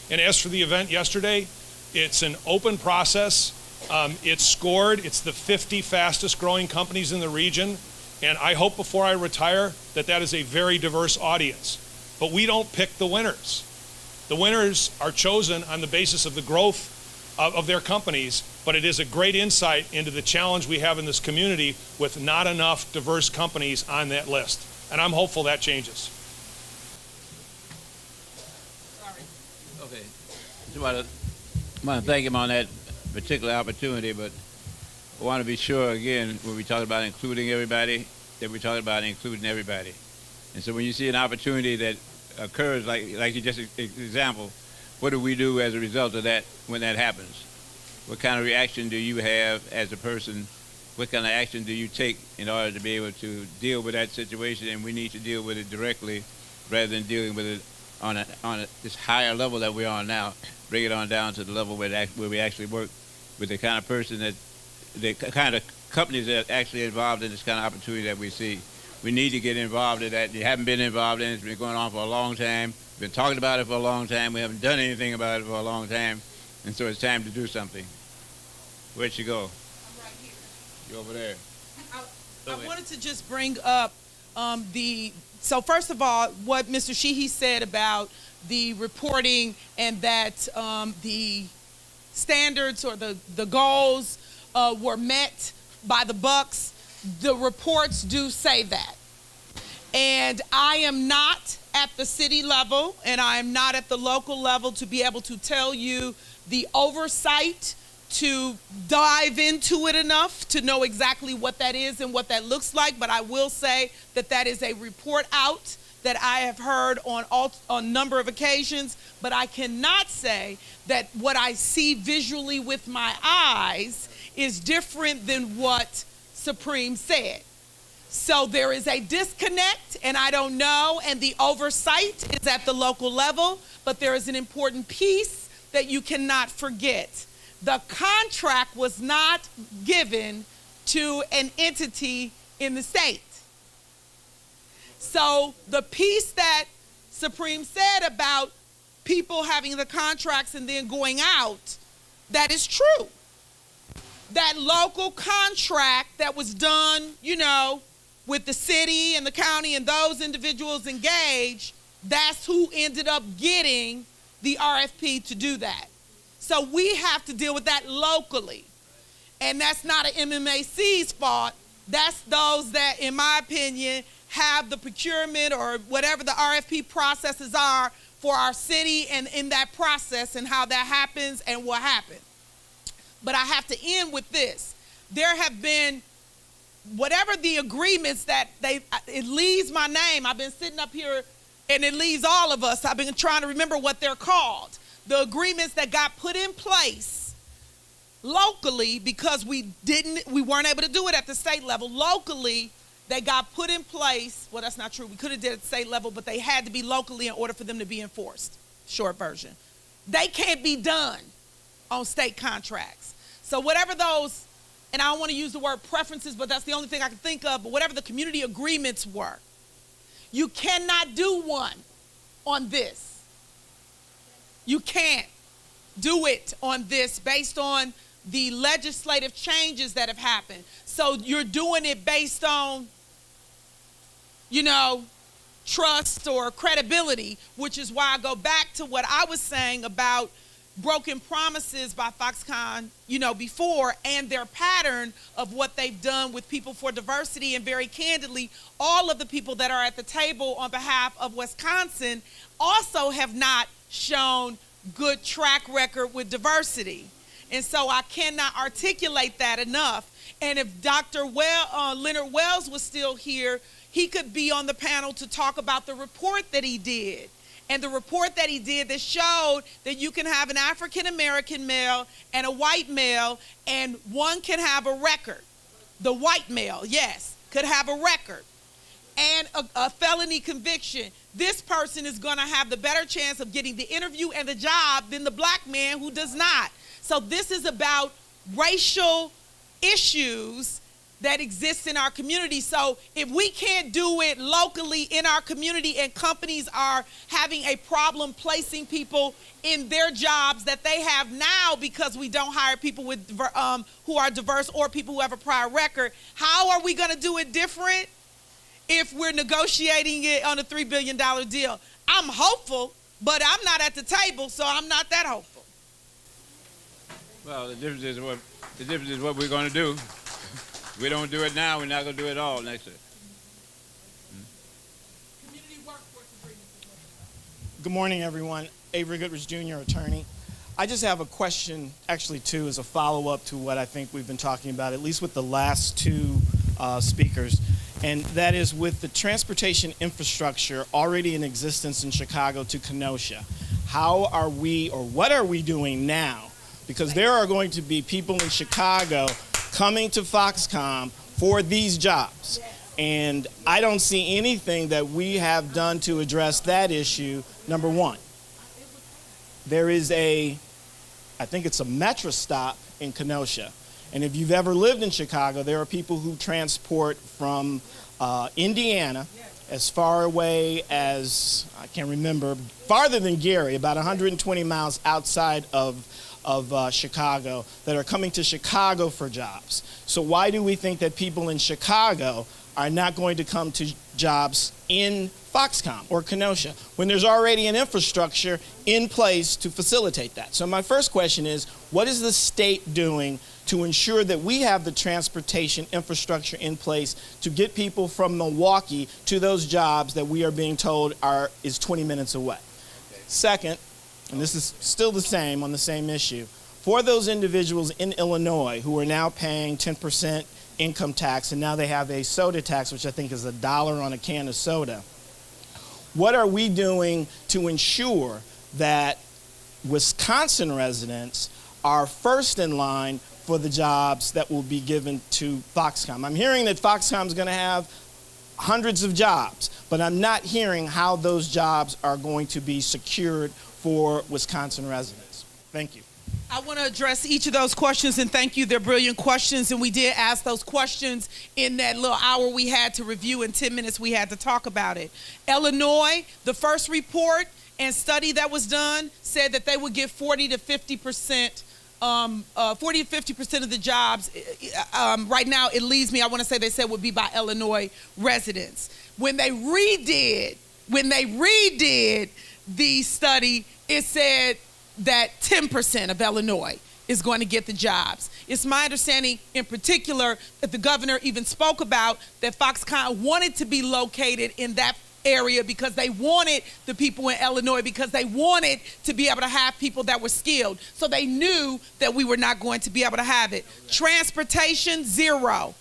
Speaker 9: And as for the event yesterday, it's an open process. It's scored. It's the 50 fastest growing companies in the region. And I hope before I retire that is a very diverse audience. But we don't pick the winners. The winners are chosen on the basis of the growth of their companies, but it is a great insight into the challenge we have in this community with not enough diverse companies on that list. And I'm hopeful that changes.
Speaker 3: Okay. I want to thank him on that particular opportunity, but I want to be sure, again, when we talk about including everybody, that we're talking about including everybody. And so when you see an opportunity that occurs, like you just example, what do we do as a result of that when that happens? What kind of reaction do you have as a person? What kind of action do you take in order to be able to deal with that situation? And we need to deal with it directly rather than dealing with it on this higher level that we're on now. Bring it on down to the level where we actually work with the kind of person that, the kind of companies that are actually involved in this kind of opportunity that we see. We need to get involved in that. You haven't been involved in it. It's been going on for a long time. We've been talking about it for a long time. We haven't done anything about it for a long time. And so it's time to do something. Where'd you go?
Speaker 4: I'm right here.
Speaker 3: You're over there.
Speaker 4: I wanted to just bring up so first of all, what Mr. Sheehy said about the reporting and that the standards or the goals were met by the Bucks. The reports do say that. And I am not at the city level and I am not at the local level to be able to tell you the oversight to dive into it enough to know exactly what that is and what that looks like. But I will say that is a report out that I have heard on a number of occasions, but I cannot say that what I see visually with my eyes is different than what Supreme said. So there is a disconnect, and I don't know, and the oversight is at the local level, but there is an important piece that you cannot forget. The contract was not given to an entity in the state. So the piece that Supreme said about people having the contracts and then going out, that is true. That local contract that was done, you know, with the city and the county and those individuals engaged, that's who ended up getting the RFP to do that. So we have to deal with that locally. And that's not an MMAC's fault. That's those that, in my opinion, have the procurement or whatever the RFP processes are for our city and in that process and how that happens and what happened. But I have to end with this. There have been, whatever the agreements that it leaves my name. I've been sitting up here and it leaves all of us. I've been trying to remember what they're called. The agreements that got put in place locally because we weren't able to do it at the state level. Locally, they got put in place. Well, that's not true. We could have did it at the state level, but they had to be locally in order for them to be enforced. Short version. They can't be done on state contracts. So whatever those, and I don't want to use the word preferences, but that's the only thing I can think of, but whatever the community agreements were, you cannot do one on this. You can't do it on this based on the legislative changes that have happened. So you're doing it based on, you know, trust or credibility, which is why I go back to what I was saying about broken promises by Foxconn, you know, before, and their pattern of what they've done with People for Diversity. And very candidly, all of the people that are at the table on behalf of Wisconsin also have not shown good track record with diversity. And so I cannot articulate that enough. And if Dr. Leonard Wells was still here, he could be on the panel to talk about the report that he did. And the report that he did that showed that you can have an African-American male and a white male, and one can have a record. The white male, yes, could have a record and a felony conviction. This person is going to have the better chance of getting the interview and the job than the black man who does not. So this is about racial issues that exist in our community. So if we can't do it locally in our community and companies are having a problem placing people in their jobs that they have now because we don't hire people with who are diverse or people who have a prior record, how are we going to do it different if we're negotiating it on a $3 billion deal? I'm hopeful, but I'm not at the table, so I'm not that hopeful.
Speaker 3: Well, the difference is what we're going to do. We don't do it now, we're not going to do it all next year.
Speaker 16: Good morning, everyone. Avery Goodrich Jr., attorney. I just have a question, actually two, as a follow-up to what I think we've been talking about, at least with the last two speakers, and that is with the transportation infrastructure already in existence in Chicago to Kenosha. How are we, or what are we doing now? Because there are going to be people in Chicago coming to Foxconn for these jobs. And I don't see anything that we have done to address that issue, number one. There is I think it's a metro stop in Kenosha. And if you've ever lived in Chicago, there are people who transport from Indiana as far away as, I can't remember, farther than Gary, about 120 miles outside of Chicago, that are coming to Chicago for jobs. So why do we think that people in Chicago are not going to come to jobs in Foxconn or Kenosha when there's already an infrastructure in place to facilitate that? So my first question is, what is the state doing to ensure that we have the transportation infrastructure in place to get people from Milwaukee to those jobs that we are being told is 20 minutes away? Second, and this is still the same on the same issue, for those individuals in Illinois who are now paying 10% income tax and now they have a soda tax, which I think is $1 on a can of soda, what are we doing to ensure that Wisconsin residents are first in line for the jobs that will be given to Foxconn? I'm hearing that Foxconn is going to have hundreds of jobs, but I'm not hearing how those jobs are going to be secured for Wisconsin residents. Thank you.
Speaker 4: I want to address each of those questions, and thank you. They're brilliant questions, and we did ask those questions in that little hour we had to review and 10 minutes we had to talk about it. Illinois, the first report and study that was done said that they would give 40 to 50%, 40 to 50% of the jobs. Right now, it leaves me, I want to say they said would be by Illinois residents. When they redid the study, it said that 10% of Illinois is going to get the jobs. It's my understanding in particular that the governor even spoke about that Foxconn wanted to be located in that area because they wanted the people in Illinois, because they wanted to be able to have people that were skilled. So they knew that we were not going to be able to have it. Transportation, 0.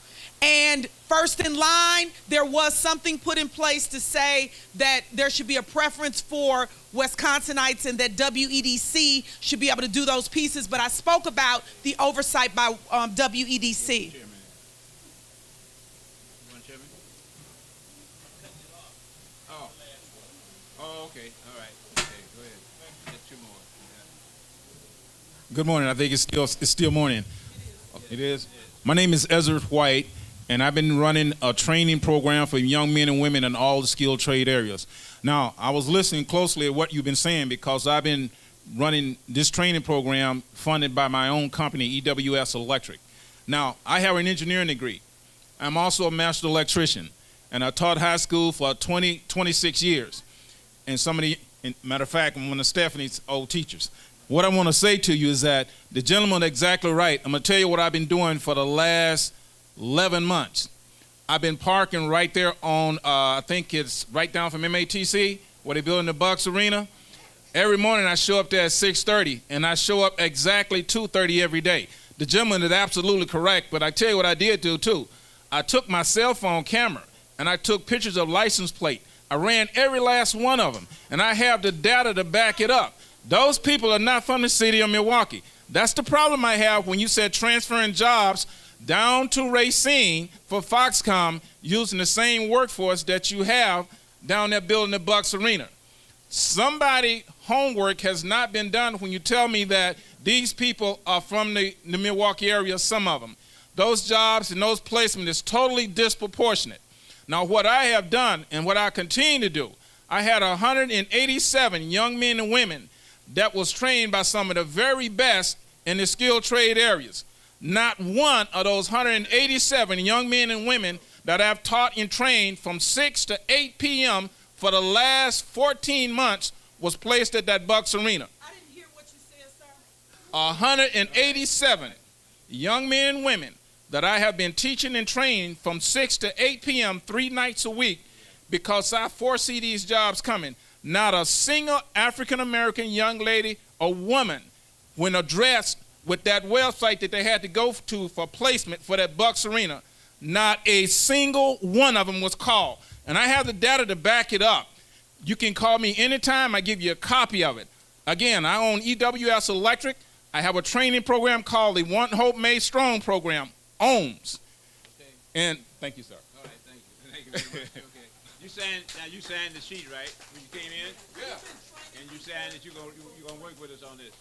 Speaker 4: And first in line, there was something put in place to say that there should be a preference for Wisconsinites and that WEDC should be able to do those pieces. But I spoke about the oversight by WEDC.
Speaker 3: Okay, all right. Okay, go ahead. Get 2 more. Yeah.
Speaker 17: Good morning. I think it's still morning. It is. My name is Ezra White, and I've been running a training program for young men and women in all the skilled trade areas. Now, I was listening closely at what you've been saying because I've been running this training program funded by my own company, EWS Electric. Now, I have an engineering degree. I'm also a master electrician, and I taught high school for 26 years. And matter of fact, I'm one of Stephanie's old teachers. What I want to say to you is that the gentleman is exactly right. I'm going to tell you what I've been doing for the last 11 months. I've been parking right there on, I think it's right down from MATC, where they're building the Bucks Arena. Every morning I show up there at 6:30, and I show up exactly 2:30 every day. The gentleman is absolutely correct, but I tell you what I did do too. I took my cell phone camera, and I took pictures of license plate. I ran every last one of them, and I have the data to back it up. Those people are not from the city of Milwaukee. That's the problem I have when you said transferring jobs down to Racine for Foxconn using the same workforce that you have down there building the Bucks Arena. Somebody homework has not been done when you tell me that these people are from the Milwaukee area, some of them. Those jobs and those placements is totally disproportionate. Now, what I have done and what I continue to do, I had 187 young men and women that was trained by some of the very best in the skilled trade areas. Not one of those 187 young men and women that I've taught and trained from 6 to 8 p.m. for the last 14 months was placed at that Bucks Arena.
Speaker 4: I didn't hear what you said, sir.
Speaker 17: 187 young men and women that I have been teaching and training from 6 to 8 p.m. 3 nights a week because I foresee these jobs coming. Not a single African-American young lady or woman, when addressed with that website that they had to go to for placement for that Bucks Arena, not a single one of them was called. And I have the data to back it up. You can call me anytime. I give you a copy of it. Again, I own EWS Electric. I have a training program called the One Hope Made Strong program, OHMS. And thank you, sir.
Speaker 3: All right, thank you. Thank you very much. Okay. You signed the sheet, right, when you came in?
Speaker 17: Yeah.
Speaker 3: And you signed that you're gonna work with us on this?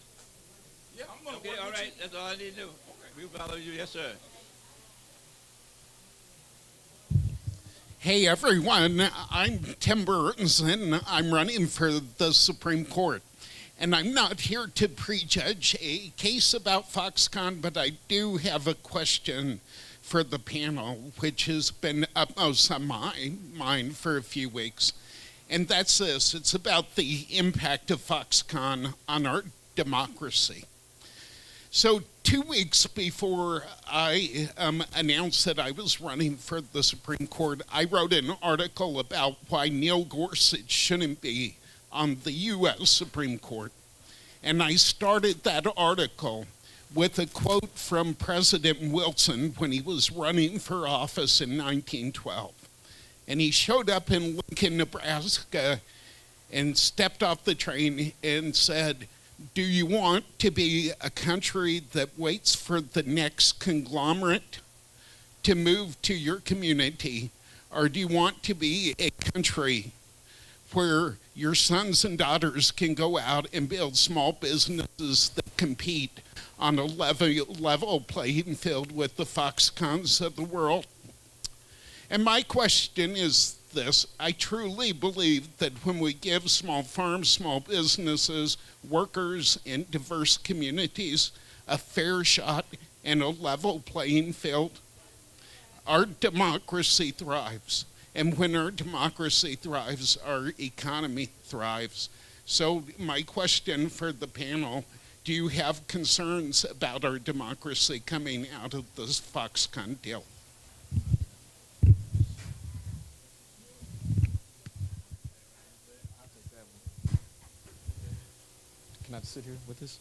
Speaker 17: Yeah, I'm going to
Speaker 3: Okay, all right. That's all I need to do. Okay. We'll follow you. Yes, sir.
Speaker 18: Hey, everyone. I'm Tim Burns, and I'm running for the Supreme Court. And I'm not here to prejudge a case about Foxconn, but I do have a question for the panel, which has been upmost on my mind for a few weeks. And that's this. It's about the impact of Foxconn on our democracy. So 2 weeks before I announced that I was running for the Supreme Court, I wrote an article about why Neil Gorsuch shouldn't be on the U.S. Supreme Court. And I started that article with a quote from President Wilson when he was running for office in 1912. And he showed up in Lincoln, Nebraska, and stepped off the train and said, "Do you want to be a country that waits for the next conglomerate to move to your community, or do you want to be a country where your sons and daughters can go out and build small businesses that compete on a level playing field with the Foxconns of the world. And my question is this: I truly believe that when we give small farms, small businesses, workers, and diverse communities a fair shot and a level playing field, our democracy thrives. And when our democracy thrives, our economy thrives. So my question for the panel: do you have concerns about our democracy coming out of this Foxconn deal?
Speaker 5: Can I sit here with this?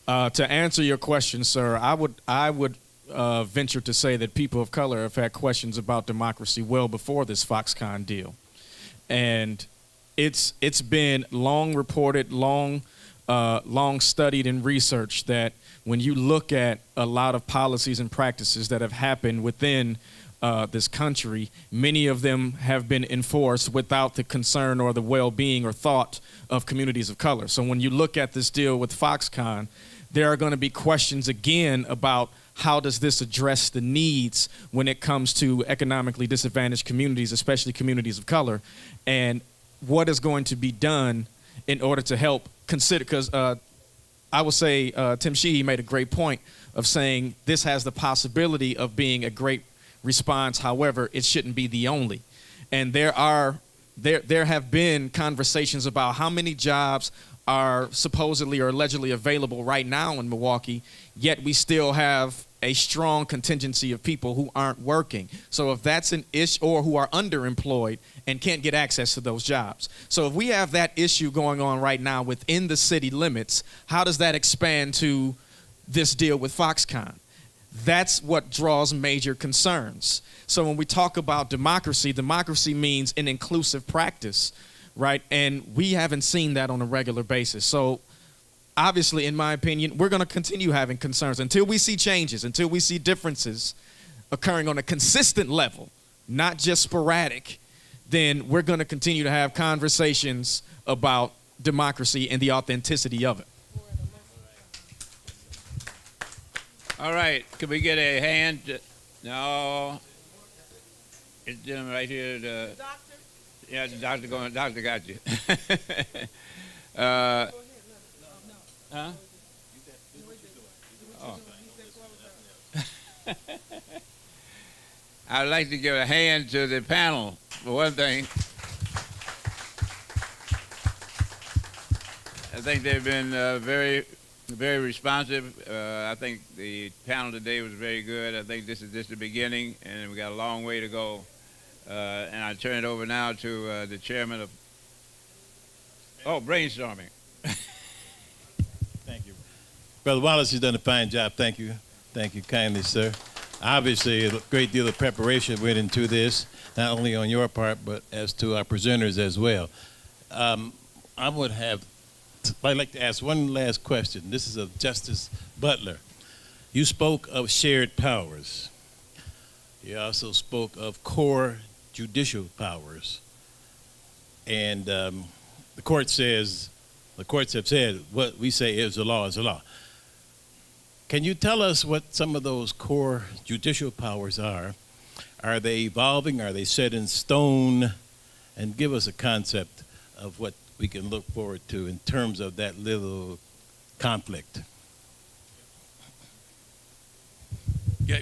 Speaker 5: To answer your question, sir, I would venture to say that people of color have had questions about democracy well before this Foxconn deal, and it's been long reported, long studied and researched that when you look at a lot of policies and practices that have happened within this country, many of them have been enforced without the concern or the well-being or thought of communities of color. So when you look at this deal with Foxconn, there are going to be questions again about how does this address the needs when it comes to economically disadvantaged communities, especially communities of color, and what is going to be done in order to help consider, because I would say Tim Sheehy made a great point of saying this has the possibility of being a great response. However, it shouldn't be the only. And there have been conversations about how many jobs are supposedly or allegedly available right now in Milwaukee, yet we still have a strong contingency of people who aren't working. So if that's an issue, or who are underemployed and can't get access to those jobs. So if we have that issue going on right now within the city limits, how does that expand to this deal with Foxconn? That's what draws major concerns. So when we talk about democracy, democracy means an inclusive practice, right? And we haven't seen that on a regular basis. So obviously, in my opinion, we're going to continue having concerns until we see changes, until we see differences occurring on a consistent level, not just sporadic. Then we're going to continue to have conversations about democracy and the authenticity of it.
Speaker 3: All right, could we get a hand? No. It's the gentleman right here. The doctor? Yeah, the doctor going. Doctor got you. Huh? Oh. I'd like to give a hand to the panel for one thing. I think they've been very responsive. I think the panel today was very good. I think this is just the beginning, and we got a long way to go. And I turn it over now to the chairman of Brainstorming.
Speaker 2: Thank you. Brother Wallace has done a fine job. Thank you. Thank you kindly, sir. Obviously, a great deal of preparation went into this, not only on your part, but as to our presenters as well. I'd like to ask one last question. This is of Justice Butler. You spoke of shared powers. You also spoke of core judicial powers. And the courts have said what we say is the law is the law. Can you tell us what some of those core judicial powers are? Are they evolving? Are they set in stone? And give us a concept of what we can look forward to in terms of that little conflict.
Speaker 8: Yeah,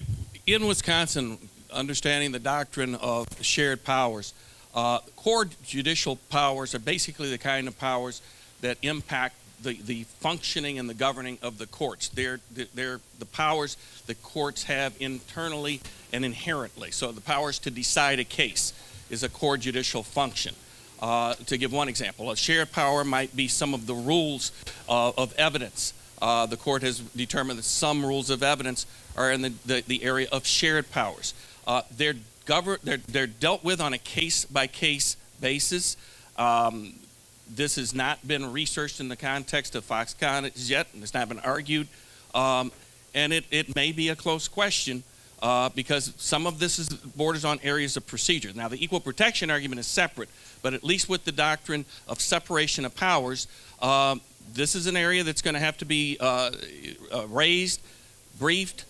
Speaker 8: in Wisconsin, understanding the doctrine of shared powers, core judicial powers are basically the kind of powers that impact the functioning and the governing of the courts. They're the powers the courts have internally and inherently. So the powers to decide a case is a core judicial function. To give one example, a shared power might be some of the rules of evidence. The court has determined that some rules of evidence are in the area of shared powers. They're dealt with on a case-by-case basis. This has not been researched in the context of Foxconn yet, and it's not been argued. And it may be a close question because some of this is borders on areas of procedure. Now, the equal protection argument is separate, but at least with the doctrine of separation of powers, this is an area that's going to have to be raised, briefed,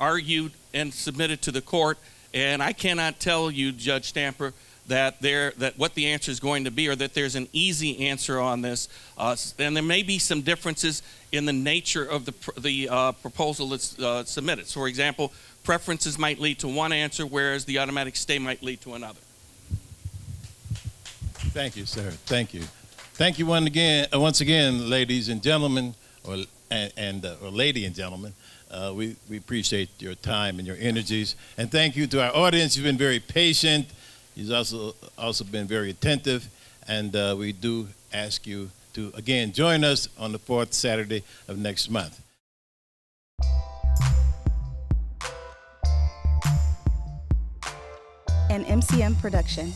Speaker 8: argued, and submitted to the court. And I cannot tell you, Judge Stamper, that what the answer is going to be, or that there's an easy answer on this. And there may be some differences in the nature of the proposal that's submitted. So, for example, preferences might lead to one answer, whereas the automatic stay might lead to another.
Speaker 2: Thank you, sir. Thank you. Thank you once again, ladies and gentlemen, or lady and gentlemen. We appreciate your time and your energies. And thank you to our audience. You've been very patient. You've also been very attentive. And we do ask you to, again, join us on the 4th Saturday of next month.
Speaker 1: An MCM production.